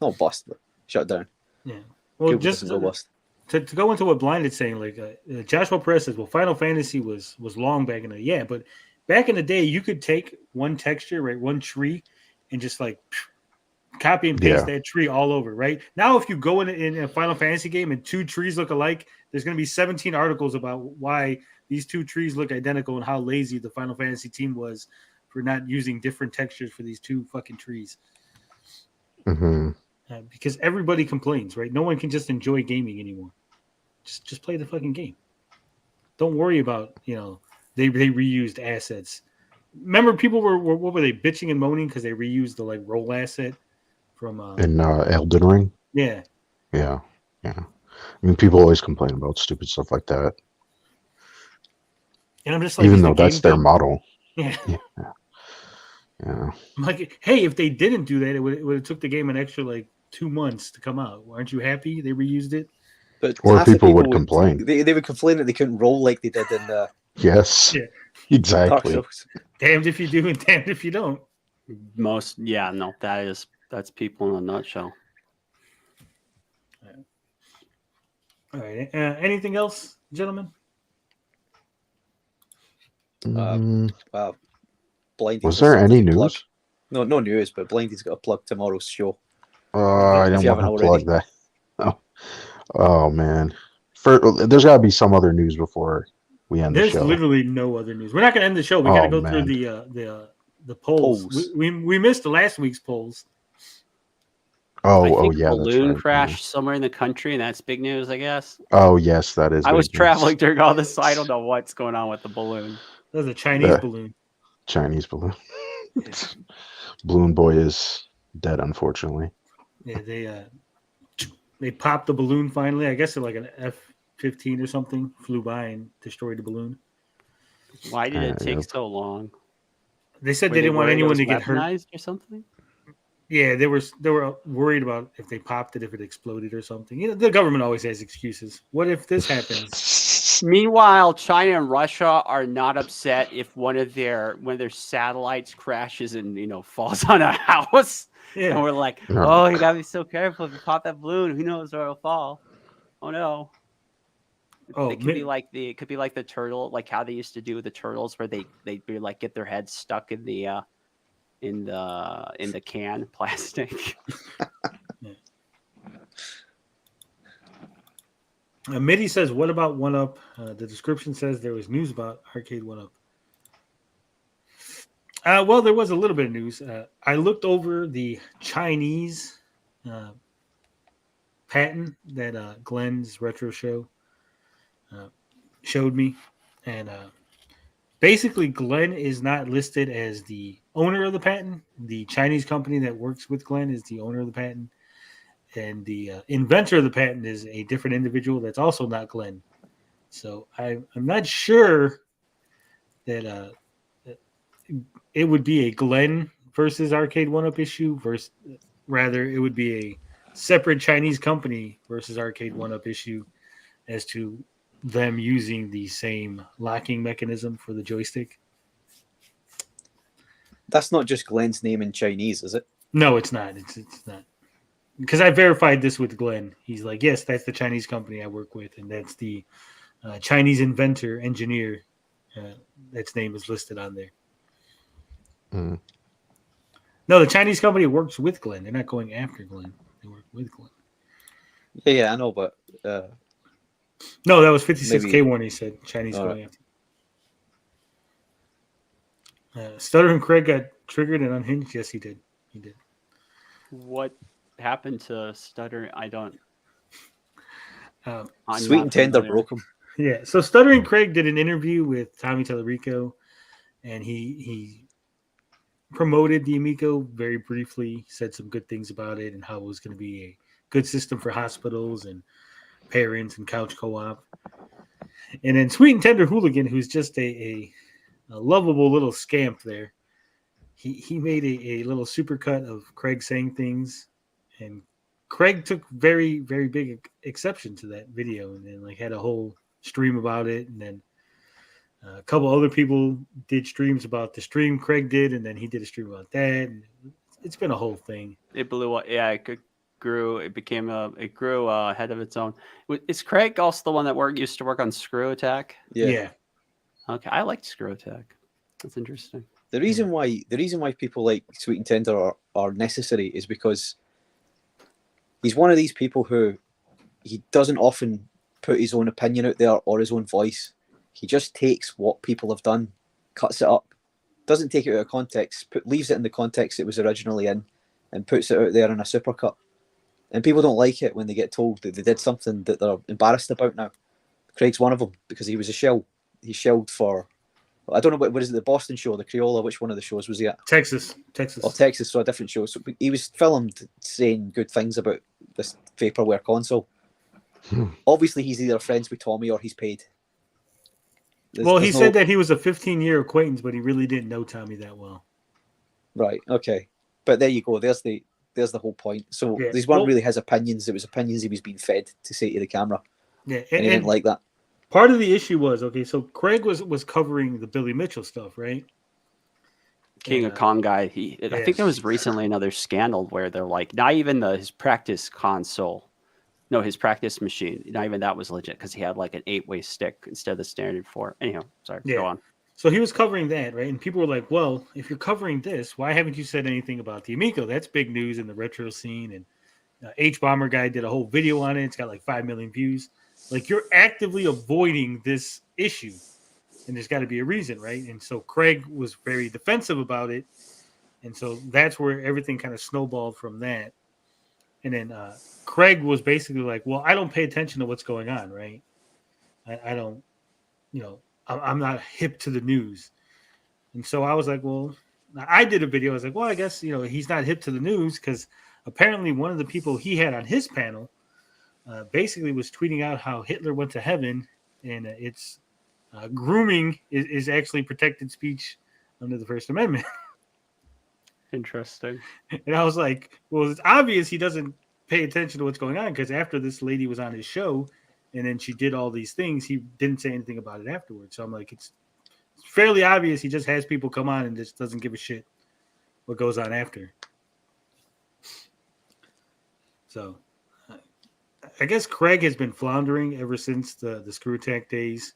Not bust, but shut down. Yeah. Well, Google just doesn't go bust. To go into what Blinded's saying, like Joshua Perez says, well, Final Fantasy was long back in the day. Yeah, but back in the day, you could take one texture, right, one tree, and just like copy and paste that tree all over, right? Now, if you go in a Final Fantasy game and 2 trees look alike, there's going to be 17 articles about why these 2 trees look identical and how lazy the Final Fantasy team was for not using different textures for these 2 fucking trees. Because everybody complains, right? No one can just enjoy gaming anymore. Just play the fucking game. Don't worry about, they reused assets. Remember, people were what were they bitching and moaning because they reused the like roll asset from in Elden Ring. Yeah. I mean, people always complain about stupid stuff like that. And I'm just like, even though that's their model. Yeah. I'm like, hey, if they didn't do that, it would have took the game an extra like 2 months to come out. Aren't you happy they reused it? But or people would complain. They would complain that they couldn't roll like they did in the yes, exactly. Damned if you do and damned if you don't. That's people in a nutshell. All right. Anything else, gentlemen? Blindy's was there any news? No news, but Blindy's got to plug tomorrow's show. I don't want to plug that. Oh man, there's got to be some other news before we end the show. There's literally no other news. We're not going to end the show. We got to go through the polls. We missed last week's polls. Oh, yeah, balloon crash somewhere in the country, and that's big news, I guess. Oh yes, that is. I was traveling during all this, so I don't know what's going on with the balloon. That was a Chinese balloon. Chinese balloon. Balloon boy is dead, unfortunately. Yeah, they popped the balloon finally. I guess like an F-15 or something flew by and destroyed the balloon. Why did it take so long? They said they didn't want anyone to get hurt or something. Yeah, they were worried about if they popped it, if it exploded or something. The government always has excuses. What if this happens? Meanwhile, China and Russia are not upset if one of their satellites crashes and falls on a house. Yeah. And we're like, oh, you gotta be so careful if you pop that balloon. Who knows where it'll fall? Oh no. It could be like the turtle, like how they used to do with the turtles, where they'd be like get their heads stuck in the can plastic. Mitty says, what about 1UP? The description says there was news about Arcade 1UP. Well, there was a little bit of news. I looked over the Chinese patent that Glenn's retro show showed me, and basically Glenn is not listed as the owner of the patent. The Chinese company that works with Glenn is the owner of the patent, and the inventor of the patent is a different individual that's also not Glenn. So I'm not sure that it would be a Glenn versus Arcade 1-Up issue versus rather it would be a separate Chinese company versus Arcade 1-Up issue as to them using the same locking mechanism for the joystick. That's not just Glenn's name in Chinese, is it? No, it's not. It's not. Because I verified this with Glenn. He's like, yes, that's the Chinese company I work with, and that's the Chinese inventor, engineer. That's name is listed on there. Mm. No, the Chinese company works with Glenn. They're not going after Glenn. They work with Glenn. Yeah, I know, but no, that was 56K one. He said Chinese going after. Stuttering Craig got triggered and unhinged. Yes, he did. He did. What happened to Stuttering? I don't. Sweet and Tender broke him. Yeah. So Stuttering Craig did an interview with Tommy Talarico, and he promoted the Amico very briefly, said some good things about it and how it was going to be a good system for hospitals and parents and couch co-op. And then Sweet and Tender Hooligan, who's just a lovable little scamp there, he made a little supercut of Craig saying things, and Craig took very, very big exception to that video and then like had a whole stream about it. And then a couple other people did streams about the stream Craig did, and then he did a stream about that. And it's been a whole thing. It blew up. Yeah, it grew. It grew ahead of its own. Is Craig also the one that used to work on Screw Attack? Yeah. Okay, I liked Screw Attack. That's interesting. The reason why people like Sweet and Tender are necessary is because he's one of these people who he doesn't often put his own opinion out there or his own voice. He just takes what people have done, cuts it up, doesn't take it out of context, leaves it in the context it was originally in, and puts it out there in a supercut. And people don't like it when they get told that they did something that they're embarrassed about now. Craig's one of them because he was a shell. He shelled for, I don't know what is it, the Boston show, the Creola, which one of the shows was he at? Texas. Oh, Texas, so a different show. So he was filmed saying good things about this vaporware console. Obviously, he's either friends with Tommy or he's paid. He said that he was a 15-year acquaintance, but he really didn't know Tommy that well. Right. Okay. But there you go. There's the whole point. So these weren't really his opinions. It was opinions he was being fed to say to the camera. Yeah, and he didn't like that. Part of the issue was so Craig was covering the Billy Mitchell stuff, right? King of Kong guy. I think there was recently another scandal where they're like, not even his practice console. No, his practice machine. Not even that was legit because he had like an 8-way stick instead of the standard 4. Anyhow, sorry, go on. So he was covering that, right? And people were like, well, if you're covering this, why haven't you said anything about the Amico? That's big news in the retro scene. And H-Bomber guy did a whole video on it. It's got like 5 million views. Like, you're actively avoiding this issue. And there's got to be a reason, right? And so Craig was very defensive about it. And so that's where everything kind of snowballed from that. And then Craig was basically like, well, I don't pay attention to what's going on, right? I don't, I'm not hip to the news. And so I was like, well, I did a video. I was like, well, I guess, he's not hip to the news because apparently one of the people he had on his panel basically was tweeting out how Hitler went to heaven, and it's grooming is actually protected speech under the First Amendment. Interesting. And I was like, well, it's obvious he doesn't pay attention to what's going on because after this lady was on his show and then she did all these things, he didn't say anything about it afterwards. So I'm like, it's fairly obvious he just has people come on and just doesn't give a shit what goes on after. So I guess Craig has been floundering ever since the Screw Attack days.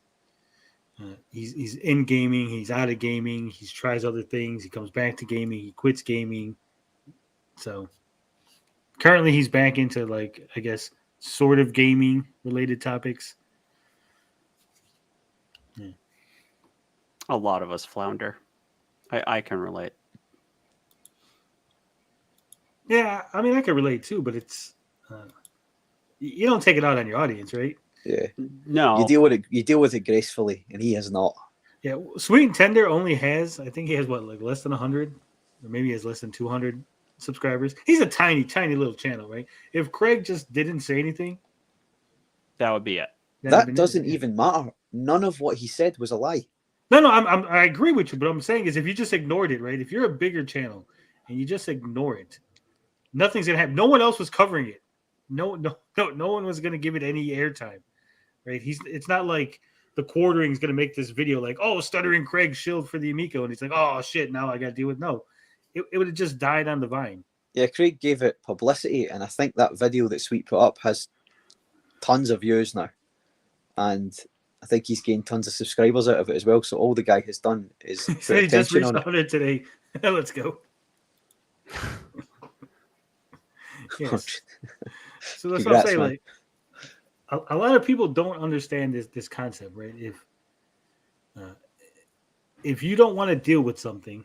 He's in gaming, he's out of gaming, he tries other things, he comes back to gaming, he quits gaming. So currently he's back into, like, I guess, sort of gaming related topics. Yeah. A lot of us flounder. I can relate. Yeah, I mean, I can relate too, but it's you don't take it out on your audience, right? Yeah. No. You deal with it gracefully, and he has not. Yeah, Sweet and Tender only has, I think he has like less than 100, or maybe he has less than 200 subscribers. He's a tiny, tiny little channel, right? If Craig just didn't say anything, that would be it. That doesn't even matter. None of what he said was a lie. No, I agree with you, but what I'm saying is if you just ignored it, right? If you're a bigger channel and you just ignore it, nothing's gonna happen. No one else was covering it. No one was gonna give it any airtime, right? It's not like the Quartering is gonna make this video like, oh, Stuttering Craig shilled for the Amico, and he's like, oh shit, now I gotta deal with it would have just died on the vine. Yeah, Craig gave it publicity, and I think that video that Sweet put up has tons of views now, and I think he's gained tons of subscribers out of it as well. So all the guy has done is He put said he just attention reached on it. 100 today. Let's go. Yes. So that's what I'm saying. Man. Like, a lot of people don't understand this concept, right? If you don't want to deal with something,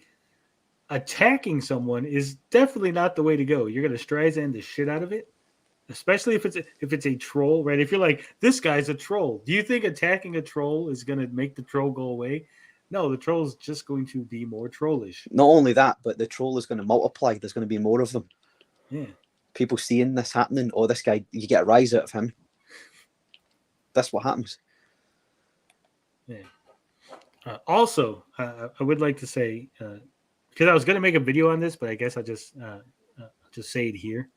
attacking someone is definitely not the way to go. You're going to Streisand the shit out of it, especially if it's a troll, right? If you're like, this guy's a troll, do you think attacking a troll is going to make the troll go away? No, the troll's just going to be more trollish. Not only that, but the troll is going to multiply. There's going to be more of them. Yeah. People seeing this happening, oh, this guy, you get a rise out of him. That's what happens. Yeah. Also, I would like to say, because I was going to make a video on this, but I guess I'll just say it here.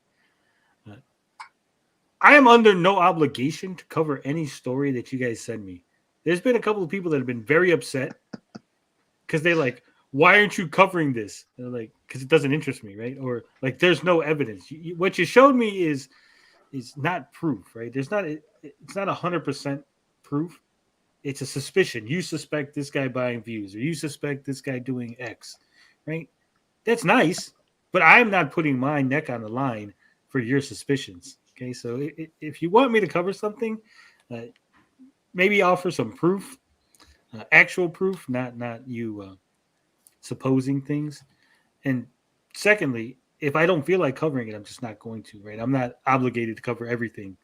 I am under no obligation to cover any story that you guys send me. There's been a couple of people that have been very upset because they're like, why aren't you covering this? They're like, because it doesn't interest me, right? Or like, there's no evidence. What you showed me is not proof, right? It's not 100% proof. It's a suspicion. You suspect this guy buying views, or you suspect this guy doing X, right? That's nice, but I'm not putting my neck on the line for your suspicions. Okay, so if you want me to cover something, maybe offer some proof, actual proof, not you supposing things. And secondly, if I don't feel like covering it, I'm just not going to, right? I'm not obligated to cover everything.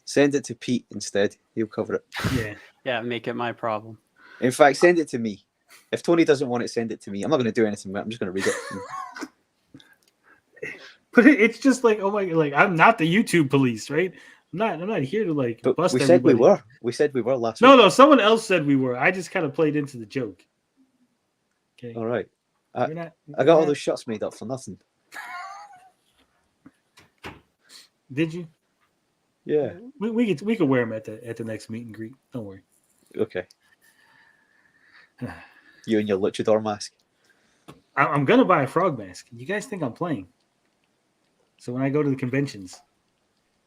Send it to Pete instead. He'll cover it. Yeah. Yeah, make it my problem. In fact, send it to me. If Tony doesn't want it, send it to me. I'm not going to do anything. I'm just going to read it. But it's just like, oh my, like I'm not the YouTube police, right? I'm not here to like but bust we said everybody. we were. We said we were last No, week. no, someone else said we were. I just kind of played into the joke. Okay. All right. I got you're all not- those shots made up for nothing. Did you? Yeah. We could wear them at the next meet and greet. Don't worry. Okay. You and your luchador mask. I'm gonna buy a frog mask. You guys think I'm playing? So when I go to the conventions,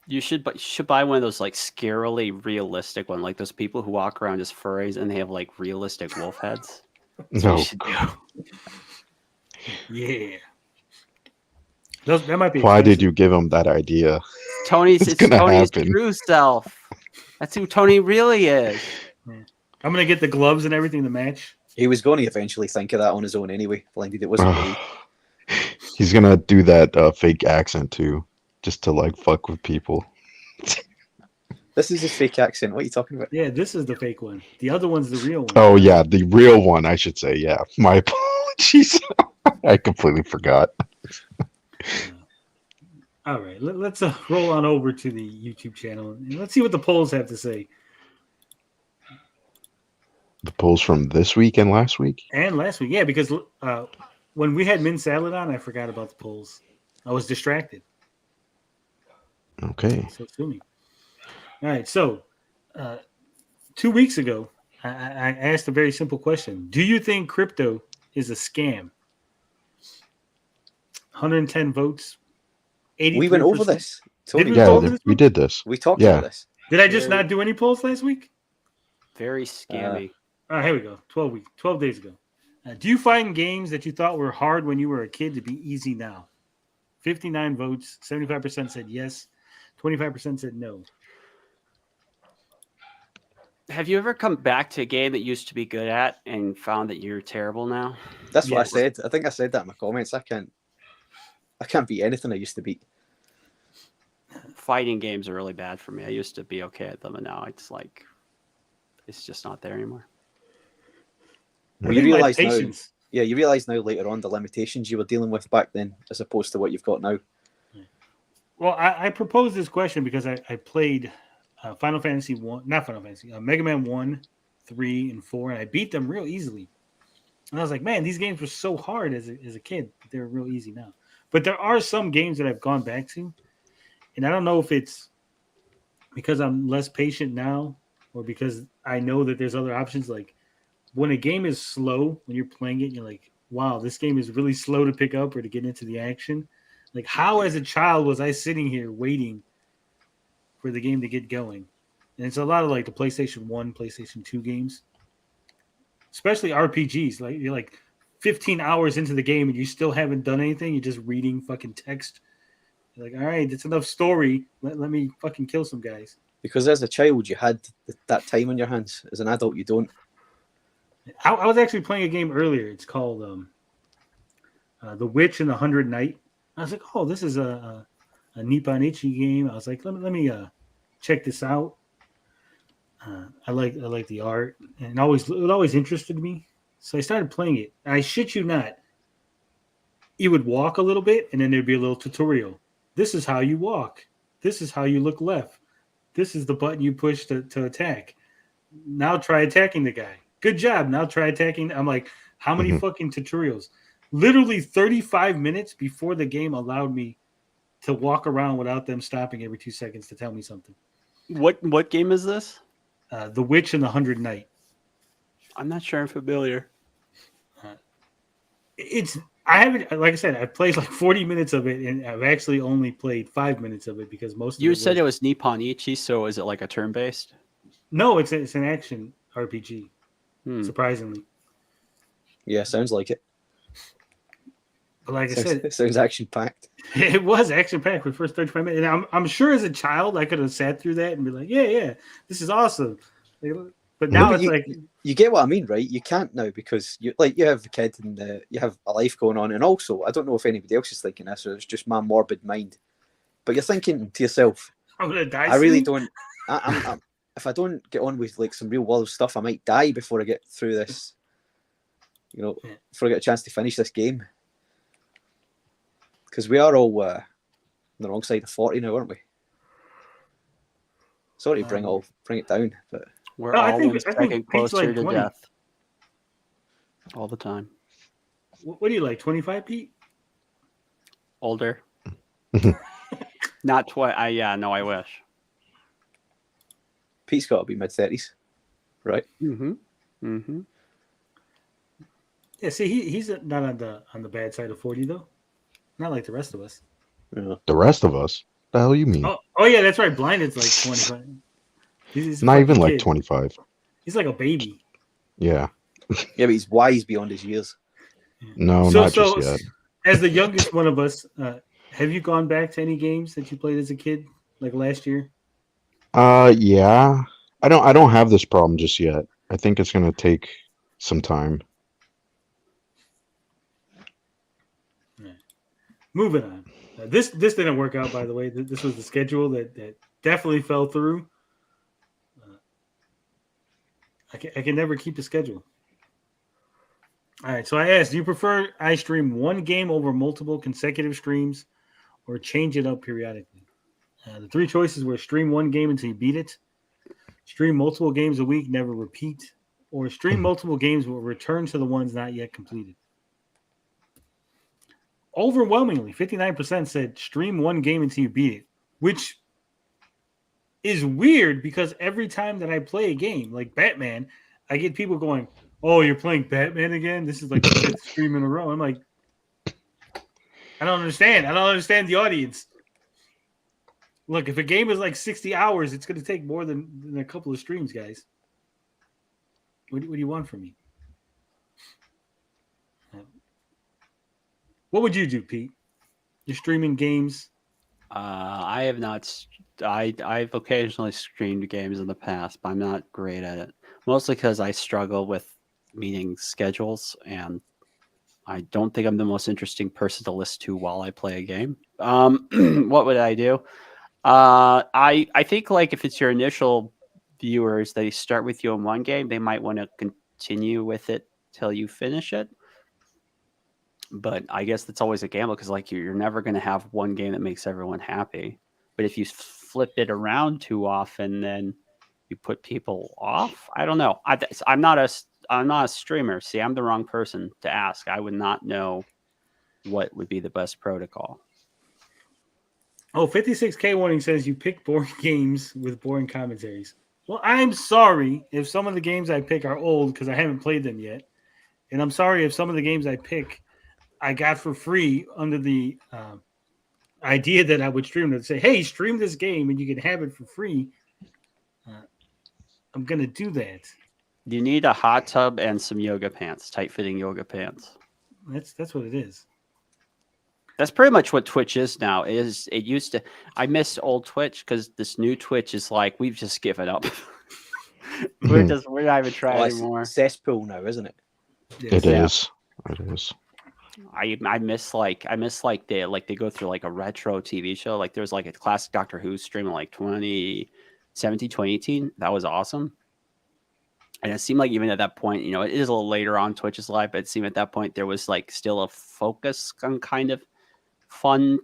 You should buy one of those like scarily realistic one, like those people who walk around as furries and they have like realistic wolf heads. That's what No. you should do. yeah. That might be. Why expensive. did you give him that idea? Tony's It's it's gonna Tony's happen. true self. That's who Tony really is. I'm gonna get the gloves and everything to match. He was going to eventually think of that on his own anyway. Blinded it wasn't for me. He's gonna do that fake accent too, just to like fuck with people. This is his fake accent. What are you talking about? Yeah, this is the fake one. The other one's the real one. Oh yeah, the real one, I should say. Yeah, my apologies. I completely forgot. All right, let's roll on over to the YouTube channel and let's see what the polls have to say. The polls from this week and last week. And last week, yeah, because when we had Min Salad on, I forgot about the polls. I was distracted. Okay. So sue me. All right, so 2 weeks ago, I asked a very simple question. Do you think crypto is a scam? 110 votes. 83%. We went over this. Tony, Did we Yeah, go over this we one? did this. we talked Yeah. about this. Did I just not do any polls last week? Very scammy. All right, here we go. 12 days ago. Do you find games that you thought were hard when you were a kid to be easy now? 59 votes. 75% said yes. 25% said no. Have you ever come back to a game that you used to be good at and found that you're terrible now? That's what I said. I think I said that in my comments. I can't beat anything I used to beat. Fighting games are really bad for me. I used to be okay at them, and now it's just not there anymore. Well, you realise now. Yeah, you realise now later on the limitations you were dealing with back then, as opposed to what you've got now. Well, I proposed this question because I played Final Fantasy Mega Man 1, 3, and 4, and I beat them real easily. And I was like, man, these games were so hard as a kid, but they're real easy now. But there are some games that I've gone back to, and I don't know if it's because I'm less patient now or because I know that there's other options. Like when a game is slow, when you're playing it, you're like, wow, this game is really slow to pick up or to get into the action. Like how as a child was I sitting here waiting for the game to get going? And it's a lot of like the PlayStation 1, PlayStation 2 games, especially RPGs. Like you're like 15 hours into the game and you still haven't done anything. You're just reading fucking text. You're like, all right, it's enough story. Let me fucking kill some guys. Because as a child, you had that time on your hands. As an adult, you don't. I was actually playing a game earlier. It's called The Witch and the 100 Knight. I was like, oh, this is a Nipponichi game. I was like, let me check this out. I like the art, and it always interested me. So I started playing it. I shit you not, you would walk a little bit, and then there'd be a little tutorial. This is how you walk. This is how you look left. This is the button you push to attack. Now try attacking the guy. Good job. Now try attacking. I'm like, how many fucking tutorials? Literally 35 minutes before the game allowed me to walk around without them stopping every 2 seconds to tell me something. What game is this? The Witch and the 100 Knight. I'm not sure I'm familiar. I haven't, like I said, I've played like 40 minutes of it, and I've actually only played 5 minutes of it because most of you said it was Nipponichi, so is it like a turn-based? No, it's an action RPG. Surprisingly. Yeah, sounds like it. But like I said, it sounds action-packed. It was action-packed for the first 35 minutes. And I'm sure as a child I could have sat through that and be like, yeah, this is awesome. But now it's like you get what I mean, right? You can't now because you have a kid and you have a life going on, and also I don't know if anybody else is thinking this or it's just my morbid mind, but you're thinking to yourself, I'm gonna die. I really don't. I'm if I don't get on with like some real world stuff, I might die before I get through this. Before I get a chance to finish this game, because we are all on the wrong side of 40 now, aren't we? Sorry to bring it down, but. We're all second closer like to 20. death. All the time. What do you like, 25, Pete? Older. Not 20. No, I wish. Pete's got to be mid-30s, right? Yeah, see, he's not on the bad side of 40 though. Not like the rest of us. Yeah. The rest of us? The hell you mean? Oh yeah, that's right. Blinded's like 25. He's not even like kid. 25. He's like a baby. Yeah. Yeah, but he's wise beyond his years. No, not just yet. As the youngest one of us, have you gone back to any games that you played as a kid, like last year? Yeah. I don't have this problem just yet. I think it's gonna take some time. Right. Moving on. This didn't work out, by the way. This was the schedule that definitely fell through. I can never keep the schedule. All right, so I asked, do you prefer I stream one game over multiple consecutive streams or change it up periodically? The three choices were stream one game until you beat it, stream multiple games a week, never repeat, or stream multiple games but return to the ones not yet completed. Overwhelmingly, 59% said stream one game until you beat it, which is weird because every time that I play a game like Batman, I get people going, "Oh, you're playing Batman again? This is like the fifth stream in a row." I'm like, I don't understand. I don't understand the audience. Look, if a game is like 60 hours, it's going to take more than a couple of streams, guys. What do you want from me? What would you do, Pete? You're streaming games. I have not I've occasionally streamed games in the past, but I'm not great at it. Mostly because I struggle with meeting schedules, and I don't think I'm the most interesting person to listen to while I play a game. What would I do? I think like if it's your initial viewers, they start with you in one game, they might want to continue with it till you finish it. But I guess that's always a gamble because like you're never going to have one game that makes everyone happy. But if you flip it around too often, then you put people off. I don't know. I'm not a streamer. See, I'm the wrong person to ask. I would not know what would be the best protocol. Oh, 56K warning says you pick boring games with boring commentaries. Well, I'm sorry if some of the games I pick are old because I haven't played them yet. And I'm sorry if some of the games I pick I got for free under the idea that I would stream them. Say, hey, stream this game and you can have it for free. I'm going to do that. You need a hot tub and some yoga pants, tight-fitting yoga pants. That's what it is. That's pretty much what Twitch is now. It used to. I miss old Twitch because this new Twitch is like we've just given up. We're not even trying anymore. It's cesspool now, isn't it? It is. It is. I miss they go through like a retro TV show. Like there was like a classic Doctor Who stream in like 2017, 2018. That was awesome. And it seemed like even at that point, you know, it is a little later on Twitch's life, but it seemed at that point there was like still a focus on kind of fun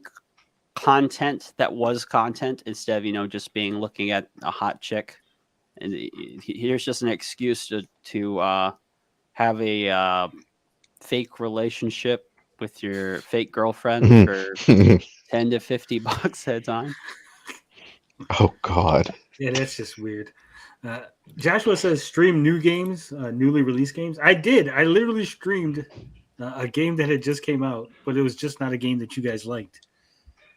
content that was content instead of, you know, just being looking at a hot chick. And here's just an excuse to have a fake relationship with your fake girlfriend for 10 to $50 at a time. Oh God. Yeah, that's just weird. Joshua says stream new games, newly released games. I did. I literally streamed a game that had just came out, but it was just not a game that you guys liked.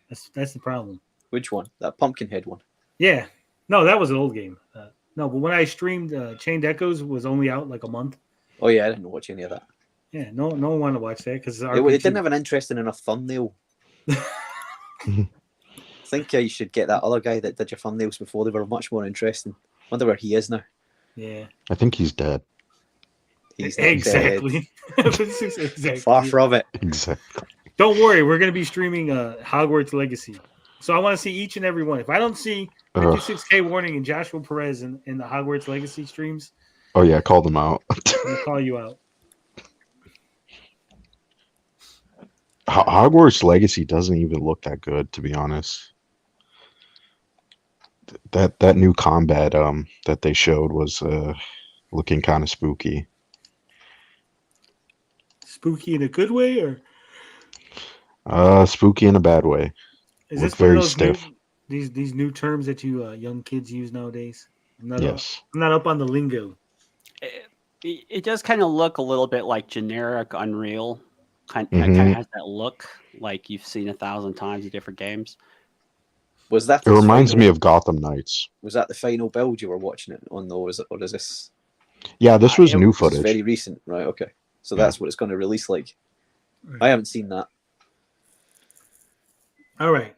That's the problem. Which one? That Pumpkinhead one? Yeah. No, that was an old game. No, but when I streamed Chained Echoes was only out like a month. Oh yeah, I didn't watch any of that. Yeah, no one wanted to watch that because it didn't have an interesting enough thumbnail. I think you should get that other guy that did your thumbnails before. They were much more interesting. Wonder where he is now. Yeah, I think he's dead. He's exactly. Exactly. Far from it. Exactly. Don't worry, we're going to be streaming Hogwarts Legacy. So I want to see each and every one. If I don't see 56K warning and Joshua Perez in the Hogwarts Legacy streams, oh yeah, call them out. I'll call you out. Hogwarts Legacy doesn't even look that good, to be honest. That new combat that they showed was looking kind of spooky. Spooky in a good way, or spooky in a bad way. is this very stiff? These new terms that you young kids use nowadays? Yes. I'm not up on the lingo. It does kind of look a little bit like generic Unreal. Kind of has that look like you've seen 1,000 times in different games. Was that? It reminds me of Gotham Knights. Was that the final build you were watching it on, though? Or is this? Yeah, this was new footage. It's very recent, right? Okay, so that's what it's going to release like. I haven't seen that. All right.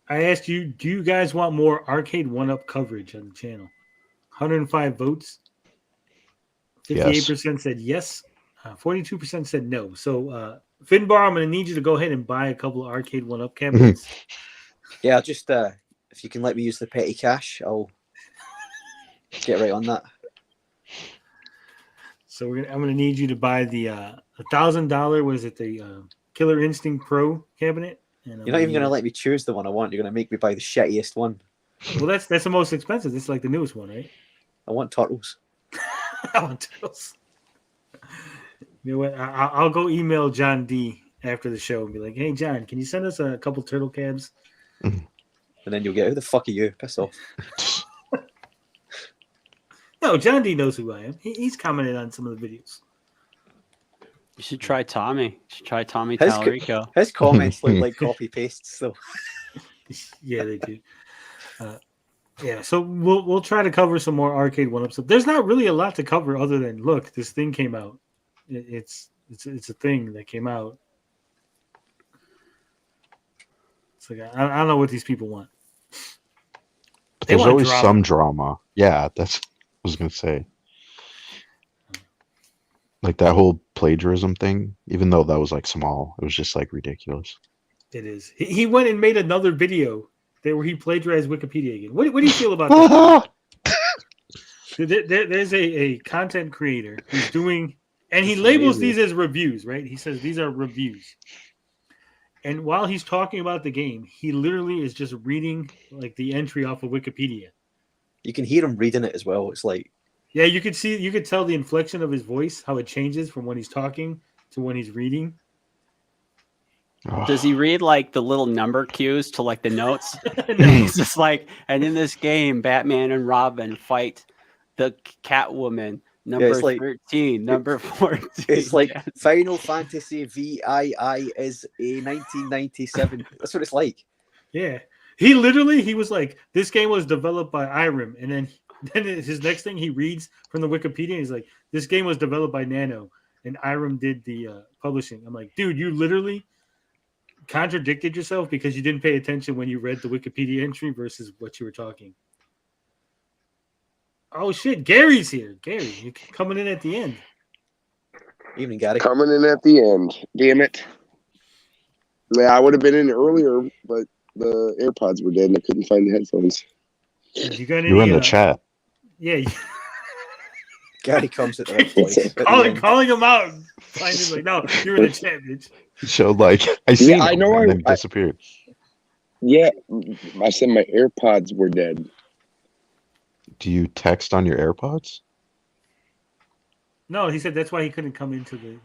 I asked you, do you guys want more Arcade 1-Up coverage on the channel? 105 votes. 58% said yes. 42% said no. So, Finbar, I'm going to need you to go ahead and buy a couple of Arcade 1-Up cabinets. Yeah, just if you can let me use the petty cash, I'll get right on that. So I'm going to need you to buy the $1,000. Was it the Killer Instinct Pro cabinet? And you're not even going to let me choose the one I want. You're going to make me buy the shittiest one. Well, that's the most expensive. It's like the newest one, right? I want turtles. I want turtles. You know what? I'll go email John D after the show and be like, "Hey, John, can you send us a couple turtle cabs?" And then you'll get, "Who the fuck are you? Piss off." No, John D knows who I am. He's commented on some of the videos. You should try Tommy. You should try Tommy Talarico. His comments look like copy pastes, though. Yeah, they do. Yeah, so we'll try to cover some more Arcade 1-Up stuff. There's not really a lot to cover other than look, this thing came out. It's a thing that came out. It's like I don't know what these people want. But They there's want always drama. some drama. Yeah, that's what I was gonna say. Like that whole plagiarism thing, even though that was like small, it was just like ridiculous. It is. He went and made another video where he plagiarized Wikipedia again. What do you feel about that? There's a content creator who's doing, and he labels these as reviews, right? He says these are reviews. And while he's talking about the game, he literally is just reading like the entry off of Wikipedia. You can hear him reading it as well. It's like, yeah, you could tell the inflection of his voice, how it changes from when he's talking to when he's reading. Does he read like the little number cues to like the notes? No. He's just like, and in this game, Batman and Robin fight the Catwoman. Number like, 13, number 14. It's like Final Fantasy VII is a 1997. That's what it's like. Yeah. He was like, this game was developed by Irem. And then his next thing he reads from the Wikipedia, he's like, this game was developed by Nano. And Irem did the publishing. I'm like, dude, you literally contradicted yourself because you didn't pay attention when you read the Wikipedia entry versus what you were talking. Oh shit, Gary's here. Gary, you're coming in at the end. Evening, Gary. Coming in at the end. Damn it. Yeah, I would have been in earlier, but the AirPods were dead and I couldn't find the headphones. You got any, you were in the chat. Yeah. Gary comes at the right place. calling him out. Finding like, no, you're in the chat, bitch. He showed like I see. Yeah, I know. And then disappeared. Yeah, I said my AirPods were dead. Do you text on your AirPods? No, he said that's why he couldn't come into the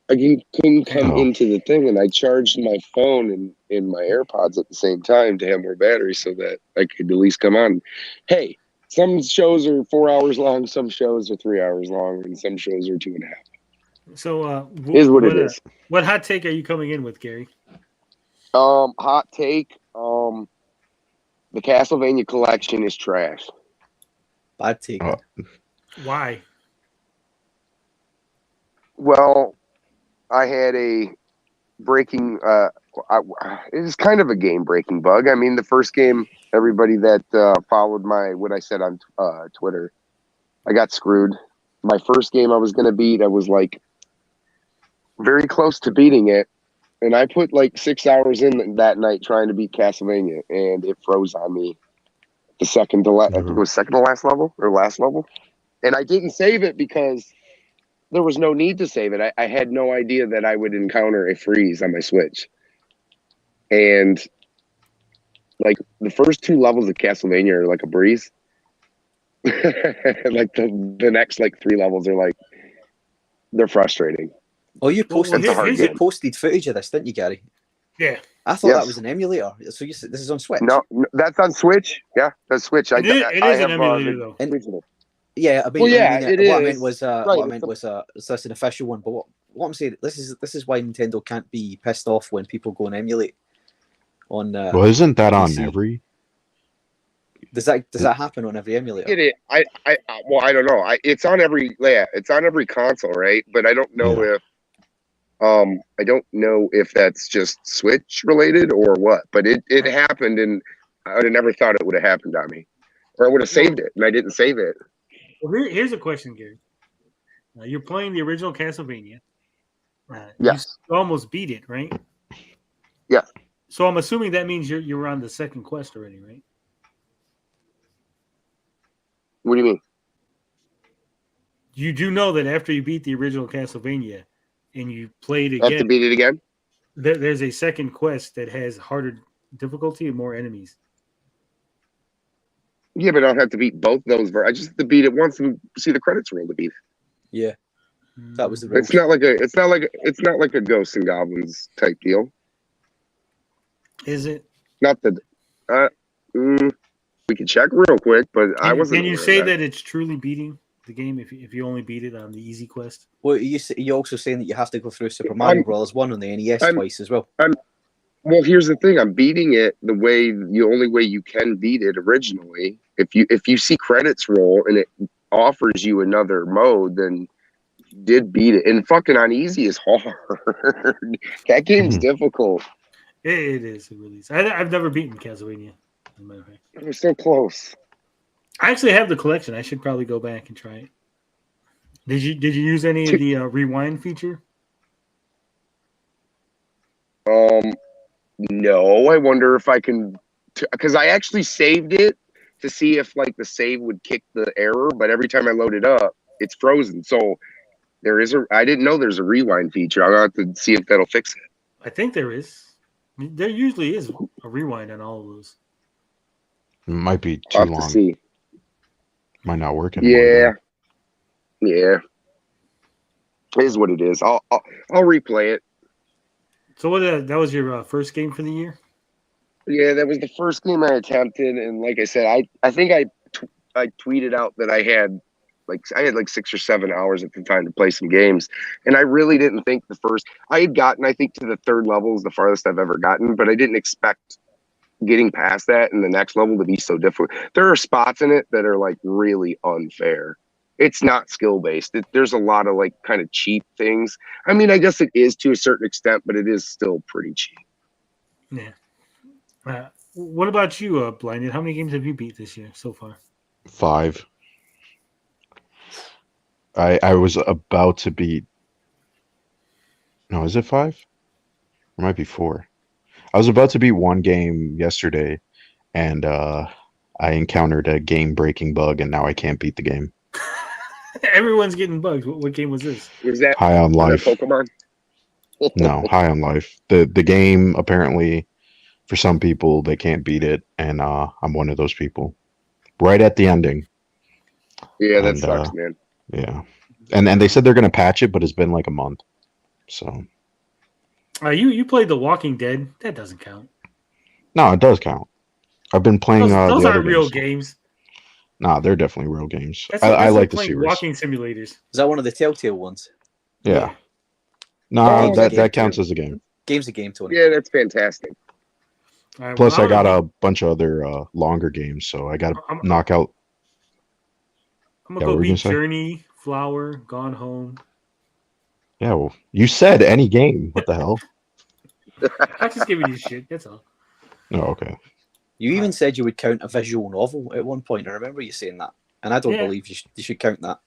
I couldn't come into the thing, and I charged my phone and my AirPods at the same time to have more battery so that I could at least come on. Hey, some shows are 4 hours long, some shows are 3 hours long, and some shows are 2.5. So, is what it is. What hot take are you coming in with, Gary? Hot take. The Castlevania collection is trash. Bad take. Why? Well, I had a breaking. It is kind of a game-breaking bug. I mean, the first game, everybody that followed what I said on Twitter, I got screwed. My first game I was going to beat, I was like very close to beating it, and I put like 6 hours in that night trying to beat Castlevania, and it froze on me. The second to last, I think it was second to last level or last level, and I didn't save it because there was no need to save it. I had no idea that I would encounter a freeze on my Switch, and like the first 2 levels of Castlevania are like a breeze. Like the next like 3 levels are like they're frustrating. Oh, you posted posted footage of this, didn't you, Gary? Yeah. I thought that was an emulator. So this is on Switch? No, that's on Switch. Yeah, that's Switch. It is an emulator, though. Yeah, I mean, well, yeah, it is. What I meant was, so that's an official one. But what I'm saying, this is why Nintendo can't be pissed off when people go and emulate on. Well, isn't that on PC. every? Does that happen on every emulator? Well, I don't know. It's on every console, right? But I don't know if that's just Switch related or what. But it happened, and I would have never thought it would have happened on me, or I would have saved it, and I didn't save it. Well, here's a question, Gary. You're playing the original Castlevania. Yes. You almost beat it, right? Yeah. So I'm assuming that means you're on the second quest already, right? What do you mean? You do know that after you beat the original Castlevania and you play it again, I have to beat it again? There's a second quest that has harder difficulty and more enemies. Yeah, but I don't have to beat both those. I just have to beat it once and see the credits roll to beat it. Yeah, that was the. It's not like a Ghosts and Goblins type deal. Is it? Not that. We can check real quick, but I wasn't. Can you say that it's truly beating the game if you only beat it on the easy quest? Well, you also saying that you have to go through Super Mario Bros. 1 on the NES twice as well. Well, here's the thing. I'm beating it the only way you can beat it originally. If you see credits roll and it offers you another mode, then you did beat it. And fucking on easy is hard. That game's difficult. It is. It really is. I've never beaten Castlevania. as a matter of fact. We're so close. I actually have the collection. I should probably go back and try it. Did you use any of the rewind feature? No. I wonder if I can, because I actually saved it to see if like the save would kick the error, but every time I load it up, it's frozen. So I didn't know there's a rewind feature. I'll have to see if that'll fix it. I think there is. I mean, there usually is a rewind on all of those. It might be too I'll have long. to see. Might not work anymore. Yeah. It is what it is. I'll replay it. So that was your first game for the year? Yeah, that was the first game I attempted, and like I said, I think I tweeted out that I had like 6 or 7 hours at the time to play some games, and I really didn't think I had gotten, I think, to the third level is the farthest I've ever gotten, but I didn't expect getting past that and the next level to be so difficult. There are spots in it that are like really unfair. It's not skill based. There's a lot of like kind of cheap things. I mean, I guess it is to a certain extent, but it is still pretty cheap. Yeah. What about you, Blinded? How many games have you beat this year so far? 5. I was about to beat. No, is it 5? It might be 4. I was about to beat one game yesterday, and I encountered a game-breaking bug, and now I can't beat the game. Everyone's getting bugs. What game was this? Was that High on Life? Pokemon? No, High on Life. The game, apparently, for some people, they can't beat it, and I'm one of those people. Right at the ending. Yeah, that sucks, man. Yeah, and they said they're gonna patch it, but it's been like a month. So. You played The Walking Dead. That doesn't count. No, it does count. I've been playing. Those the aren't other real games. games. Nah, they're definitely real games. That's I like like the playing series. walking simulators. Is that one of the Telltale ones? Yeah. No, Oh, that counts as a game. Game's a game, Tony. Yeah, that's fantastic. All right, Plus, well, I got a bunch of other longer games, so I got to knock out. I'm gonna go beat Journey, Flower, Gone Home. Yeah, well, you said any game. What the hell? I'm just giving you shit. That's all. Oh, okay. You even said you would count a visual novel at one point. I remember you saying that, and I don't believe you should count that.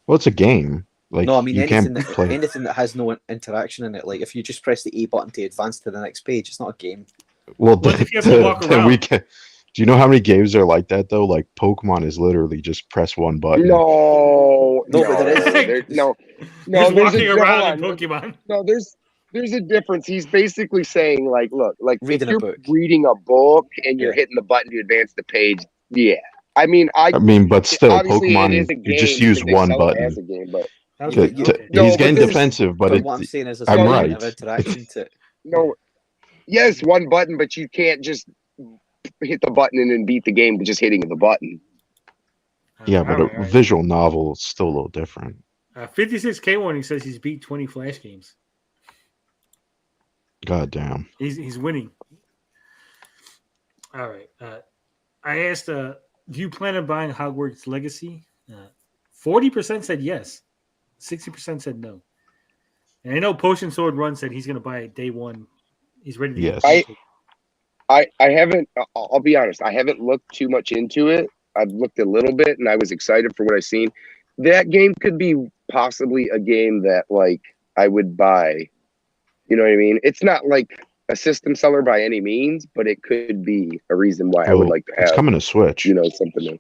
Well, it's a game. Like, no, I mean you anything can't play. anything that has no interaction in it. Like if you just press the A button to advance to the next page, it's not a game. Well, if you have to walk around? Do you know how many games are like that though? Like Pokemon is literally just press one button. No, but there is no. He's walking around in hold Pokemon. No, there's a difference. He's basically saying like, look, like Reading if you're a book. reading a book and you're hitting the button to advance the page, yeah. I mean, but still, obviously Pokemon, it is a game you just use one button. As a game, but he's getting defensive, but what I'm saying is, I'm right. Of interaction to yes, one button, but you can't just hit the button and then beat the game with just hitting the button. Yeah, but a visual novel is still a little different. 56K Warning says he's beat 20 Flash games. God damn. He's winning. All right. I asked, do you plan on buying Hogwarts Legacy? 40% said yes. 60% said no. And I know Potion Sword Run said he's going to buy it day one. He's ready to Yes. I haven't, I'll be honest, I haven't looked too much into it. I've looked a little bit and I was excited for what I've seen. That game could be possibly a game that like I would buy. You know what I mean? It's not like a system seller by any means, but it could be a reason why I would like to have. It's coming to Switch. You know, something new.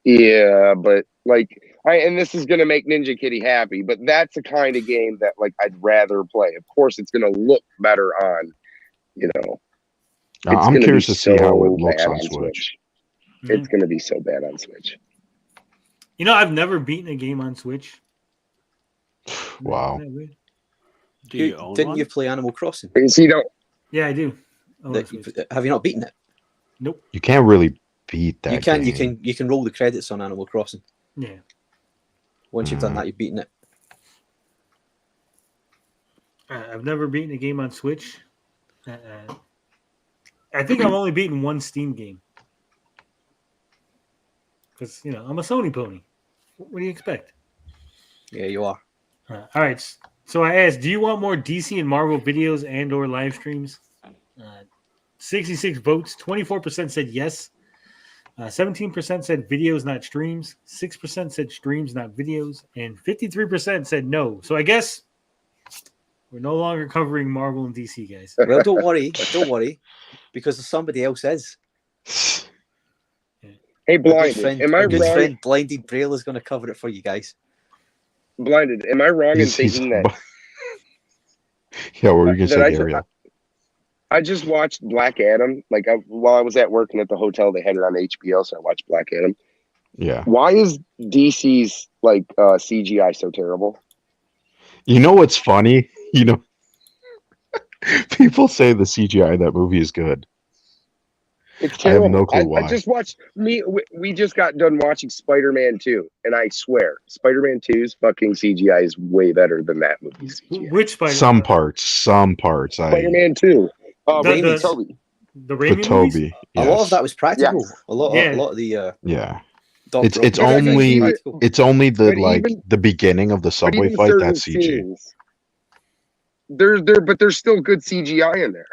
Yeah, but like, and this is gonna make Ninja Kitty happy, but that's the kind of game that like I'd rather play. Of course, it's gonna look better on, you know. I'm curious to see how it looks on Switch. It's gonna be so bad on Switch. You know, I've never beaten a game on Switch. Wow. Do you own didn't one? you play Animal Crossing? So you don't. Yeah, I do. Have you not beaten it? Nope. You can't really beat that. You can roll the credits on Animal Crossing. Yeah. Once you've done that, you've beaten it. I've never beaten a game on Switch. I think I've only beaten one Steam game. Because, you know, I'm a Sony pony. What do you expect? Yeah, you are. All right. So I asked, do you want more DC and Marvel videos and or live streams? 66 votes. 24% said yes. 17% said videos, not streams. 6% said streams, not videos. And 53% said no. So I guess we're no longer covering Marvel and DC, guys. Well, don't worry, because somebody else is. Hey, Blinded, am I good wrong? friend Blinded Braille is going to cover it for you guys. Blinded, am I wrong in thinking that? Yeah, what were you going to say, Ariel? I just watched Black Adam. Like while I was at work and at the hotel, they had it on HBO, so I watched Black Adam. Yeah. Why is DC's like CGI so terrible? You know what's funny? You know, people say the CGI in that movie is good. It's terrible. I have no clue why. I just watched we just got done watching Spider-Man 2, and I swear, Spider-Man 2's fucking CGI is way better than that movie's CGI. Which Spider-Man? Some parts. Spider-Man 2. The Toby. The Raimi Toby. movies? Yes. A lot of that was practical. Yes. A lot of the yeah. It's only the but the beginning of the subway fight that's CG. Scenes, there's still good CGI in there.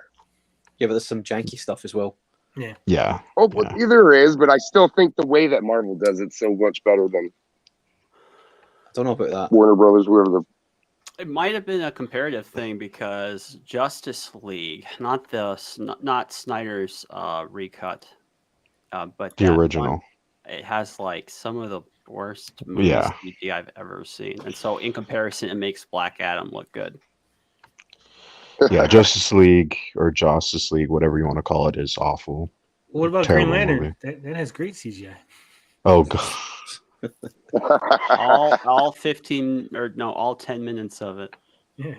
Yeah, but there's some janky stuff as well. Yeah. Yeah. Oh, but either is, but I still think the way that Marvel does it so much better than I don't know about that. Warner Brothers, whatever the. It might have been a comparative thing because Justice League, not Snyder's recut, but the original. One, it has like some of the worst movies CG I've ever seen, and so in comparison, it makes Black Adam look good. Yeah, Justice League, whatever you want to call it, is awful. What about Terrible Green Lantern? movie. That has great CGI. Oh god. all 15 or no, all 10 minutes of it. Yeah.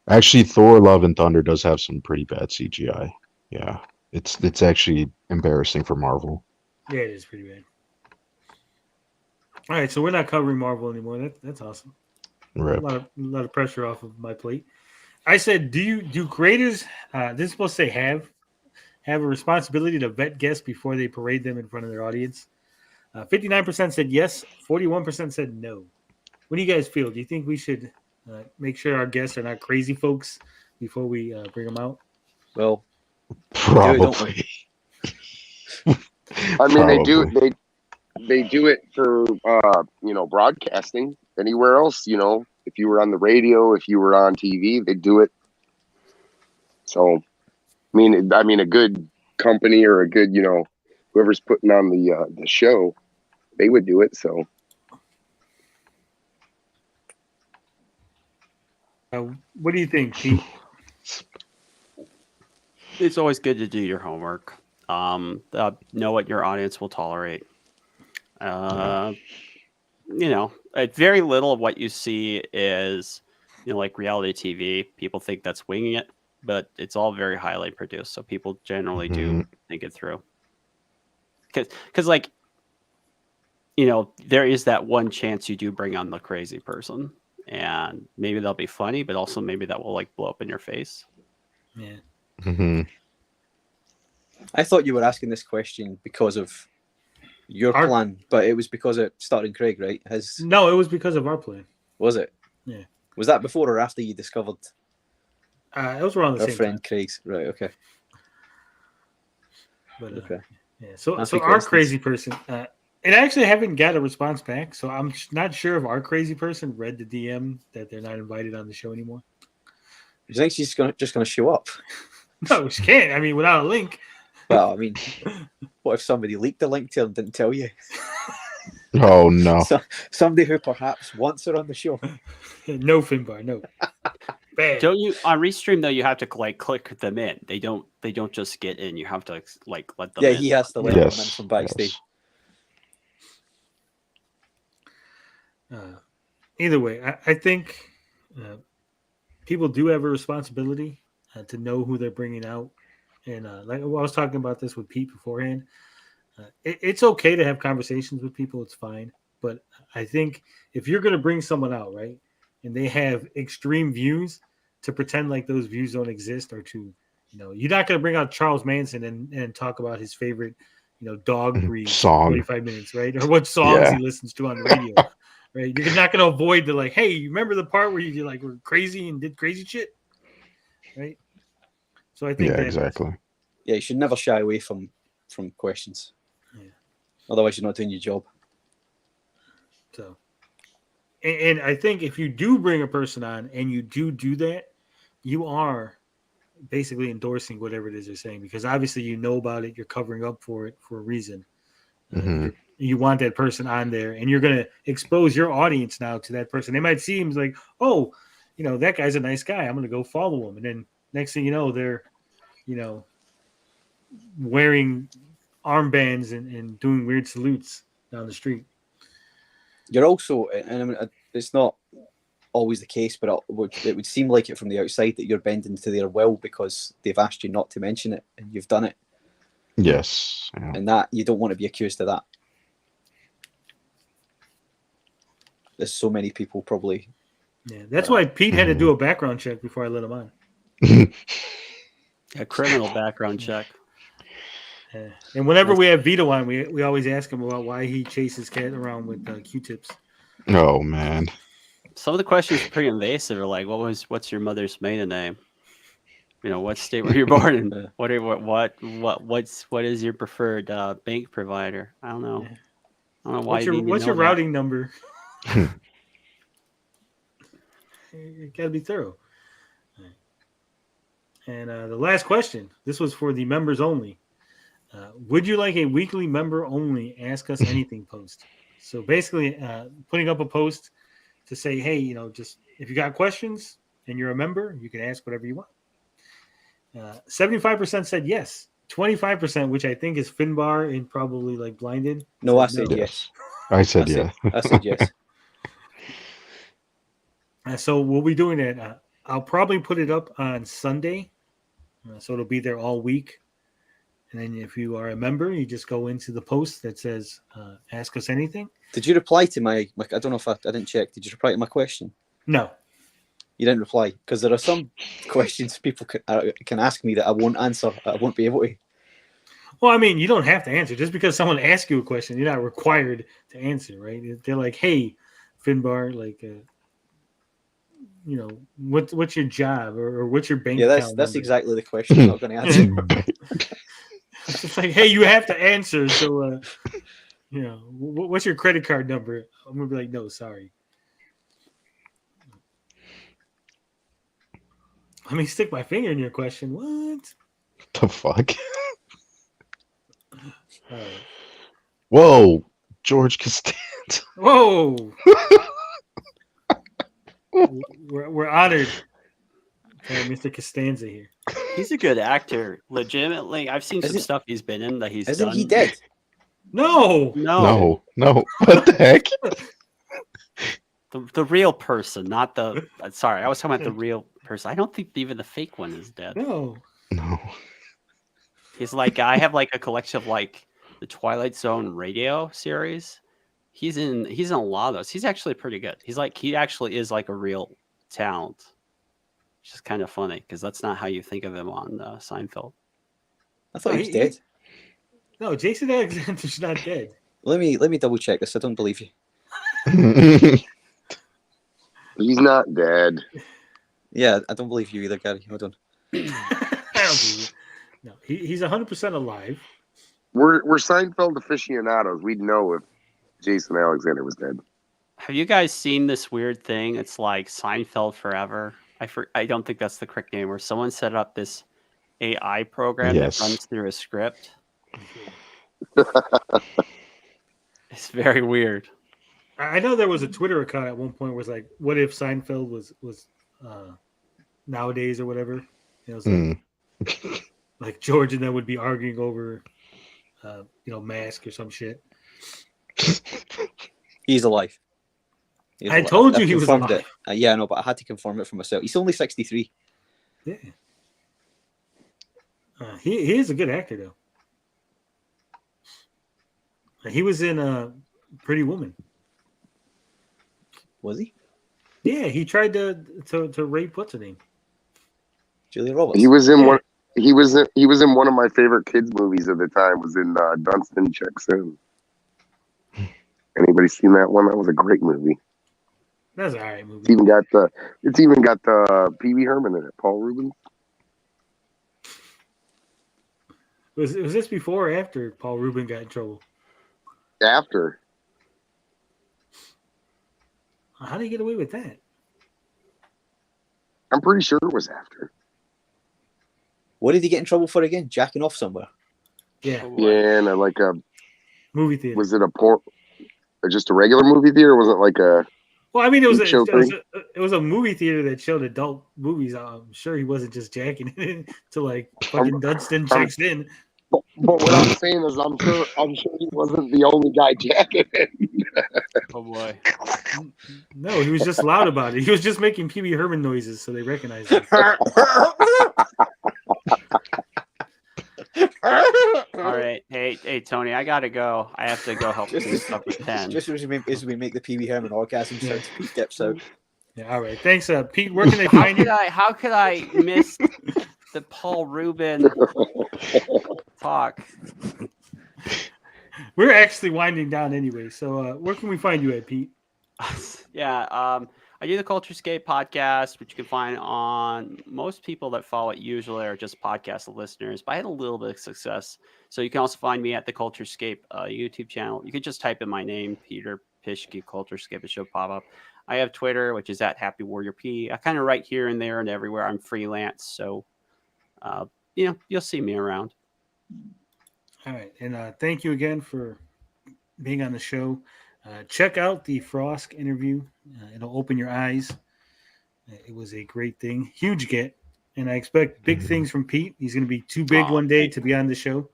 Actually, Thor: Love and Thunder does have some pretty bad CGI. Yeah, it's actually embarrassing for Marvel. Yeah, it is pretty bad. All right, so we're not covering Marvel anymore. That's awesome. Rip. A lot of pressure off of my plate. I said, do creators? This is supposed to say have a responsibility to vet guests before they parade them in front of their audience. 59% said yes. 41% said no. What do you guys feel? Do you think we should make sure our guests are not crazy folks before we bring them out? Well, probably. I mean, they do it for broadcasting. Anywhere else, if you were on the radio, if you were on TV, they do it. So, I mean, a good company or a good, whoever's putting on the show, they would do it. So, what do you think, Pete? It's always good to do your homework. Know what your audience will tolerate. Very little of what you see is, like reality TV. People think that's winging it, but it's all very highly produced. So people generally do think it through. Because there is that one chance you do bring on the crazy person, and maybe they'll be funny, but also maybe that will blow up in your face. Yeah. Mm-hmm. I thought you were asking this question because of your plan, but it was because of Stuttering Craig, right? No, it was because of our plan. Was it? Yeah. Was that before or after you discovered? It was around the same friend time. Craig's, right? Okay. But, okay. Yeah. So our crazy person, and I actually haven't got a response back, so I'm not sure if our crazy person read the DM that they're not invited on the show anymore. You think she's just gonna show up? No, she can't. I mean, without a link. Well, I mean, what if somebody leaked the link to her and didn't tell you? Oh no! Somebody who perhaps wants her on the show. No, Finbar, no. Bad. Don't you on Restream though? You have to click them in. They don't just get in. You have to let them. Yeah, in. he has to let them in from backstage. Yes. Either way, I think people do have a responsibility to know who they're bringing out. And like I was talking about this with Pete beforehand, it's okay to have conversations with people. It's fine. But I think if you're going to bring someone out, right, and they have extreme views, to pretend like those views don't exist, or to, you're not going to bring out Charles Manson and talk about his favorite, dog breed song, 45 minutes, right? Or what songs he listens to on the radio, right? You're not going to avoid the hey, you remember the part where you were crazy and did crazy shit, right? So I think exactly. Yeah, you should never shy away from questions. Yeah. Otherwise, you're not doing your job. So, and I think if you do bring a person on and you do that, you are basically endorsing whatever it is they're saying, because obviously you know about it, you're covering up for it for a reason. You want that person on there, and you're going to expose your audience now to that person. They might see him like, oh, that guy's a nice guy, I'm going to go follow him. And then next thing you know, they're, wearing armbands and doing weird salutes down the street. You're also, and I mean, it's not always the case, but it would seem like it from the outside that you're bending to their will because they've asked you not to mention it, and you've done it. Yes. Yeah. And that you don't want to be accused of that. There's so many people probably. Yeah, that's why Pete had to do a background check before I let him on. A criminal background check. And whenever we have Vito on, we always ask him about why he chases cat around with Q-tips. Oh man. Some of the questions are pretty invasive. Are like, what's your mother's maiden name? What state were you born in? What is your preferred bank provider? I don't know. I don't know why. What's your routing number? You gotta be thorough. And the last question. This was for the members only. Would you like a weekly member only Ask Us Anything post? So basically, putting up a post to say, hey, just if you got questions and you're a member, you can ask whatever you want. 75% said yes. 25%, which I think is Finbar and probably like Blinded. No, I said yes. I said yes. I said yes. So we'll be doing that. I'll probably put it up on Sunday. So it'll be there all week. And then if you are a member, you just go into the post that says, ask us anything. Did you reply to my I don't know if I didn't check. Did you reply to my question? No. You didn't reply? Because there are some questions people can ask me that I won't answer. I won't be able to. Well, I mean, you don't have to answer. Just because someone asks you a question, you're not required to answer, right? They're like, hey, Finbar, like, what's your job or what's your bank account? Yeah, that's exactly the question I'm not going to answer. It's just like, hey, you have to answer. So, what's your credit card number? I'm going to be like, no, sorry. Let me stick my finger in your question. What? The fuck? Whoa, George Costanza. Whoa. We're honored to have Mr. Costanza here. He's a good actor. Legitimately, I've seen some stuff he's been in that he's done. Isn't he dead? No. What the heck? The real person, not the. Sorry, I was talking about the real person. I don't think even the fake one is dead. No. He's like, I have like a collection of like the Twilight Zone radio series. He's in a lot of those. He's actually pretty good. He actually is like a real talent. Which is kind of funny because that's not how you think of him on Seinfeld. I thought he was dead. No, Jason Alexander's not dead. Let me double check this. I don't believe you. He's not dead. Yeah, I don't believe you either, Gary. Hold on. I don't believe it. No, he's 100% alive. We're Seinfeld aficionados. We'd know if Jason Alexander was dead. Have you guys seen this weird thing? It's like Seinfeld Forever. I don't think that's the correct name. Where someone set up this AI program that runs through a script. It's very weird. I know there was a Twitter account at one point where it's like, what if Seinfeld was nowadays or whatever? It was like George and them would be arguing over, Mask or some shit. He's alive. I told you he was alive. It. Yeah, no, but I had to confirm it for myself. He's only 63. Yeah. He is a good actor, though. He was in Pretty Woman. Was he? Yeah, he tried to rape what's her name? Julia Roberts. He was in one. He was in one of my favorite kids movies at the time. Was in Dunstan Checks In. Anybody seen that one? That was a great movie. That's an alright movie. It's even got the Pee Wee Herman in it. Paul Rubens. Was this before or after Paul Rubin got in trouble? After. How did he get away with that? I'm pretty sure it was after. What did he get in trouble for again? Jacking off somewhere? Yeah. Yeah, and like a movie theater. Was it just a regular movie theater? Or was it like a? Well, I mean, it it was a movie theater that showed adult movies. I'm sure he wasn't just jacking it to like fucking Dunstan checks in. But what I'm saying is, I'm sure he wasn't the only guy jacking it. Oh boy. No, he was just loud about it. He was just making Pee Wee Herman noises, so they recognized him. All right, hey, Tony, I gotta go. I have to go help clean up with 10. Just as we make the Pee Wee Herman orgasm sound, Pete dips out. Yeah, all right. Thanks, Pete. Where can they find you? How could I miss the Paul Rubin talk? We're actually winding down anyway, so where can we find you at, Pete? Yeah, I do the Culturescape podcast, which you can find on most people that follow it usually are just podcast listeners, but I had a little bit of success. So you can also find me at the Culturescape YouTube channel. You can just type in my name, Peter Pischke Culturescape. It should pop up. I have Twitter, which is at Happy Warrior P. I kind of write here and there and everywhere. I'm freelance, so you'll see me around. All right, and thank you again for being on the show. Check out the Frosk interview. It'll open your eyes. It was a great thing. Huge get. And I expect big things from Pete. He's going to be too big one day to be on the show.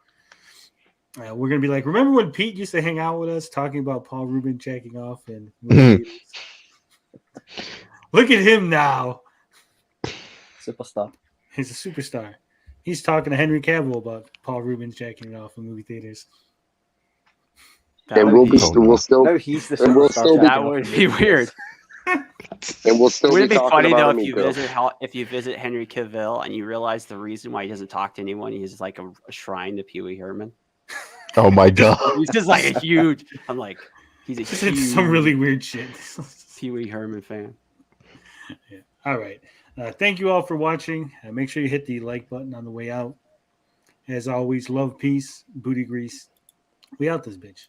We're going to be like, remember when Pete used to hang out with us talking about Paul Rubin jacking off? And look at him now. Superstar. He's a superstar. He's talking to Henry Cavill about Paul Rubin jacking off in movie theaters. And we'll still. No, he's the superstar. That would be weird. And we'll still Wouldn't be it be talking funny about though Amico. if you visit Henry Cavill and you realize the reason why he doesn't talk to anyone, he's like a shrine to Pee Wee Herman. Oh my god. He's just like a huge. I'm like, he's a huge some really weird shit. Pee Wee Herman fan. Yeah. All right. Thank you all for watching. Make sure you hit the like button on the way out. As always, love, peace, booty grease. We out this bitch.